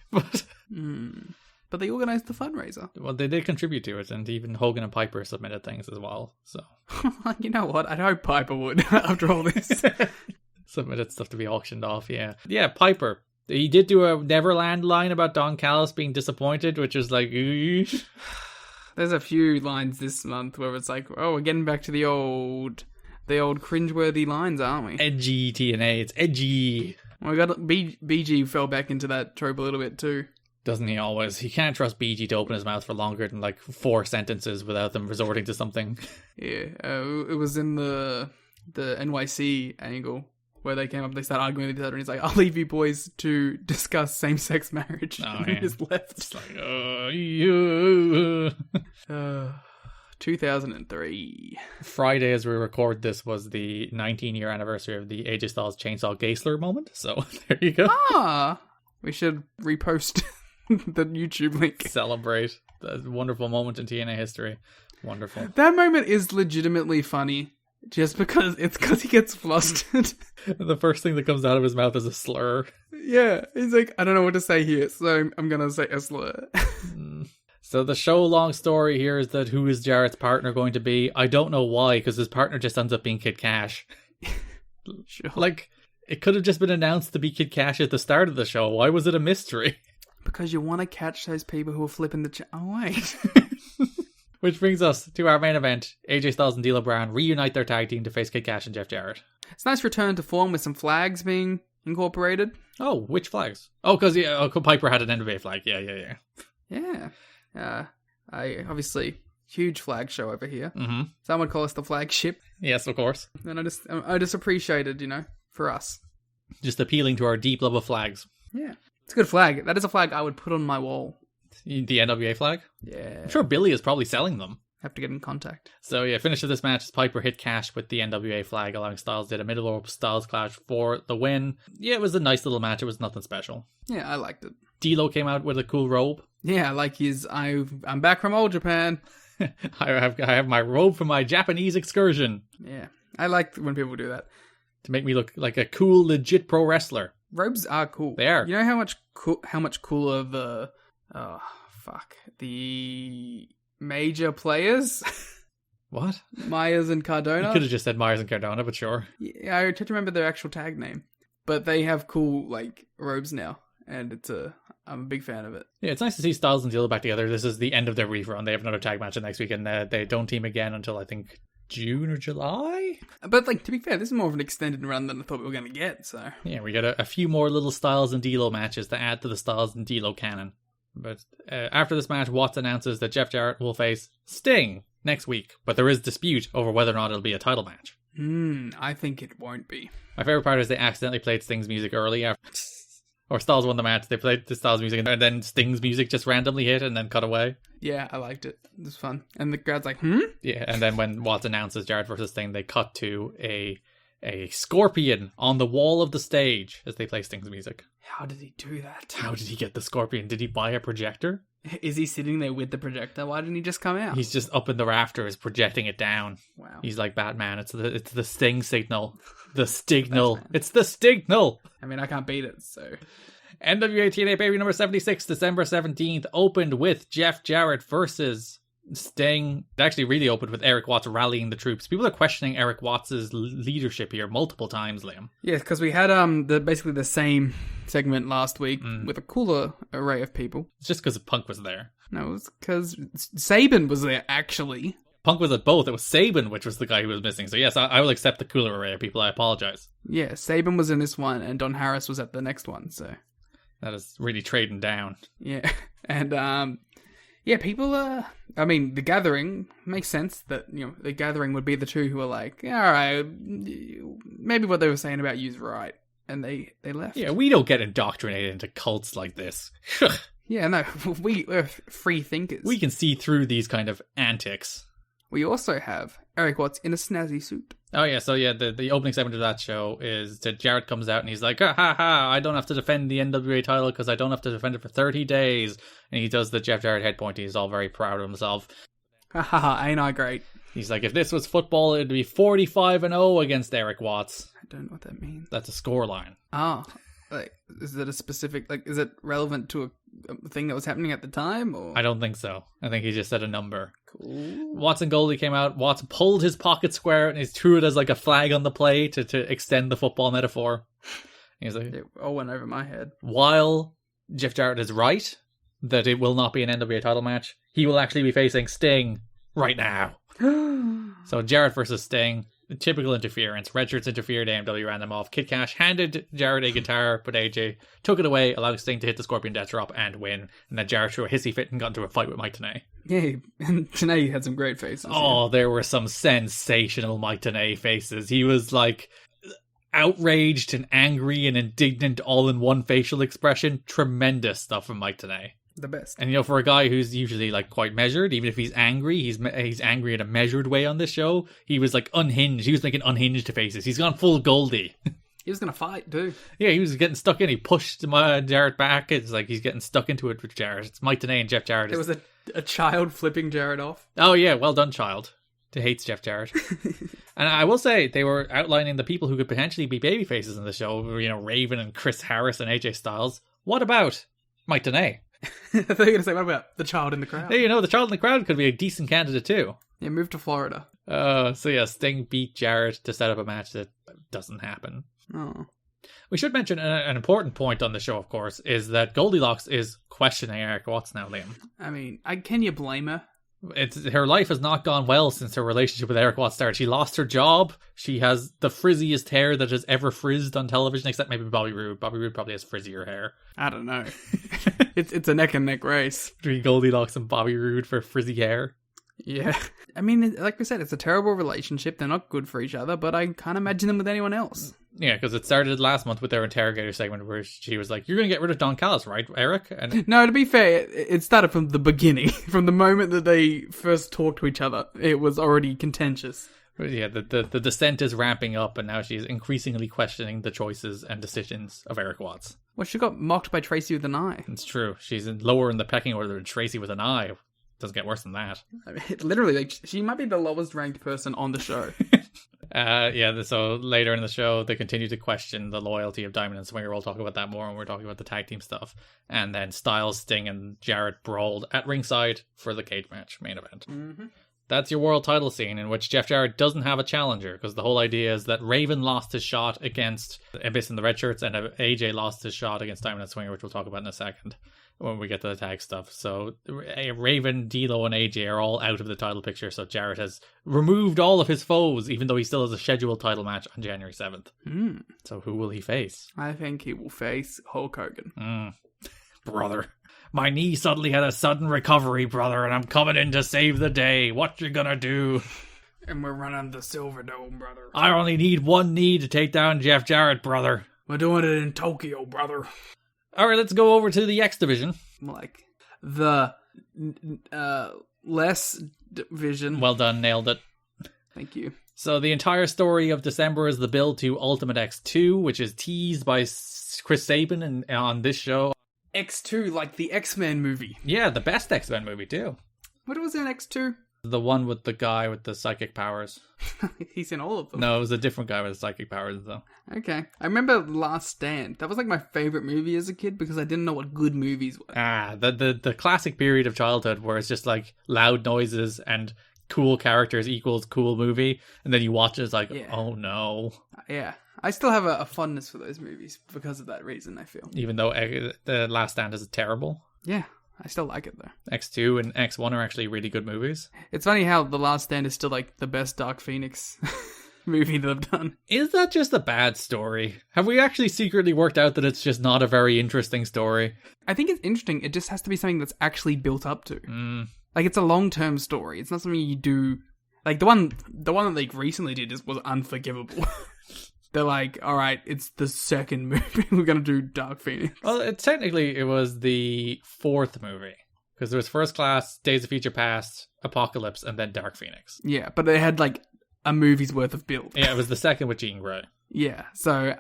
But they organised the fundraiser. Well, they did contribute to it, and even Hogan and Piper submitted things as well. So, you know what? I'd hope Piper would after all this. Submitted stuff to be auctioned off. Yeah, Piper. He did do a Neverland line about Don Callis being disappointed, which is like, eesh. There's a few lines this month where it's like, oh, we're getting back to the old cringeworthy lines, aren't we? Edgy TNA, it's edgy. Well, we got BG fell back into that trope a little bit too. Doesn't he always? He can't trust BG to open his mouth for longer than like 4 sentences without them resorting to something. Yeah, it was in the NYC angle where they came up, they started arguing with each other, and he's like, I'll leave you boys to discuss same-sex marriage. Oh, and yeah. he just left. It's like, you. 2003. Friday, as we record this, was the 19-year anniversary of the AJ Styles Chainsaw Geisler moment. So, there you go. We should repost the YouTube link. Celebrate that wonderful moment in TNA history. Wonderful. That moment is legitimately funny. Just because he gets flustered. The first thing that comes out of his mouth is a slur. Yeah, he's like, I don't know what to say here, so I'm gonna say a slur. So the show long story here is that who is Jarrett's partner going to be? I don't know why, because his partner just ends up being Kid Cash. Sure. Like, it could have just been announced to be Kid Cash at the start of the show. Why was it a mystery? Because you want to catch those people who are flipping the oh wait. Which brings us to our main event. AJ Styles and D'Lo Brown reunite their tag team to face Kid Cash and Jeff Jarrett. It's a nice return to form with some flags being incorporated. Oh, which flags? Oh, because Piper had an NWA flag. Yeah. Yeah. I obviously huge flag show over here. Mm-hmm. Some would call us the flagship. Yes, of course. And I just appreciated, for us. Just appealing to our deep love of flags. Yeah. It's a good flag. That is a flag I would put on my wall. The NWA flag? Yeah. I'm sure Billy is probably selling them. Have to get in contact. So yeah, finish of this match is Piper hit Cash with the NWA flag, allowing Styles did a middle rope Styles clash for the win. Yeah, it was a nice little match. It was nothing special. Yeah, I liked it. D'Lo came out with a cool robe. Yeah, I like his I'm back from old Japan. I have my robe for my Japanese excursion. Yeah, I like when people do that. To make me look like a cool, legit pro wrestler. Robes are cool. They are. You know how much cooler the major players? What? Myers and Cardona? You could have just said Myers and Cardona, but sure. Yeah, I tried to remember their actual tag name. But they have cool, robes now. And I'm a big fan of it. Yeah, it's nice to see Styles and D'Lo back together. This is the end of their brief run. They have another tag match next week, and they don't team again until, I think, June or July? But, to be fair, this is more of an extended run than I thought we were going to get, so... Yeah, we got a few more little Styles and D'Lo matches to add to the Styles and D'Lo canon. But after this match, Watts announces that Jeff Jarrett will face Sting next week, but there is dispute over whether or not it'll be a title match. I think it won't be. My favourite part is they accidentally played Sting's music early after... Or Styles won the match, they played the Styles music, and then Sting's music just randomly hit and then cut away. Yeah, I liked it. It was fun. And the crowd's like, Yeah, and then when Watts announces Jarrett versus Sting, they cut to a scorpion on the wall of the stage as they play Sting's music. How did he do that? How did he get the scorpion? Did he buy a projector? Is he sitting there with the projector? Why didn't he just come out? He's just up in the rafters projecting it down. Wow. He's like Batman. It's the Sting signal. The Stignal. It's the Stignal. I mean, I can't beat it, so... NWA TNA Baby number 76, December 17th, opened with Jeff Jarrett versus Sting, it actually really opened with Erik Watts rallying the troops. People are questioning Erik Watts' leadership here multiple times, Liam. Yes, because we had basically the same segment last week with a cooler array of people. It's just because Punk was there. No, it was because Sabin was there, actually. Punk was at both. It was Sabin, which was the guy who was missing. So yes, I will accept the cooler array of people. I apologize. Yeah, Sabin was in this one, and Don Harris was at the next one, so... That is really trading down. Yeah, and, yeah, people I mean, the Gathering makes sense that, the Gathering would be the two who are like, alright, maybe what they were saying about you's right. And they left. Yeah, we don't get indoctrinated into cults like this. Yeah, no, we're free thinkers. We can see through these kind of antics. We also have Erik Watts in a snazzy suit. Oh yeah, so yeah, the opening segment of that show is that Jarrett comes out and he's like, I don't have to defend the NWA title because I don't have to defend it for 30 days. And he does the Jeff Jarrett head point. He's all very proud of himself. Ain't I great? He's like, if this was football, it'd be 45-0 against Erik Watts. I don't know what that means. That's a scoreline. Oh, like, is it a specific, is it relevant to a thing that was happening at the time? Or? I don't think so. I think he just said a number. Cool. Watts and Goldie came out. Watts pulled his pocket square and he threw it as like a flag on the play to extend the football metaphor. He's like, it all went over my head. While Jeff Jarrett is right that it will not be an NWA title match, he will actually be facing Sting right now. So Jarrett versus Sting. Typical interference. Red Shirts interfered, AMW ran them off. Kid Cash handed Jarrett a guitar, but AJ took it away, allowing Sting to hit the Scorpion Death Drop and win. And then Jarrett threw a hissy fit and got into a fight with Mike Tenay. Yeah, and Tenay had some great faces. Oh, yeah. There were some sensational Mike Tenay faces. He was like outraged and angry and indignant all in one facial expression. Tremendous stuff from Mike Tenay. The best. And for a guy who's usually like quite measured, even if he's angry, he's angry in a measured way on this show. He was like unhinged. He was making unhinged faces. He's gone full Goldie. He was gonna fight too. Yeah, he was getting stuck in. He pushed Jarrett back. It's like he's getting stuck into it with Jarrett. It's Mike Tenay and Jeff Jarrett. There was a child flipping Jarrett off. Oh yeah, well done, child. Who hates Jeff Jarrett. And I will say they were outlining the people who could potentially be baby faces in the show. Raven and Chris Harris and AJ Styles. What about Mike Tenay? I thought you were going to say, what about the child in the crowd? Hey, the child in the crowd could be a decent candidate too. Yeah, move to Florida. So yeah, Sting beat Jarrett to set up a match that doesn't happen. Oh. We should mention an important point on the show, of course, is that Goldilocks is questioning Erik Watts now, Liam. I mean, can you blame her? Her life has not gone well since her relationship with Erik Watts started. She lost her job. She has the frizziest hair that has ever frizzed on television, except maybe Bobby Roode. Bobby Roode probably has frizzier hair. I don't know. It's a neck and neck race between Goldilocks and Bobby Roode for frizzy hair. Yeah. I mean, like we said, it's a terrible relationship. They're not good for each other, but I can't imagine them with anyone else. Yeah, because it started last month with their interrogator segment where she was like, you're going to get rid of Don Callis, right, Erik? And no, to be fair, it started from the beginning. From the moment that they first talked to each other, it was already contentious. Yeah, the descent is ramping up, and now she's increasingly questioning the choices and decisions of Erik Watts. Well, she got mocked by Tracy with an eye. It's true. She's lower in the pecking order than Tracy with an eye. Doesn't get worse than that. I mean, literally, she might be the lowest ranked person on the show. So later in the show, they continue to question the loyalty of Diamond and Swinger. We'll talk about that more when we're talking about the tag team stuff. And then Styles, Sting, and Jarrett brawled at ringside for the cage match main event. Mm-hmm. That's your world title scene in which Jeff Jarrett doesn't have a challenger, because the whole idea is that Raven lost his shot against Abyss and the Red Shirts, and AJ lost his shot against Diamond and Swinger, which we'll talk about in a second when we get to the tag stuff. So Raven, D'Lo, and AJ are all out of the title picture, so Jarrett has removed all of his foes, even though he still has a scheduled title match on January 7th. So who will he face? I think he will face Hulk Hogan. Brother. My knee suddenly had a sudden recovery, brother, and I'm coming in to save the day. What you gonna do? And we're running the Silver Dome, brother. I only need one knee to take down Jeff Jarrett, brother. We're doing it in Tokyo, brother. Alright, let's go over to the X Division. Like, the less division. Well done, nailed it. Thank you. So the entire story of December is the build to Ultimate X2, which is teased by Chris Sabin on this show. X2, like the X-Men movie. Yeah, the best X-Men movie too. What was in X2? The one with the guy with the psychic powers. He's in all of them. No, it was a different guy with the psychic powers, though. Okay. I remember Last Stand. That was like my favorite movie as a kid because I didn't know what good movies were. The classic period of childhood where it's just like loud noises and cool characters equals cool movie, and then you watch it, it's like, oh no. Yeah. I still have a fondness for those movies because of that reason, I feel. Even though The Last Stand is terrible. Yeah. I still like it though. X2 and X1 are actually really good movies. It's funny how The Last Stand is still like the best Dark Phoenix movie they've done. Is that just a bad story? Have we actually secretly worked out that it's just not a very interesting story? I think it's interesting. It just has to be something that's actually built up to. Like, it's a long-term story. It's not something you do... Like, the one that they recently did was unforgivable. They're like, all right, it's the second movie. We're going to do Dark Phoenix. Well, it was the fourth movie. Because there was First Class, Days of Future Past, Apocalypse, and then Dark Phoenix. Yeah, but they had like a movie's worth of build. Yeah, it was the second with Jean Grey. Yeah, so,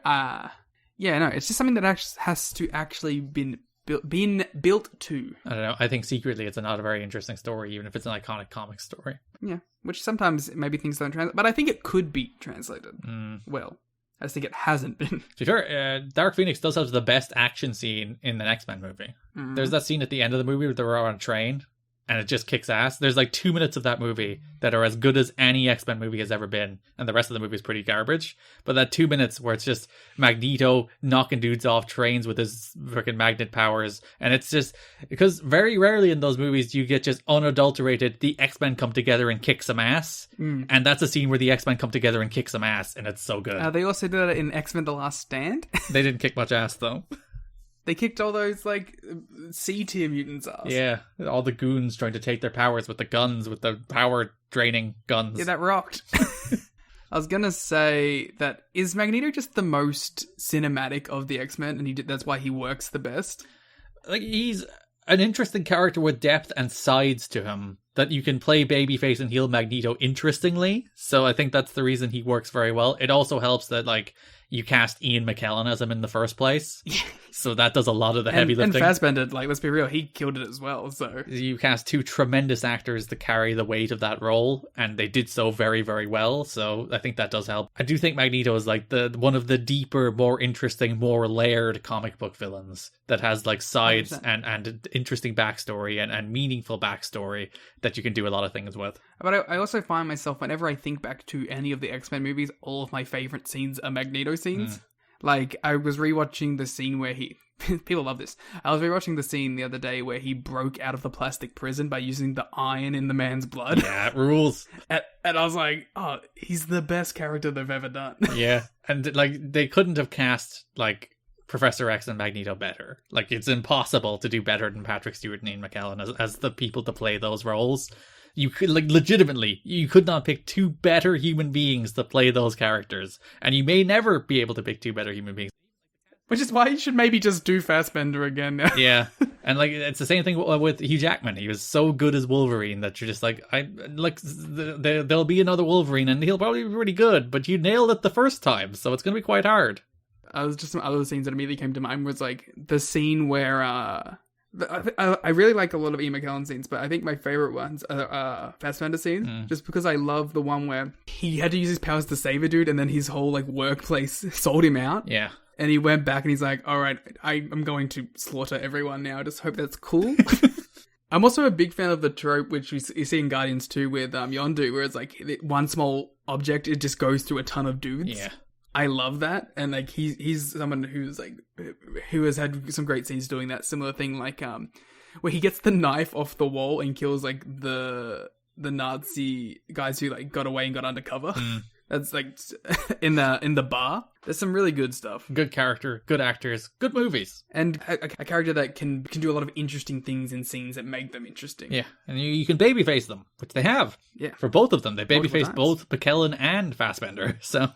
it's just something that has to actually been built to. I don't know. I think secretly it's not a very interesting story, even if it's an iconic comic story. Yeah, which sometimes maybe things don't translate. But I think it could be translated well. I just think it hasn't been. To be fair, Dark Phoenix does have the best action scene in the X-Men movie. There's that scene at the end of the movie where they're on a train, and it just kicks ass. There's like 2 minutes of that movie that are as good as any X-Men movie has ever been, and the rest of the movie is pretty garbage. But that 2 minutes where it's just Magneto knocking dudes off trains with his freaking magnet powers, and it's just because very rarely in those movies do you get just unadulterated the X-Men come together and kick some ass, and that's a scene where the X-Men come together and kick some ass, and it's so good. They also did that in X-Men: The Last Stand. They didn't kick much ass though. They kicked all those, like, C-tier mutants' ass. Yeah, all the goons trying to take their powers with the guns, with the power-draining guns. Yeah, that rocked. I was gonna say that, is Magneto just the most cinematic of the X-Men, and that's why he works the best? Like, he's an interesting character with depth and sides to him, that you can play babyface and heal Magneto interestingly, so I think that's the reason he works very well. It also helps that, like, you cast Ian McKellen as him in the first place. So that does a lot of the heavy lifting. And Fassbender, like, let's be real, he killed it as well, so... You cast 2 tremendous actors to carry the weight of that role, and they did so very, very well, so I think that does help. I do think Magneto is, like, one of the deeper, more interesting, more layered comic book villains that has, like, sides and interesting backstory and meaningful backstory that you can do a lot of things with. But I also find myself, whenever I think back to any of the X-Men movies, all of my favorite scenes are Magneto scenes. Like, I was rewatching the scene where people love this. I was rewatching the scene the other day where he broke out of the plastic prison by using the iron in the man's blood. Yeah, it rules. And I was like, oh, he's the best character they've ever done. Yeah, and, like, they couldn't have cast, like, Professor X and Magneto better. Like, it's impossible to do better than Patrick Stewart and Ian McKellen as the people to play those roles. You could, like, legitimately, you could not pick 2 better human beings to play those characters. And you may never be able to pick 2 better human beings. Which is why you should maybe just do Fassbender again now. Yeah. And, like, it's the same thing with Hugh Jackman. He was so good as Wolverine that you're just like, there'll be another Wolverine and he'll probably be pretty good, but you nailed it the first time, so it's going to be quite hard. Just some other scenes that immediately came to mind was, like, the scene where, I really like a lot of Ian McKellen scenes, but I think my favorite ones are Fassbender scenes, just because I love the one where he had to use his powers to save a dude, and then his whole, like, workplace sold him out. Yeah. And he went back and he's like, all right, I'm going to slaughter everyone now. I just hope that's cool. I'm also a big fan of the trope, which you see in Guardians 2 with Yondu, where it's like one small object, it just goes through a ton of dudes. Yeah. I love that, and like he's someone who has had some great scenes doing that similar thing, like where he gets the knife off the wall and kills like the Nazi guys who like got away and got undercover. That's like in the bar. There's some really good stuff. Good character, good actors, good movies, and a character that can do a lot of interesting things in scenes that make them interesting. Yeah, and you can babyface them, which they have. Yeah, for both of them, they babyface both McKellen and Fassbender. So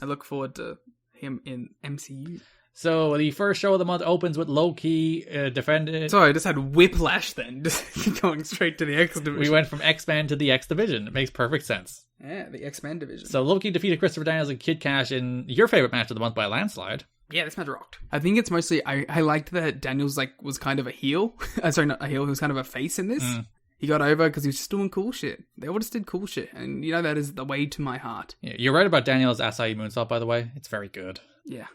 I look forward to him in MCU. So the first show of the month opens with Loki defending... Sorry, I just had whiplash then, just going straight to the X Division. We went from X-Men to the X Division. It makes perfect sense. Yeah, the X-Men Division. So Loki defeated Christopher Daniels and Kid Cash in your favorite match of the month by a landslide. Yeah, this match rocked. I think it's mostly... I liked that Daniels was kind of a heel. Sorry, not a heel, he was kind of a face in this. he got over because he was just doing cool shit. They all just did cool shit, and you know that is the way to my heart. Yeah, you're right about Daniel's Acai moonsault, by the way. It's very good. Yeah.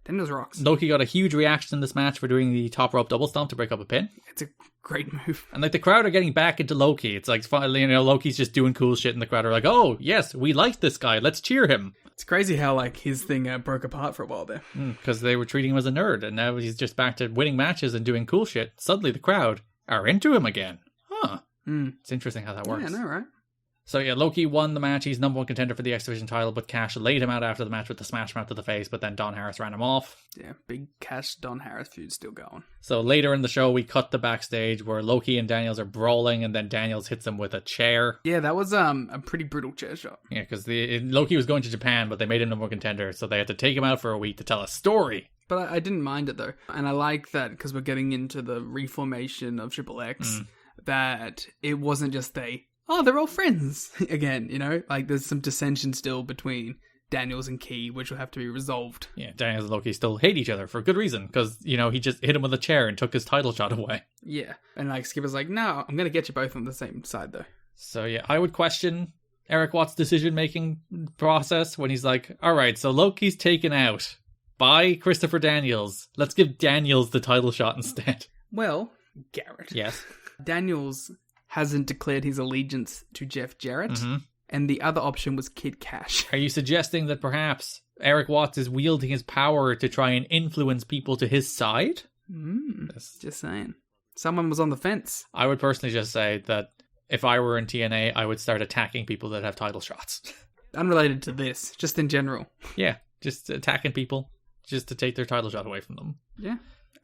Daniel's rocks. Loki got a huge reaction in this match for doing the top rope double stomp to break up a pin. It's a great move. And like the crowd are getting back into Loki. It's like, you know, Loki's just doing cool shit and the crowd are like, oh, yes, we like this guy. Let's cheer him. It's crazy how like his thing broke apart for a while there. Because they were treating him as a nerd and now he's just back to winning matches and doing cool shit. Suddenly the crowd are into him again. Huh. It's interesting how that works. Yeah, I know, right? So yeah, Loki won the match. He's number one contender for the X Division title, but Cash laid him out after the match with the smash mouth to the face, but then Don Harris ran him off. Yeah, big Cash Don Harris feud still going. So later in the show, we cut the backstage where Loki and Daniels are brawling, and then Daniels hits him with a chair. Yeah, that was a pretty brutal chair shot. Yeah, because Loki was going to Japan, but they made him number one contender, so they had to take him out for a week to tell a story. But I didn't mind it though, and I like that because we're getting into the reformation of Triple X, that it wasn't just they're all friends again, you know? Like, there's some dissension still between Daniels and Key, which will have to be resolved. Yeah, Daniels and Loki still hate each other for good reason, because, you know, he just hit him with a chair and took his title shot away. Yeah, and like Skipper's like, no, I'm going to get you both on the same side, though. So yeah, I would question Erik Watt's decision-making process when he's like, alright, so Loki's taken out by Christopher Daniels. Let's give Daniels the title shot instead. Well, Garrett. Yes. Daniels hasn't declared his allegiance to Jeff Jarrett, and the other option was Kid Cash. Are you suggesting that perhaps Erik Watts is wielding his power to try and influence people to his side? Just saying. Someone was on the fence. I would personally just say that if I were in TNA, I would start attacking people that have title shots. Unrelated to this, just in general. Yeah, just attacking people just to take their title shot away from them. Yeah.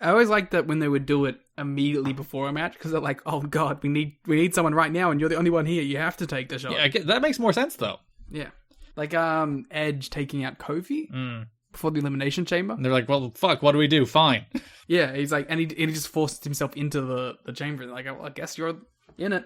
I always liked that when they would do it immediately before a match, because they're like, oh god, we need someone right now, and you're the only one here, you have to take the shot. Yeah, that makes more sense, though. Yeah. Like, Edge taking out Kofi before the Elimination Chamber. And they're like, well, fuck, what do we do? Fine. Yeah, he's like, and he just forced himself into the chamber, like, well, I guess you're in it.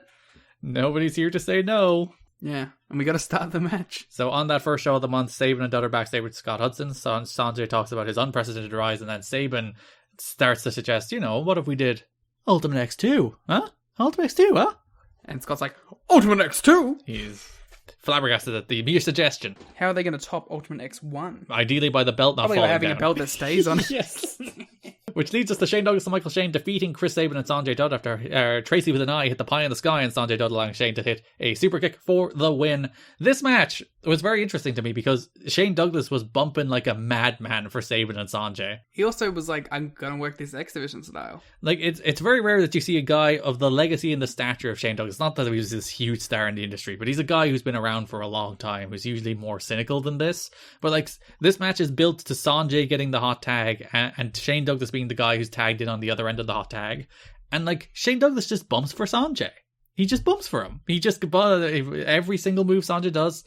Nobody's here to say no. Yeah, and we gotta start the match. So on that first show of the month, Sabin and Dutt are backstage with Scott Hudson. Sanjay talks about his unprecedented rise, and then Sabin starts to suggest, you know, what if we did Ultimate X2? Huh? Ultimate X2, huh? And Scott's like, Ultimate X2? He's flabbergasted at the mere suggestion. How are they going to top Ultimate X1? Ideally by the belt not Probably falling by having down. a belt that stays on it. Yes. Which leads us to Shane Douglas and Michael Shane defeating Chris Sabin and Sanjay Dutt after Tracy with an eye hit the pie in the sky and Sanjay Dutt allowing Shane to hit a super kick for the win. This match was very interesting to me because Shane Douglas was bumping like a madman for Sabin and Sanjay. He also was like, I'm gonna work this X Division style. Like, it's very rare that you see a guy of the legacy and the stature of Shane Douglas. Not that he was this huge star in the industry, but he's a guy who's been around for a long time, who's usually more cynical than this. But like, this match is built to Sanjay getting the hot tag and Shane Douglas being the guy who's tagged in on the other end of the hot tag. And like, Shane Douglas just bumps for Sanjay. He just bumps for him. He just, every single move Sanjay does,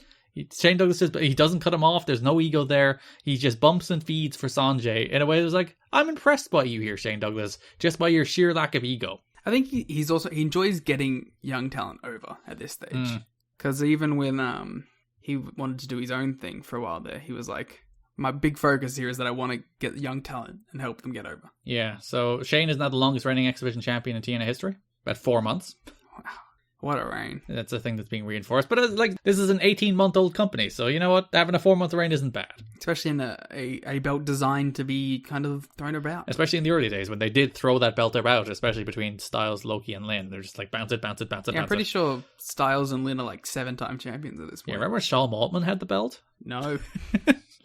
Shane Douglas he doesn't cut him off. There's no ego there. He just bumps and feeds for Sanjay in a way that was like, I'm impressed by you here, Shane Douglas, just by your sheer lack of ego. I think he enjoys getting young talent over at this stage. Because even when he wanted to do his own thing for a while there, he was like, my big focus here is that I want to get young talent and help them get over. Yeah, so Shane is now the longest reigning X Division champion in TNA history. About 4 months. Wow. What a reign. That's a thing that's being reinforced. But like, this is an 18-month-old company, so you know what? Having a 4-month reign isn't bad. Especially in a belt designed to be kind of thrown about. Especially in the early days when they did throw that belt about, especially between Styles, Loki, and Lynn. They're just like, bounce it, bounce it, bounce it, Yeah, bounce I'm pretty it. sure Styles and Lynn are like 7-time champions at this point. Yeah, remember Shawn Maltman had the belt? No.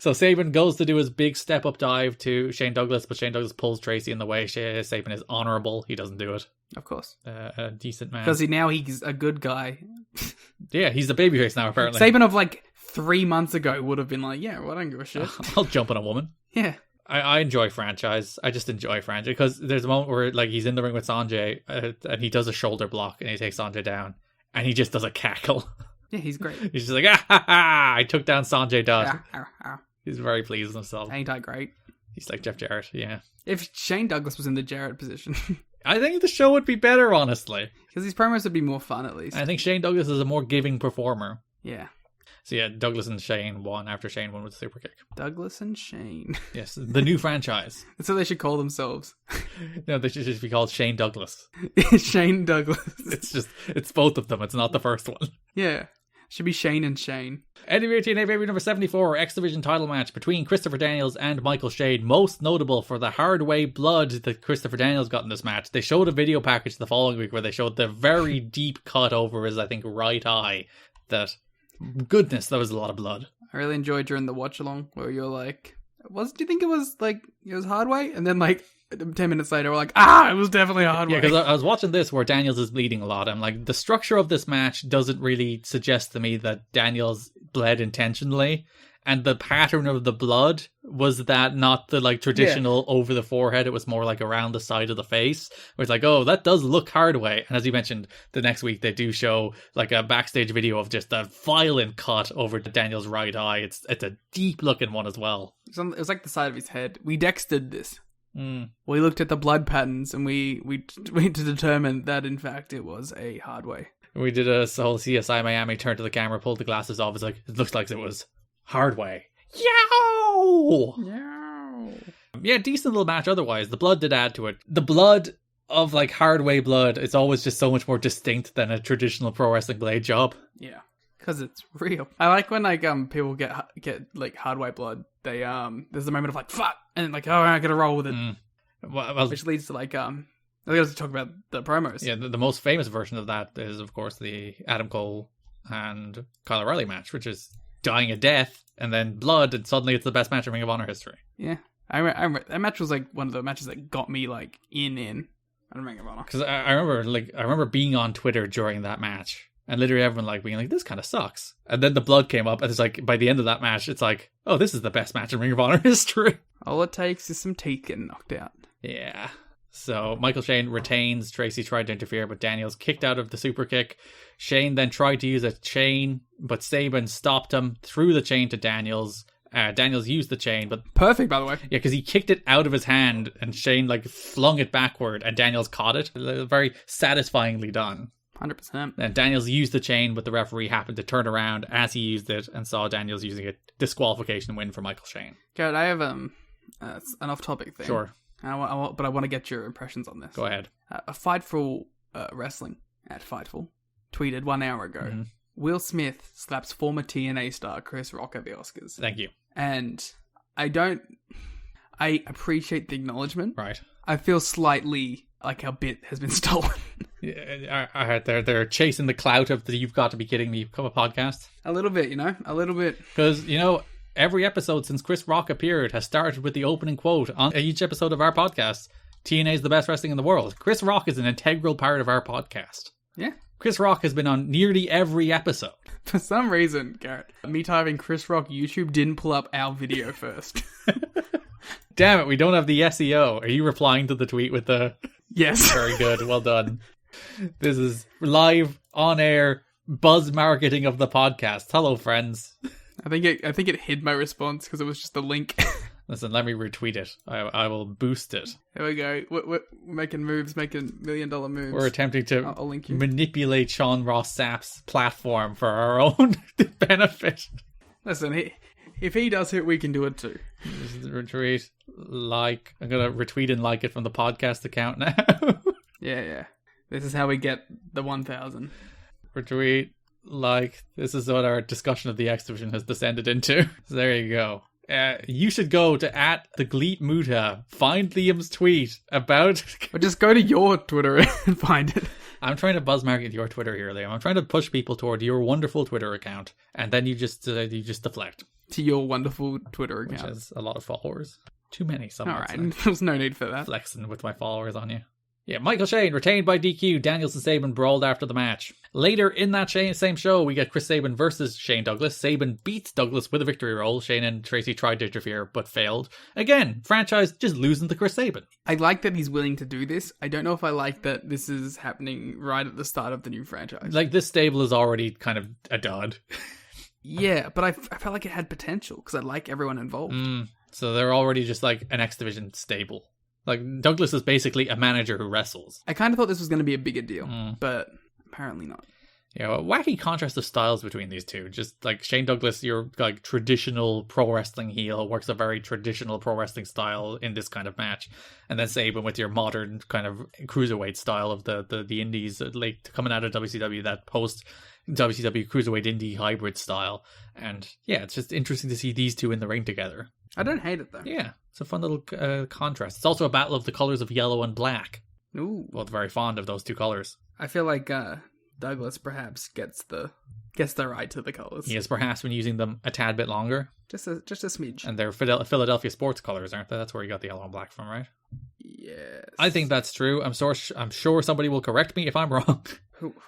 So Sabin goes to do his big step-up dive to Shane Douglas, but Shane Douglas pulls Tracy in the way. Sabin is honourable. He doesn't do it. Of course. A decent man. Because now he's a good guy. Yeah, he's the babyface now, apparently. Sabin of like 3 months ago would have been like, yeah, well, I don't give a shit. I'll jump on a woman. Yeah. I enjoy franchise. I just enjoy franchise because there's a moment where like he's in the ring with Sanjay and he does a shoulder block and he takes Sanjay down and he just does a cackle. Yeah, he's great. He's just like, ah ha ha! I took down Sanjay Dutt. Ah. He's very pleased with himself. Ain't I great? He's like Jeff Jarrett, yeah. If Shane Douglas was in the Jarrett position. I think the show would be better, honestly. Because his promos would be more fun, at least. I think Shane Douglas is a more giving performer. Yeah. So yeah, Douglas and Shane won after Shane won with the super kick. Douglas and Shane. Yes, the new franchise. That's what they should call themselves. No, they should just be called Shane Douglas. Shane Douglas. It's both of them. It's not the first one. Yeah. Should be Shane and Shane. NWA TNA Baby number 74, X Division title match between Christopher Daniels and Michael Shane. Most notable for the hard way blood that Christopher Daniels got in this match. They showed a video package the following week where they showed the very deep cut over his, I think, right eye. That, goodness, that was a lot of blood. I really enjoyed during the watch along where you're like, do you think it was hard way? And then 10 minutes later, we're like, it was definitely a hard way. Yeah, because I was watching this where Daniels is bleeding a lot. I'm like, the structure of this match doesn't really suggest to me that Daniels bled intentionally. And the pattern of the blood was that not the traditional over the forehead. It was more like around the side of the face. Where it's like, oh, that does look hard way. And as you mentioned, the next week they do show a backstage video of just a violent cut over Daniel's right eye. It's a deep looking one as well. It was like the side of his head. We dextered this. We looked at the blood patterns and we to determine that in fact it was a hard way. We did a whole CSI Miami, turned to the camera, pulled the glasses off. It's like, it looks like it was hard way. Yow! Yeah, decent little match otherwise. The blood did add to it. The blood of hard way blood is always just so much more distinct than a traditional pro wrestling blade job. Yeah. Because it's real. I like when people get hard white blood. They there's a moment of fuck, and then I gotta roll with it. Well, which leads to I gotta talk about the promos. Yeah, the most famous version of that is of course the Adam Cole and Kyle O'Reilly match, which is dying a death and then blood, and suddenly it's the best match in Ring of Honor history. Yeah, I remember that match was one of the matches that got me in Ring of Honor. Because I remember being on Twitter during that match. And literally everyone being this kind of sucks. And then the blood came up, and it's by the end of that match, it's oh, this is the best match in Ring of Honor history. All it takes is some teeth getting knocked out. Yeah. So Michael Shane retains. Tracy tried to interfere, but Daniels kicked out of the super kick. Shane then tried to use a chain, but Sabin stopped him, threw the chain to Daniels. Daniels used the chain, but... Perfect, by the way. Yeah, because he kicked it out of his hand, and Shane flung it backward, and Daniels caught it. Very satisfyingly done. 100%. And Daniels used the chain, but the referee happened to turn around as he used it and saw Daniels using it. Disqualification win for Michael Shane. Garrett, I have an off-topic thing. Sure. But I want to get your impressions on this. Go ahead. A Fightful Wrestling at Fightful tweeted 1 hour ago, Will Smith slaps former TNA star Chris Rock at the Oscars. Thank you. And I appreciate the acknowledgement. Right. I feel slightly like our bit has been stolen. Yeah, they're chasing the clout of the "You've Got to Be Kidding Me" podcast. A little bit, a little bit. Because, every episode since Chris Rock appeared has started with the opening quote on each episode of our podcast. TNA is the best wrestling in the world. Chris Rock is an integral part of our podcast. Yeah. Chris Rock has been on nearly every episode. For some reason, Garrett, me typing Chris Rock YouTube didn't pull up our video first. Damn it, we don't have the SEO. Are you replying to the tweet with the... Yes. Very good, well done. This is live, on-air, buzz marketing of the podcast. Hello, friends. I think it hid my response because it was just a link. Listen, let me retweet it. I will boost it. Here we go. We're making moves, making $1 million moves. We're attempting to I'll link you. Manipulate Sean Ross Sapp's platform for our own benefit. Listen, if he does it, we can do it too. Just retweet, like. I'm going to retweet and like it from the podcast account now. Yeah. This is how we get the 1,000. Retweet, like. This is what our discussion of the X Division has descended into. So there you go. You should go to @thegleetmuta, find Liam's tweet about... Or just go to your Twitter and find it. I'm trying to buzz market your Twitter here, Liam. I'm trying to push people toward your wonderful Twitter account, and then you just deflect. To your wonderful Twitter account. Which has a lot of followers. Too many, sometimes. Alright, there's no need for that. Flexing with my followers on you. Yeah, Michael Shane retained by DQ. Daniels and Sabin brawled after the match. Later in that same show, we get Chris Sabin versus Shane Douglas. Sabin beats Douglas with a victory roll. Shane and Tracy tried to interfere, but failed. Again, franchise just losing to Chris Sabin. I like that he's willing to do this. I don't know if I like that this is happening right at the start of the new franchise. This stable is already kind of a dud. Yeah, but I felt like it had potential because I like everyone involved. So they're already just an X Division stable. Douglas is basically a manager who wrestles. I kind of thought this was going to be a bigger deal, but apparently not. Yeah, a wacky contrast of styles between these two. Just like Shane Douglas, your like traditional pro wrestling heel, works a very traditional pro wrestling style in this kind of match, and then Sabin with your modern kind of cruiserweight style of the indies, like coming out of WCW, that post WCW cruiserweight indie hybrid style. And yeah, it's just interesting to see these two in the ring together. I don't hate it though. Yeah, it's a fun little contrast. It's also a battle of the colors of yellow and black. Ooh, Both very fond of those two colors. I feel like Douglas perhaps gets the right to the colors. He has perhaps been using them a tad bit longer. Just a smidge. And they're Philadelphia sports colors, aren't they? That's where you got the yellow and black from, right? Yes. I think that's true. I'm sure somebody will correct me if I'm wrong.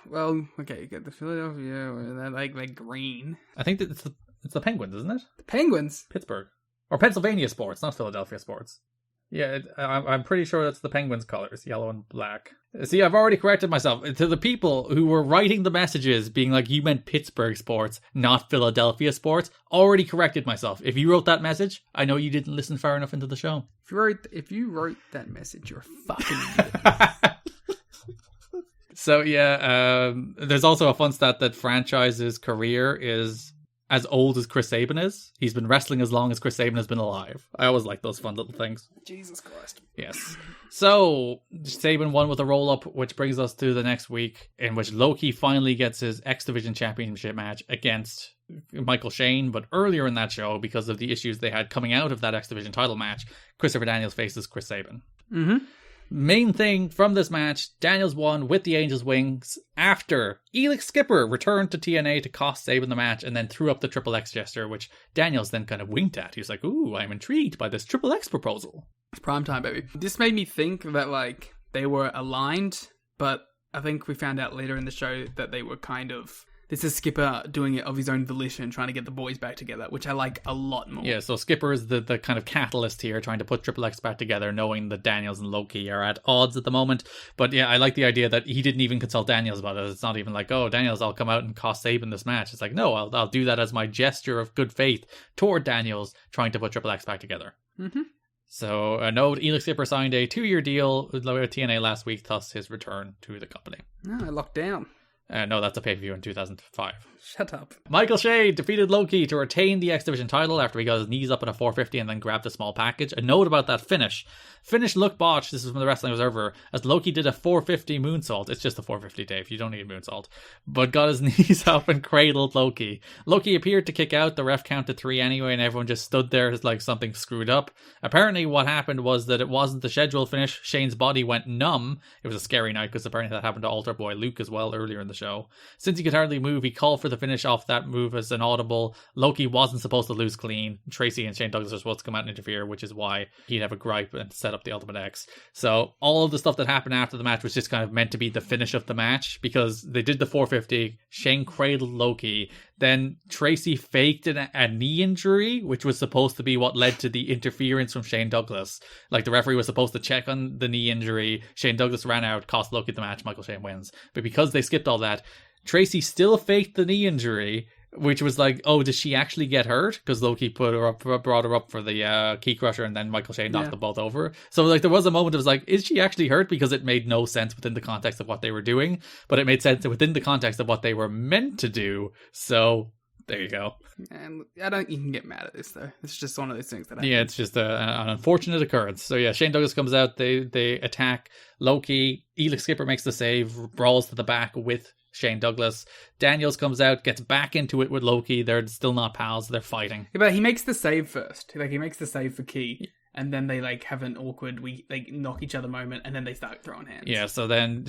Well, okay, you get the Philadelphia, or they're like green. I think that it's the Penguins, isn't it? The Penguins? Pittsburgh. Or Pennsylvania sports, not Philadelphia sports. Yeah, I'm pretty sure that's the Penguins' colors, yellow and black. See, I've already corrected myself. To the people who were writing the messages being like, you meant Pittsburgh sports, not Philadelphia sports, already corrected myself. If you wrote that message, I know you didn't listen far enough into the show. If you wrote that message, you're a fucking idiot. So yeah, there's also a fun stat that Franchise's career is as old as Chris Sabin is. He's been wrestling as long as Chris Sabin has been alive. I always like those fun little things. Jesus Christ. Yes. So Sabin won with a roll-up, which brings us to the next week, in which Loki finally gets his X Division Championship match against Michael Shane. But earlier in that show, because of the issues they had coming out of that X Division title match, Christopher Daniels faces Chris Sabin. Mm-hmm. Main thing from this match, Daniels won with the Angel's Wings after Erik Skipper returned to TNA to cost Sabin the match and then threw up the Triple X gesture, which Daniels then kind of winked at. He was like, ooh, I'm intrigued by this Triple X proposal. It's prime time, baby. This made me think that, like, they were aligned, but I think we found out later in the show that they were kind of... This is Skipper doing it of his own volition, trying to get the boys back together, which I like a lot more. Yeah, so Skipper is the kind of catalyst here, trying to put Triple X back together, knowing that Daniels and Loki are at odds at the moment. But yeah, I like the idea that he didn't even consult Daniels about it. It's not even like, oh, Daniels, I'll come out and cost Sabin this match. It's like, no, I'll do that as my gesture of good faith toward Daniels, trying to put Triple X back together. Mm-hmm. So a note, Erik Skipper signed a 2-year deal with TNA last week, thus his return to the company. No, I locked down. No, that's a pay-per-view in 2005. Shut up. Michael Shane defeated Loki to retain the X Division title after he got his knees up in a 450 and then grabbed a small package. A note about that finish. Finish looked botched. This is from the Wrestling Observer. As Loki did a 450 moonsault. It's just a 450, Dave. You don't need a moonsault. But got his knees up and cradled Loki. Loki appeared to kick out. The ref counted 3 anyway, and everyone just stood there as like something screwed up. Apparently what happened was that it wasn't the scheduled finish. Shane's body went numb. It was a scary night because apparently that happened to Altar Boy Luke as well earlier in the show. Since he could hardly move, he called for the finish off that move as an audible. Loki wasn't supposed to lose clean. Tracy and Shane Douglas were supposed to come out and interfere, which is why he'd have a gripe and set up the Ultimate X. So all of the stuff that happened after the match was just kind of meant to be the finish of the match, because they did the 450, Shane cradled Loki, then Tracy faked a knee injury, which was supposed to be what led to the interference from Shane Douglas. Like, the referee was supposed to check on the knee injury. Shane Douglas ran out, cost Loki the match, Michael Shane wins. But because they skipped all that, Tracy still faked the knee injury, which was like, oh, did she actually get hurt? Because Loki brought her up for the key crusher, and then Michael Shane knocked them both over. So like, there was a moment of like, is she actually hurt? Because it made no sense within the context of what they were doing, but it made sense within the context of what they were meant to do. So there you go. And I don't even get mad at this though. It's just one of those things that happens. Yeah, it's just an unfortunate occurrence. So yeah, Shane Douglas comes out. They attack Loki. Erik Skipper makes the save, brawls to the back with Shane Douglas. Daniels comes out, gets back into it with Loki. They're still not pals. They're fighting. Yeah, but he makes the save first. Like, he makes the save for Key, and then they like have an awkward, knock each other moment, and then they start throwing hands. Yeah, so then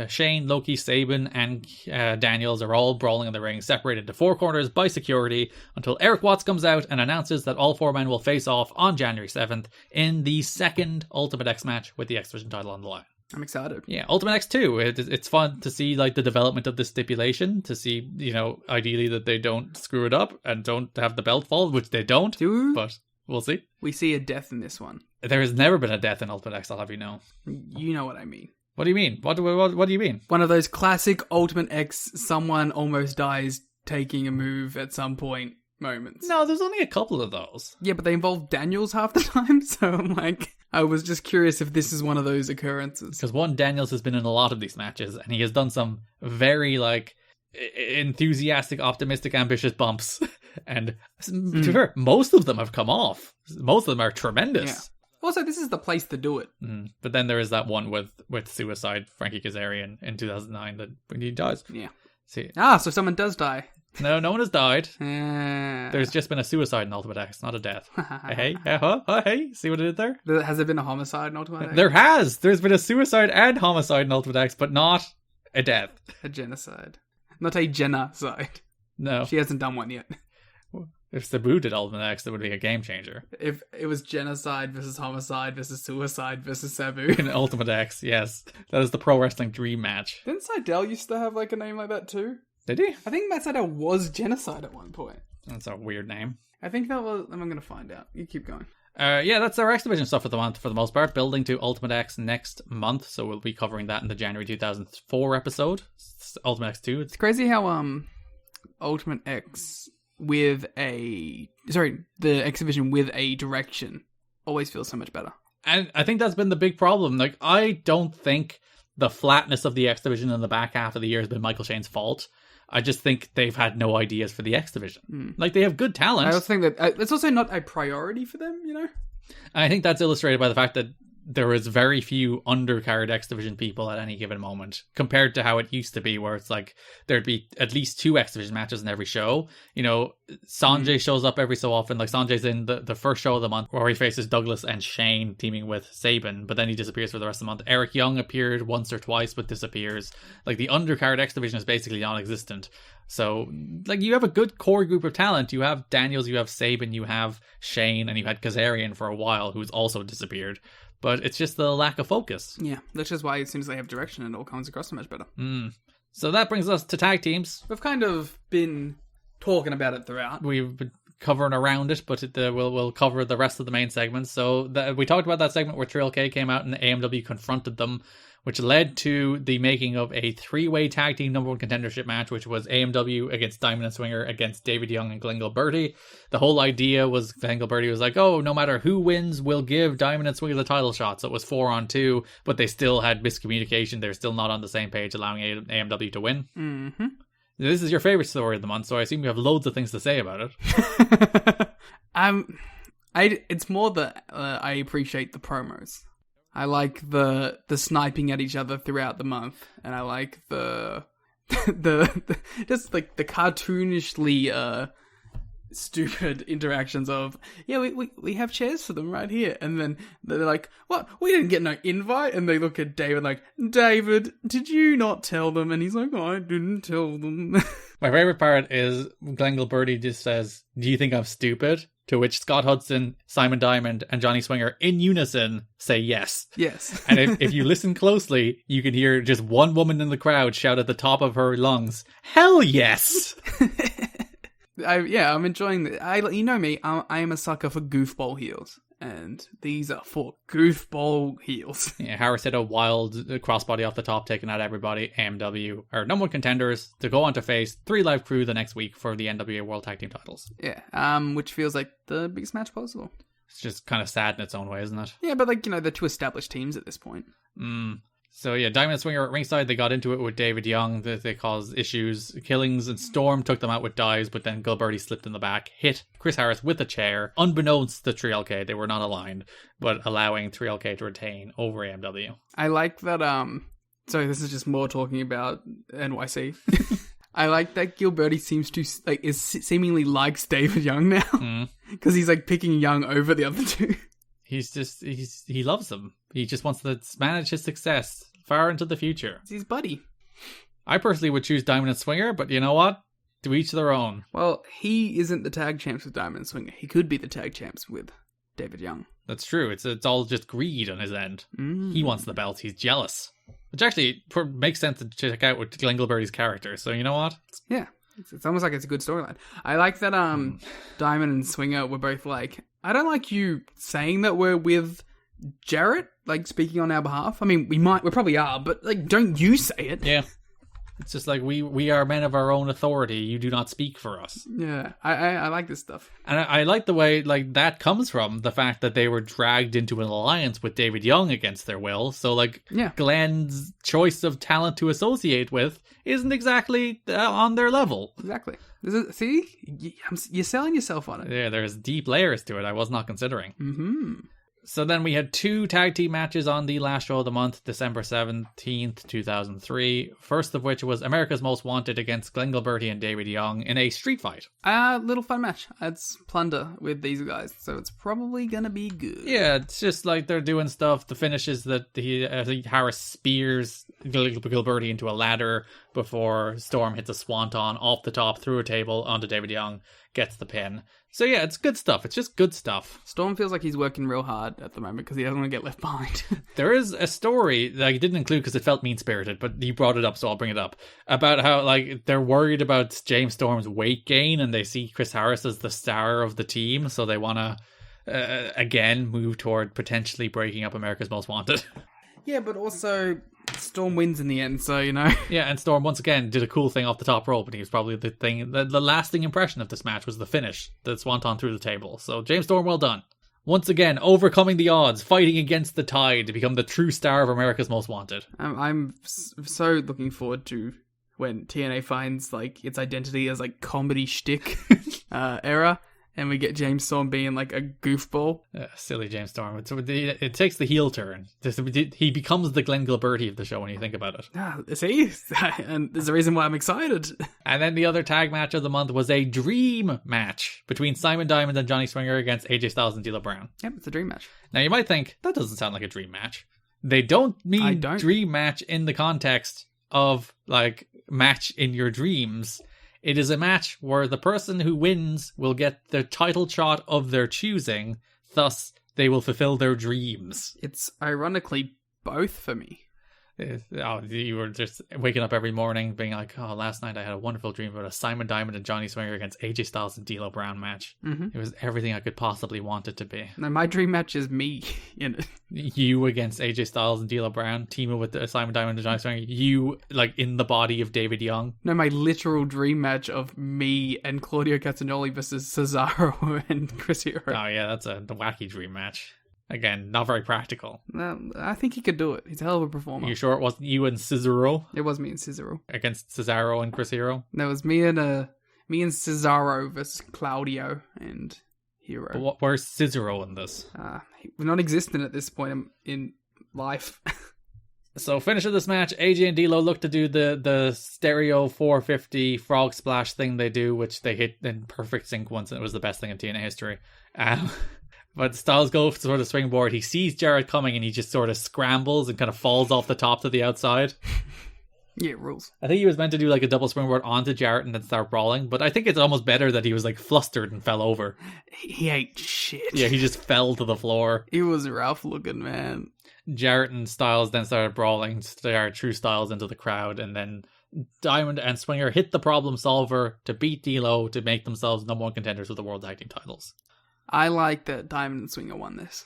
Shane, Loki, Sabin, and Daniels are all brawling in the ring, separated to 4 corners by security, until Eric Watts comes out and announces that all 4 men will face off on January 7th in the second Ultimate X match with the X Division title on the line. I'm excited. Yeah, Ultimate X 2. It's fun to see like the development of this stipulation, to see, you know, ideally that they don't screw it up and don't have the belt fall, which they don't. But we'll see. We see a death in this one. There has never been a death in Ultimate X, I'll have you know. You know what I mean. What do you mean? What do you mean? One of those classic Ultimate X, someone almost dies taking a move at some point moments. No, there's only a couple of those. Yeah, but they involve Daniels half the time, so I'm like, I was just curious if this is one of those occurrences. Because Daniels has been in a lot of these matches, and he has done some very, like, enthusiastic, optimistic, ambitious bumps. And to be fair, most of them have come off. Most of them are tremendous. Yeah. Also, this is the place to do it. But then there is that one with Suicide, Frankie Kazarian in 2009 that when he dies. Yeah. See. So someone does die. No one has died. There's just been a suicide in Ultimate X, not a death. Hey. See what I did there? Has there been a homicide in Ultimate X? There has. There's been a suicide and homicide in Ultimate X, but not a death. A genocide. Not a genocide. No. She hasn't done one yet. If Sabu did Ultimate X, that would be a game changer. If it was genocide versus homicide versus suicide versus Sabu. In Ultimate X, yes. That is the pro wrestling dream match. Didn't Seidel used to have like a name like that too? Did he? I think Matt Seidel was genocide at one point. That's a weird name. I think that was... I'm going to find out. You keep going. Yeah, that's our X Division stuff for the month, for the most part. Building to Ultimate X next month, so we'll be covering that in the January 2004 episode. Ultimate X 2. It's crazy how Ultimate X with the X Division with a direction always feels so much better. And I think that's been the big problem. Like, I don't think the flatness of the X Division in the back half of the year has been Michael Shane's fault. I just think they've had no ideas for the X Division. Like, they have good talent. I also think that it's also not a priority for them, you know? And I think that's illustrated by the fact that there is very few undercard X Division people at any given moment, compared to how it used to be, where it's like there'd be at least 2 X Division matches in every show. You know, Sanjay shows up every so often. Like, Sanjay's in the first show of the month where he faces Douglas and Shane teaming with Sabin, but then he disappears for the rest of the month. Eric Young appeared once or twice, but disappears. Like, the undercard X Division is basically non-existent. So, like, you have a good core group of talent. You have Daniels, you have Sabin, you have Shane, and you had Kazarian for a while, who's also disappeared. But it's just the lack of focus. Yeah, that's just why as soon as they have direction, it all comes across so much better. So that brings us to tag teams. We've kind of been talking about it throughout. We've been covering around it, but we'll cover the rest of the main segments. So we talked about that segment where Trill K came out and AMW confronted them, which led to the making of a 3-way tag team number 1 contendership match, which was AMW against Diamond and Swinger against David Young and Glenn Gilberti. The whole idea was Glenn Gilberti was like, oh, no matter who wins, we'll give Diamond and Swinger the title shot. So it was 4-on-2, but they still had miscommunication. They're still not on the same page, allowing AMW to win. Mm-hmm. This is your favorite story of the month, so I assume you have loads of things to say about it. It's more that I appreciate the promos. I like the sniping at each other throughout the month, and I like the just like the cartoonishly stupid interactions of, yeah, we have chairs for them right here, and then they're like, what, we didn't get no invite, and they look at David like, David, did you not tell them? And he's like, oh, I didn't tell them. My favorite part is Glenn Gilberti just says, do you think I'm stupid? To which Scott Hudson, Simon Diamond, and Johnny Swinger in unison say yes. Yes. And if you listen closely, you can hear just one woman in the crowd shout at the top of her lungs, hell yes! I'm enjoying it. You know me, I am a sucker for goofball heels. And these are for goofball heels. Yeah, Harris hit a wild crossbody off the top, taking out everybody. AMW are number 1 contenders to go on to face 3 Live Crew the next week for the NWA World Tag Team titles. Yeah, which feels like the biggest match possible. It's just kind of sad in its own way, isn't it? Yeah, but like, you know, they're 2 established teams at this point. So yeah, Diamond and Swinger at ringside, they got into it with David Young. They caused issues. Killings and Storm took them out with dives, but then Gilberti slipped in the back, hit Chris Harris with a chair. Unbeknownst to 3LK, they were not aligned, but allowing 3LK to retain over AMW. I like that, sorry, this is just more talking about NYC. I like that Gilberti seemingly likes David Young now. Because he's like picking Young over the other 2. He loves them. He just wants to manage his success far into the future. It's his buddy. I personally would choose Diamond and Swinger, but you know what? To each their own. Well, he isn't the tag champs with Diamond and Swinger. He could be the tag champs with David Young. That's true. It's all just greed on his end. He wants the belt. He's jealous. Which actually makes sense to check out with Glenn Gilberti's character. So you know what? Yeah. It's almost like it's a good storyline. I like that Diamond and Swinger were both like, I don't like you saying that we're with Jarrett, like speaking on our behalf. I mean, we probably are, but like, don't you say it. Yeah. It's just like, we are men of our own authority. You do not speak for us. Yeah, I like this stuff. And I like the way, like, that comes from the fact that they were dragged into an alliance with David Young against their will. So, like, Glenn's choice of talent to associate with isn't exactly on their level. Exactly. See? You're selling yourself on it. Yeah, there's deep layers to it I was not considering. Mm-hmm. So then we had 2 tag team matches on the last show of the month, December 17th, 2003. First of which was America's Most Wanted against Glenn Gilberti and David Young in a street fight. Little fun match. It's plunder with these guys, so it's probably gonna be good. Yeah, it's just like they're doing stuff. The finish is that Harris spears Gilberti into a ladder before Storm hits a swanton off the top through a table onto David Young, gets the pin. So yeah, it's good stuff. It's just good stuff. Storm feels like he's working real hard at the moment because he doesn't want to get left behind. There is a story that I didn't include because it felt mean-spirited, but you brought it up, so I'll bring it up. About how, like, they're worried about James Storm's weight gain and they see Chris Harris as the star of the team, so they want to, again, move toward potentially breaking up America's Most Wanted. Yeah, but also Storm wins in the end, so, you know. Yeah, and Storm once again did a cool thing off the top rope, and he was probably the lasting impression of this match was the finish, the swanton through the table. So James Storm, well done. Once again, overcoming the odds, fighting against the tide to become the true star of America's Most Wanted. I'm so looking forward to when TNA finds, like, its identity as, like, comedy shtick era. And we get James Storm being like a goofball. Silly James Storm. It takes the heel turn. He becomes the Glenn Gilberti of the show when you think about it. See? And there's a reason why I'm excited. And then the other tag match of the month was a dream match between Simon Diamond and Johnny Swinger against AJ Styles and D'Lo Brown. Yep, it's a dream match. Now you might think, that doesn't sound like a dream match. They don't mean dream match in the context of, like, match in your dreams. It is a match where the person who wins will get the title shot of their choosing, thus they will fulfill their dreams. It's ironically both for me. You were just waking up every morning being like, oh, last night I had a wonderful dream about a Simon Diamond and Johnny Swinger against AJ Styles and D'Lo Brown match. Mm-hmm. It was everything I could possibly want it to be. No, my dream match is me in it. You against AJ Styles and D'Lo Brown, teaming with Simon Diamond and Johnny Swinger. You, like, in the body of David Young. No, my literal dream match of me and Claudio Castagnoli versus Cesaro and Chris Hero. Oh yeah, that's a wacky dream match. Again, not very practical. I think he could do it. He's a hell of a performer. You sure it wasn't you and Cesaro? It was me and Cesaro. Against Cesaro and Chris Hero? No, it was me and Cesaro versus Claudio and Hero. But where's Cesaro in this? We're non-existent at this point in life. So, finish of this match, AJ and D'Lo look to do the stereo 450 frog splash thing they do, which they hit in perfect sync once, and it was the best thing in TNA history. But Styles goes for the springboard. He sees Jarrett coming and he just sort of scrambles and kind of falls off the top to the outside. Yeah, rules. I think he was meant to do like a double springboard onto Jarrett and then start brawling, but I think it's almost better that he was like flustered and fell over. He ate shit. Yeah, he just fell to the floor. He was rough looking, man. Jarrett and Styles then started brawling. Jarrett threw Styles into the crowd, and then Diamond and Swinger hit the problem solver to beat D'Lo to make themselves number one contenders for the World Tag Team titles. I like that Diamond and Swinger won this.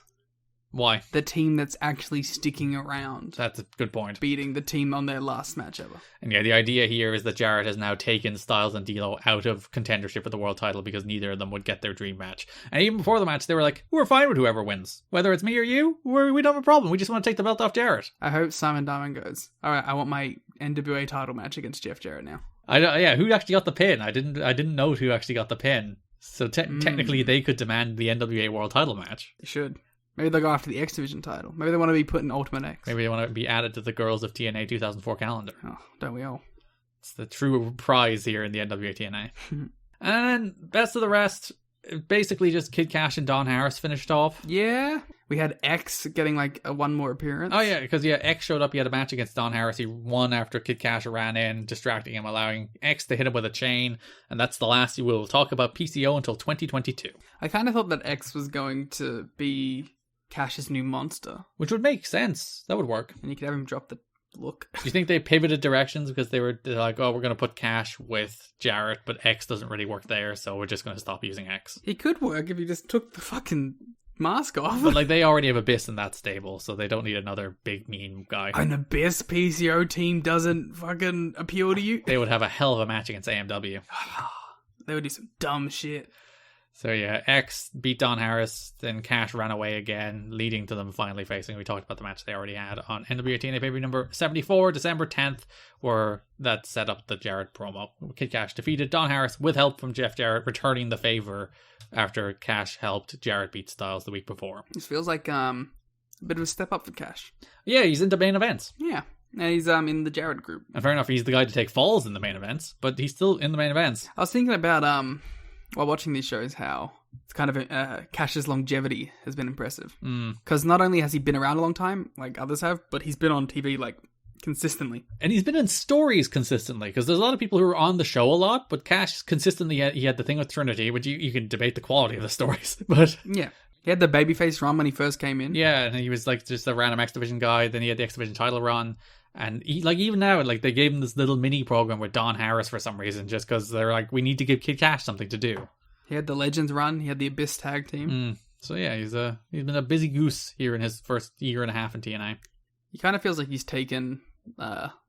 Why? The team that's actually sticking around. That's a good point. Beating the team on their last match ever. And yeah, the idea here is that Jarrett has now taken Styles and D'Lo out of contendership for the world title because neither of them would get their dream match. And even before the match, they were like, we're fine with whoever wins. Whether it's me or you, we don't have a problem. We just want to take the belt off Jarrett. I hope Simon Diamond goes, alright, I want my NWA title match against Jeff Jarrett now. Yeah, who actually got the pin? I didn't note who actually got the pin. So technically, they could demand the NWA World Title match. They should. Maybe they'll go after the X Division title. Maybe they want to be put in Ultimate X. Maybe they want to be added to the Girls of TNA 2004 calendar. Oh, don't we all? It's the true prize here in the NWA TNA. And then, best of the rest, basically just Kid Cash and Don Harris finished off. Yeah. We had X getting like a one more appearance. Oh yeah, because X showed up, he had a match against Don Harris. He won after Kid Cash ran in, distracting him, allowing X to hit him with a chain. And that's the last you will talk about PCO until 2022. I kind of thought that X was going to be Cash's new monster. Which would make sense. That would work. And you could have him drop the look. Do you think they pivoted directions because they're like, oh, we're going to put Cash with Jarrett, but X doesn't really work there, so we're just going to stop using X? He could work if he just took the fucking mask off. But like, they already have Abyss in that stable, so they don't need another big mean guy. An Abyss PCO team doesn't fucking appeal to you? They would have a hell of a match against AMW. They would do some dumb shit. So yeah, X beat Don Harris, then Cash ran away again, leading to them finally facing. We talked about the match they already had on NWA TNA pay-per-view number 74, December 10th, where that set up the Jarrett promo. Kid Cash defeated Don Harris with help from Jeff Jarrett, returning the favor after Cash helped Jarrett beat Styles the week before. This feels like a bit of a step up for Cash. Yeah, he's into main events. Yeah. And he's in the Jarrett group. And fair enough, he's the guy to take falls in the main events, but he's still in the main events. I was thinking about while watching these shows, how it's kind of Cash's longevity has been impressive. Because not only has he been around a long time, like others have, but he's been on TV, like, consistently. And he's been in stories consistently, because there's a lot of people who are on the show a lot, but Cash consistently, he had the thing with Trinity, which you can debate the quality of the stories, but... Yeah. He had the babyface run when he first came in. Yeah, and he was, like, just a random X Division guy, then he had the X Division title run, and he, like, even now, like, they gave him this little mini program with Don Harris for some reason, just because they're like, we need to give Kid Cash something to do. He had the Legends run. He had the Abyss tag team. So yeah, he's been a busy goose here in his first year and a half in TNA. He kind of feels like he's taken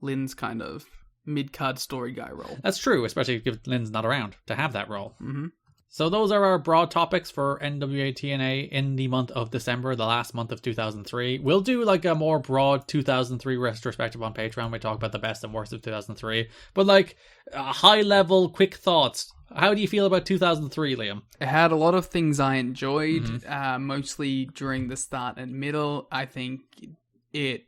Lynn's kind of mid-card story guy role. That's true, especially if Lynn's not around to have that role. Mm-hmm. So those are our broad topics for NWA TNA in the month of December, the last month of 2003. We'll do like a more broad 2003 retrospective on Patreon. We talk about the best and worst of 2003. But like high level, quick thoughts. How do you feel about 2003, Liam? It had a lot of things I enjoyed, mostly during the start and middle. I think it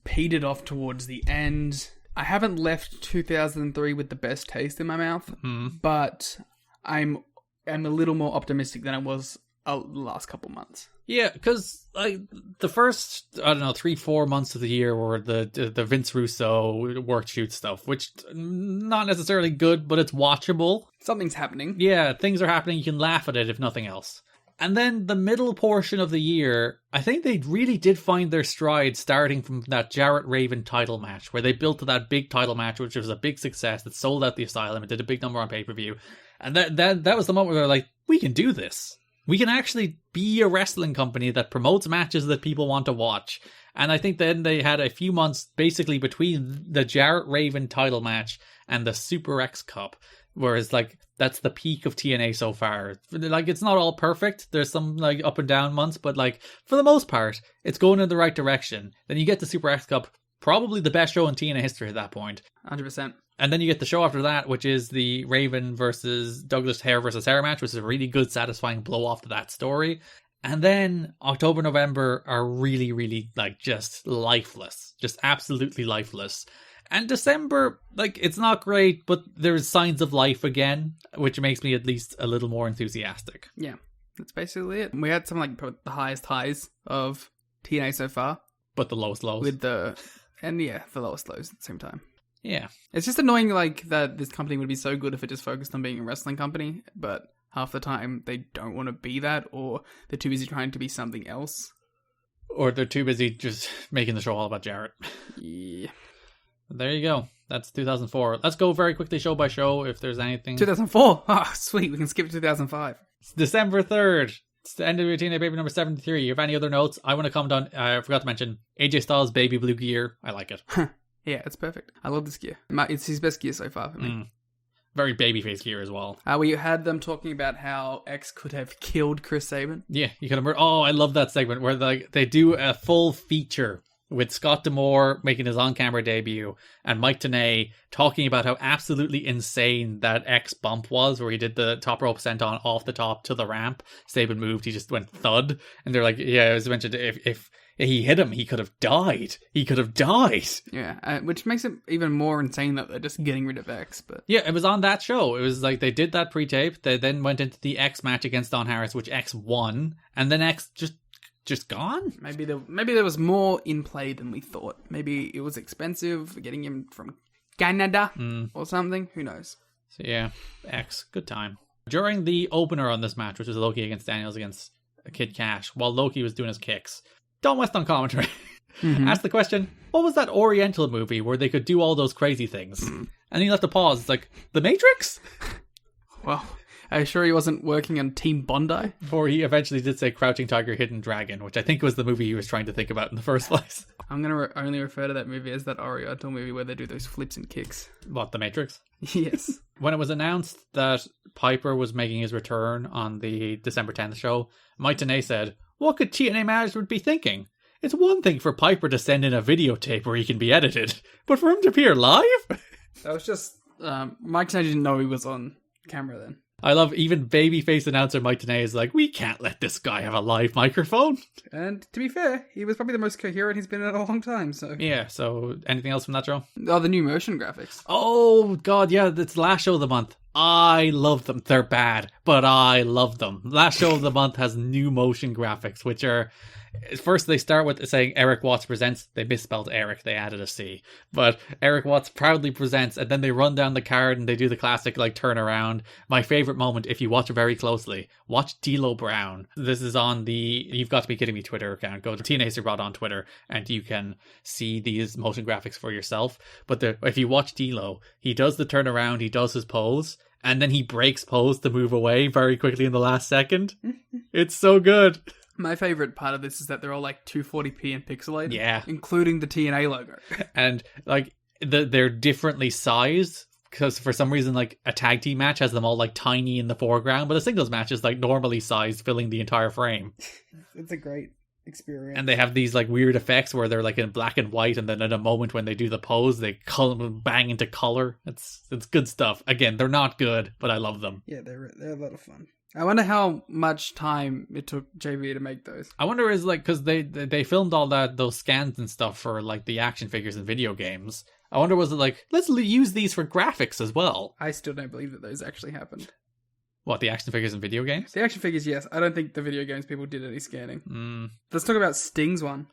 petered off towards the end. I haven't left 2003 with the best taste in my mouth, but I'm a little more optimistic than I was the last couple months. Yeah, because like the first, 3-4 months of the year were the Vince Russo work shoot stuff, which not necessarily good, but it's watchable. Something's happening. Yeah, things are happening. You can laugh at it if nothing else. And then the middle portion of the year, I think they really did find their stride starting from that Jarrett Raven title match, where they built to that big title match, which was a big success that sold out the Asylum. It did a big number on pay-per-view. And that was the moment where they're like, we can do this. We can actually be a wrestling company that promotes matches that people want to watch. And I think then they had a few months basically between the Jarrett Raven title match and the Super X Cup, whereas like that's the peak of TNA so far. Like it's not all perfect. There's some like up and down months, but like for the most part, it's going in the right direction. Then you get the Super X Cup, probably the best show in TNA history at that point. 100%. And then you get the show after that, which is the Raven versus Douglas Hare versus Hare match, which is a really good, satisfying blow off to that story. And then October, November are really, really like just lifeless, just absolutely lifeless. And December, like it's not great, but there's signs of life again, which makes me at least a little more enthusiastic. Yeah, that's basically it. We had some like the highest highs of TNA so far, but the lowest lows. The lowest lows at the same time. Yeah. It's just annoying like that this company would be so good if it just focused on being a wrestling company, but half the time they don't want to be that, or they're too busy trying to be something else. Or they're too busy just making the show all about Jarrett. Yeah. There you go. That's 2004. Let's go very quickly show by show if there's anything. 2004? Oh, sweet. We can skip to 2005. It's December 3rd. It's the end of TNA Baby number 73. You have any other notes? I want to comment on, I forgot to mention, AJ Styles' baby blue gear. I like it. Yeah, it's perfect. I love this gear. It's his best gear so far for me. Very babyface gear as well. We had them talking about how X could have killed Chris Sabin. Yeah, you could have. Oh, I love that segment where they do a full feature with Scott D'Amore making his on-camera debut and Mike Tenay talking about how absolutely insane that X bump was, where he did the top rope senton off the top to the ramp. Sabin moved, he just went thud. And they're like, yeah, it was mentioned if he hit him, he could have died. He could have died. Yeah, which makes it even more insane that they're just getting rid of X. But yeah, it was on that show. It was like they did that pre-tape. They then went into the X match against Don Harris, which X won. And then X just gone? Maybe there was more in play than we thought. Maybe it was expensive getting him from Canada or something. Who knows? So yeah, X, good time. During the opener on this match, which was Loki against Daniels against Kid Cash, while Loki was doing his kicks, Don West on commentary asked the question, what was that Oriental movie where they could do all those crazy things? And he left a pause. It's like, The Matrix? Well, Are you sure he wasn't working on Team Bondi? Before he eventually did say Crouching Tiger, Hidden Dragon, which I think was the movie he was trying to think about in the first place. I'm going to only refer to that movie as that Oriental movie where they do those flips and kicks. What, The Matrix? Yes. When it was announced that Piper was making his return on the December 10th show, Mike Tenay said, "What could TNA management be thinking? It's one thing for Piper to send in a videotape where he can be edited, but for him to appear live?" That was just... Mike Tenay didn't know he was on camera then. I love even babyface announcer Mike Tenay is like, we can't let this guy have a live microphone. And to be fair, he was probably the most coherent he's been in a long time, so... Yeah, so anything else from that show? Oh, the new motion graphics. Oh, God, yeah, it's the last show of the month. I love them. They're bad, but I love them. Last show of the month has new motion graphics, which are... First, they start with saying Erik Watts presents. They misspelled Erik. They added a C. But Erik Watts proudly presents, and then they run down the card and they do the classic, like, turn around. My favorite moment, if you watch it very closely, watch D'Lo Brown. This is on the You've Got to Be Kidding Me Twitter account. Go to TNA Brought on Twitter, and you can see these motion graphics for yourself. But if you watch D'Lo, he does the turn around, he does his pose, and then he breaks pose to move away very quickly in the last second. It's so good. My favorite part of this is that they're all like 240p and pixelated. Yeah. Including the TNA logo. And like they're differently sized because for some reason like a tag team match has them all like tiny in the foreground, but a singles match is like normally sized, filling the entire frame. It's a great experience. And they have these like weird effects where they're like in black and white, and then at a moment when they do the pose, they bang into color. It's good stuff. Again, they're not good, but I love them. Yeah, they're a lot of fun. I wonder how much time it took JV to make those. I wonder is like because they filmed all those scans and stuff for like the action figures and video games. I wonder was it like let's use these for graphics as well. I still don't believe that those actually happened. What, the action figures and video games? The action figures, yes. I don't think the video games people did any scanning. Let's talk about Sting's one.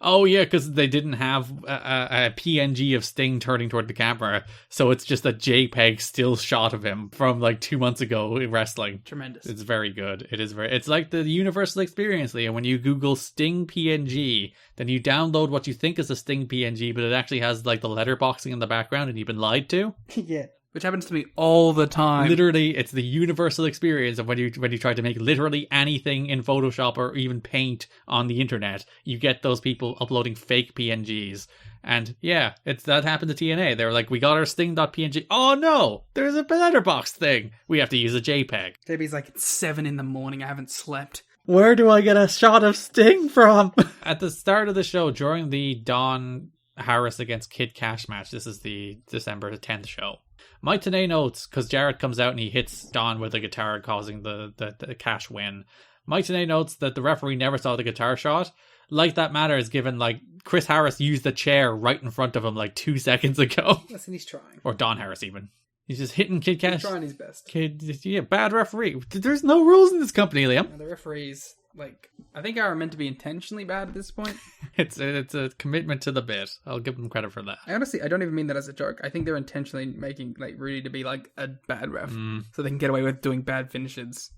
Oh, yeah, because they didn't have a PNG of Sting turning toward the camera, so it's just a JPEG still shot of him from like 2 months ago in wrestling. Tremendous. It's very good. It's like the universal experience, Liam. When you Google Sting PNG, then you download what you think is a Sting PNG, but it actually has like the letterboxing in the background and you've been lied to. Yeah. Which happens to me all the time. Literally, it's the universal experience of when you try to make literally anything in Photoshop or even Paint on the internet, you get those people uploading fake PNGs. And yeah, that happened to TNA. They were like, we got our Sting.png. Oh no, there's a letterbox thing. We have to use a JPEG. JB's like, it's 7 a.m. I haven't slept. Where do I get a shot of Sting from? At the start of the show, during the Don Harris against Kid Cash match, this is the December 10th show. Mike Tenay notes, because Jarrett comes out and he hits Don with a guitar, causing the Cash win. Mike Tenay notes that the referee never saw the guitar shot. Like that matters, given like Chris Harris used the chair right in front of him like 2 seconds ago. Listen, he's trying. Or Don Harris even. He's just hitting Kid Cash. He's trying his best. Bad referee. There's no rules in this company, Liam. The referees, I think are meant to be intentionally bad at this point. It's a commitment to the bit. I'll give them credit for that. I don't even mean that as a joke. I think they're intentionally making Rudy to be like a bad ref, so they can get away with doing bad finishes.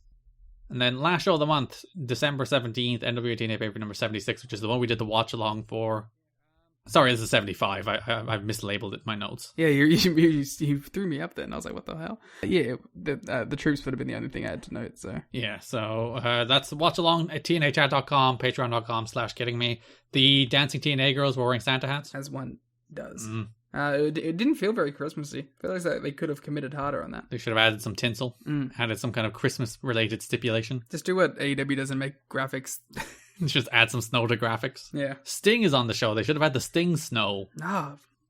And then last show of the month, December 17th, NWA TNA paper number 76, which is the one we did the watch along for. Sorry, this is 75. I've mislabeled it in my notes. Yeah, you threw me up then. I was like, what the hell? Yeah, the troops would have been the only thing I had to note, so. Yeah, so that's the watch along at tnachat.com, patreon.com/kiddingme. The dancing TNA girls were wearing Santa hats. As one does. It didn't feel very Christmassy. I feel like they could have committed harder on that. They should have added some tinsel, added some kind of Christmas-related stipulation. Just do what AEW does and make graphics... Just add some snow to graphics. Yeah. Sting is on the show. They should have had the Sting snow.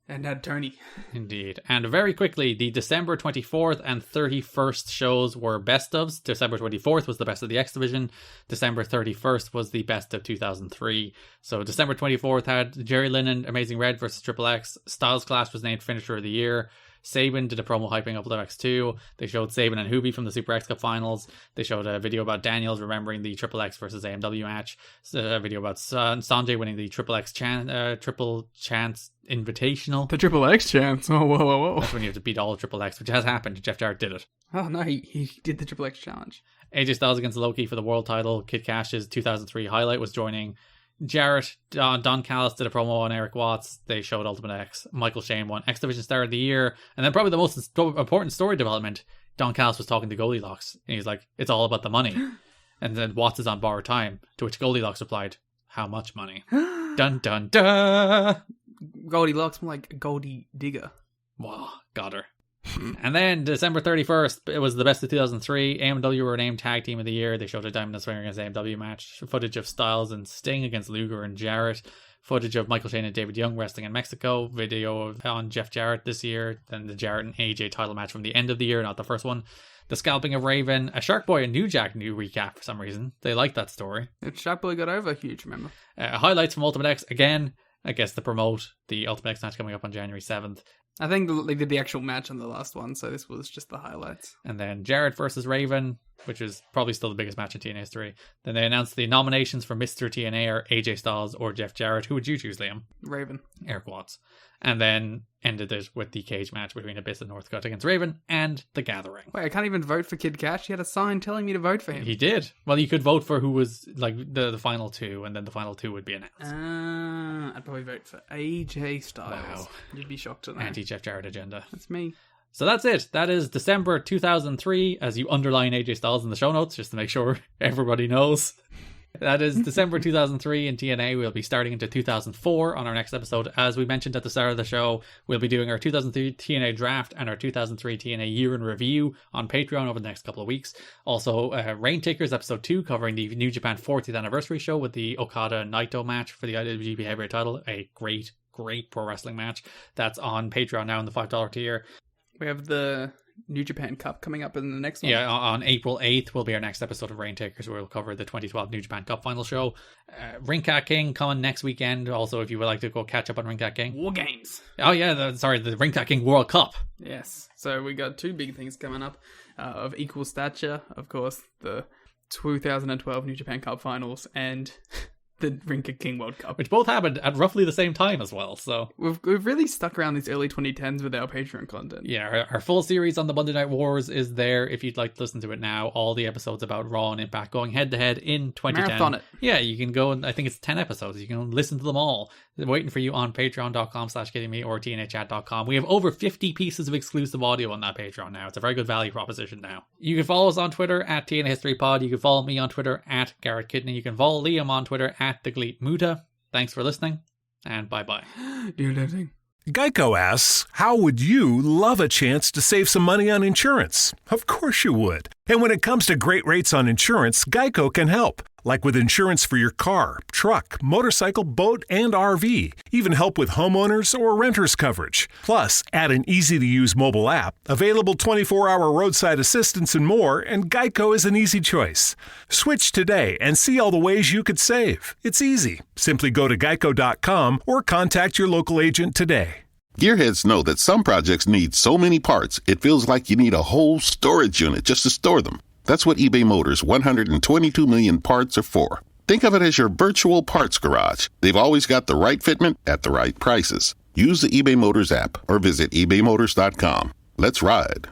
And had Tony. Indeed. And very quickly, the December 24th and 31st shows were best ofs. December 24th was the best of the X Division. December 31st was the best of 2003. So December 24th had Jerry Lynn and Amazing Red versus Triple X. Styles Clash was named Finisher of the Year. Saban did a promo hyping up X2. They showed Saban and Hoobie from the Super X Cup finals. They showed a video about Daniels remembering the Triple X versus AMW match. A video about Sanjay winning the Triple Chance Invitational. The Triple X Chance? Oh, whoa. That's when you have to beat all of Triple X, which has happened. Jeff Jarrett did it. Oh, no, he did the Triple X Challenge. AJ Styles against Loki for the world title. Kid Cash's 2003 highlight was joining. Jarrett, Don Callis did a promo on Erik Watts. They showed Ultimate X. Michael Shane won X Division Star of the Year. And then probably the most important story development. Don Callis was talking to Goldilocks, and he's like, it's all about the money. And then Watts is on borrowed time, to which Goldilocks replied, how much money? Dun dun dun! Goldilocks, more like Goldie Digger. Wow, got her. And then December 31st, it was the best of 2003. AMW were named Tag Team of the Year. They showed a Diamond and Swinger against AMW match, footage of Styles and Sting against Luger and Jarrett, footage of Michael Shane and David Young wrestling in Mexico, video on Jeff Jarrett this year, then the Jarrett and AJ title match from the end of the year, not the first one, the scalping of Raven, a Shark Boy and New Jack new recap for some reason. They like that story. Shark Boy got over huge, remember? Highlights from Ultimate X, again, I guess to promote the Ultimate X match coming up on January 7th. I think they did the actual match on the last one, so this was just the highlights. And then Jarrett versus Raven, which is probably still the biggest match in TNA history. Then they announced the nominations for Mr. TNA are AJ Styles or Jeff Jarrett. Who would you choose, Liam? Raven. Erik Watts. And then ended it with the cage match between Abyss and Northcutt against Raven and The Gathering. Wait, I can't even vote for Kid Cash? He had a sign telling me to vote for him. He did. Well, you could vote for who was like the final two, and then the final two would be announced. I'd probably vote for AJ Styles. Wow. You'd be shocked to know. Anti-Jeff Jarrett agenda. That's me. So that's it. That is December 2003, as you underline AJ Styles in the show notes, just to make sure everybody knows. That is December 2003 in TNA. We'll be starting into 2004 on our next episode. As we mentioned at the start of the show, we'll be doing our 2003 TNA draft and our 2003 TNA year in review on Patreon over the next couple of weeks. Also, Rain Takers episode 2 covering the New Japan 40th anniversary show with the Okada Naito match for the IWGP Heavyweight title. A great pro wrestling match. That's on Patreon now in the $5 tier. We have the New Japan Cup coming up in the next one. Yeah, on April 8th will be our next episode of Rain Takers, where we'll cover the 2012 New Japan Cup final show. Ring Cat King coming next weekend. Also, if you would like to go catch up on Ring Cat King. War Games. Oh yeah, the Ring Cat King World Cup. Yes. So we got two big things coming up of equal stature. Of course, the 2012 New Japan Cup finals and the Ring Cat King World Cup, which both happened at roughly the same time as well. So we've really stuck around these early 2010s with our Patreon content. Yeah, our full series on the Monday Night Wars is there if you'd like to listen to it now. All the episodes about Raw and Impact going head to head in 2010. Marathon it. Yeah, you can go and I think it's 10 episodes. You can listen to them all. They're waiting for you on patreon.com/kiddingme or tnachat.com. We have over 50 pieces of exclusive audio on that Patreon now. It's a very good value proposition now. You can follow us on Twitter at TNA History Pod. You can follow me on Twitter at Garrett Kidney. You can follow Liam on Twitter at The Gleet Muta. Thanks for listening, and bye-bye. Do you listening? Geico asks, how would you love a chance to save some money on insurance? Of course you would. And when it comes to great rates on insurance, Geico can help. Like with insurance for your car, truck, motorcycle, boat, and RV. Even help with homeowners or renters coverage. Plus, add an easy-to-use mobile app, available 24-hour roadside assistance and more, and Geico is an easy choice. Switch today and see all the ways you could save. It's easy. Simply go to geico.com or contact your local agent today. Gearheads know that some projects need so many parts, it feels like you need a whole storage unit just to store them. That's what eBay Motors' 122 million parts are for. Think of it as your virtual parts garage. They've always got the right fitment at the right prices. Use the eBay Motors app or visit ebaymotors.com. Let's ride.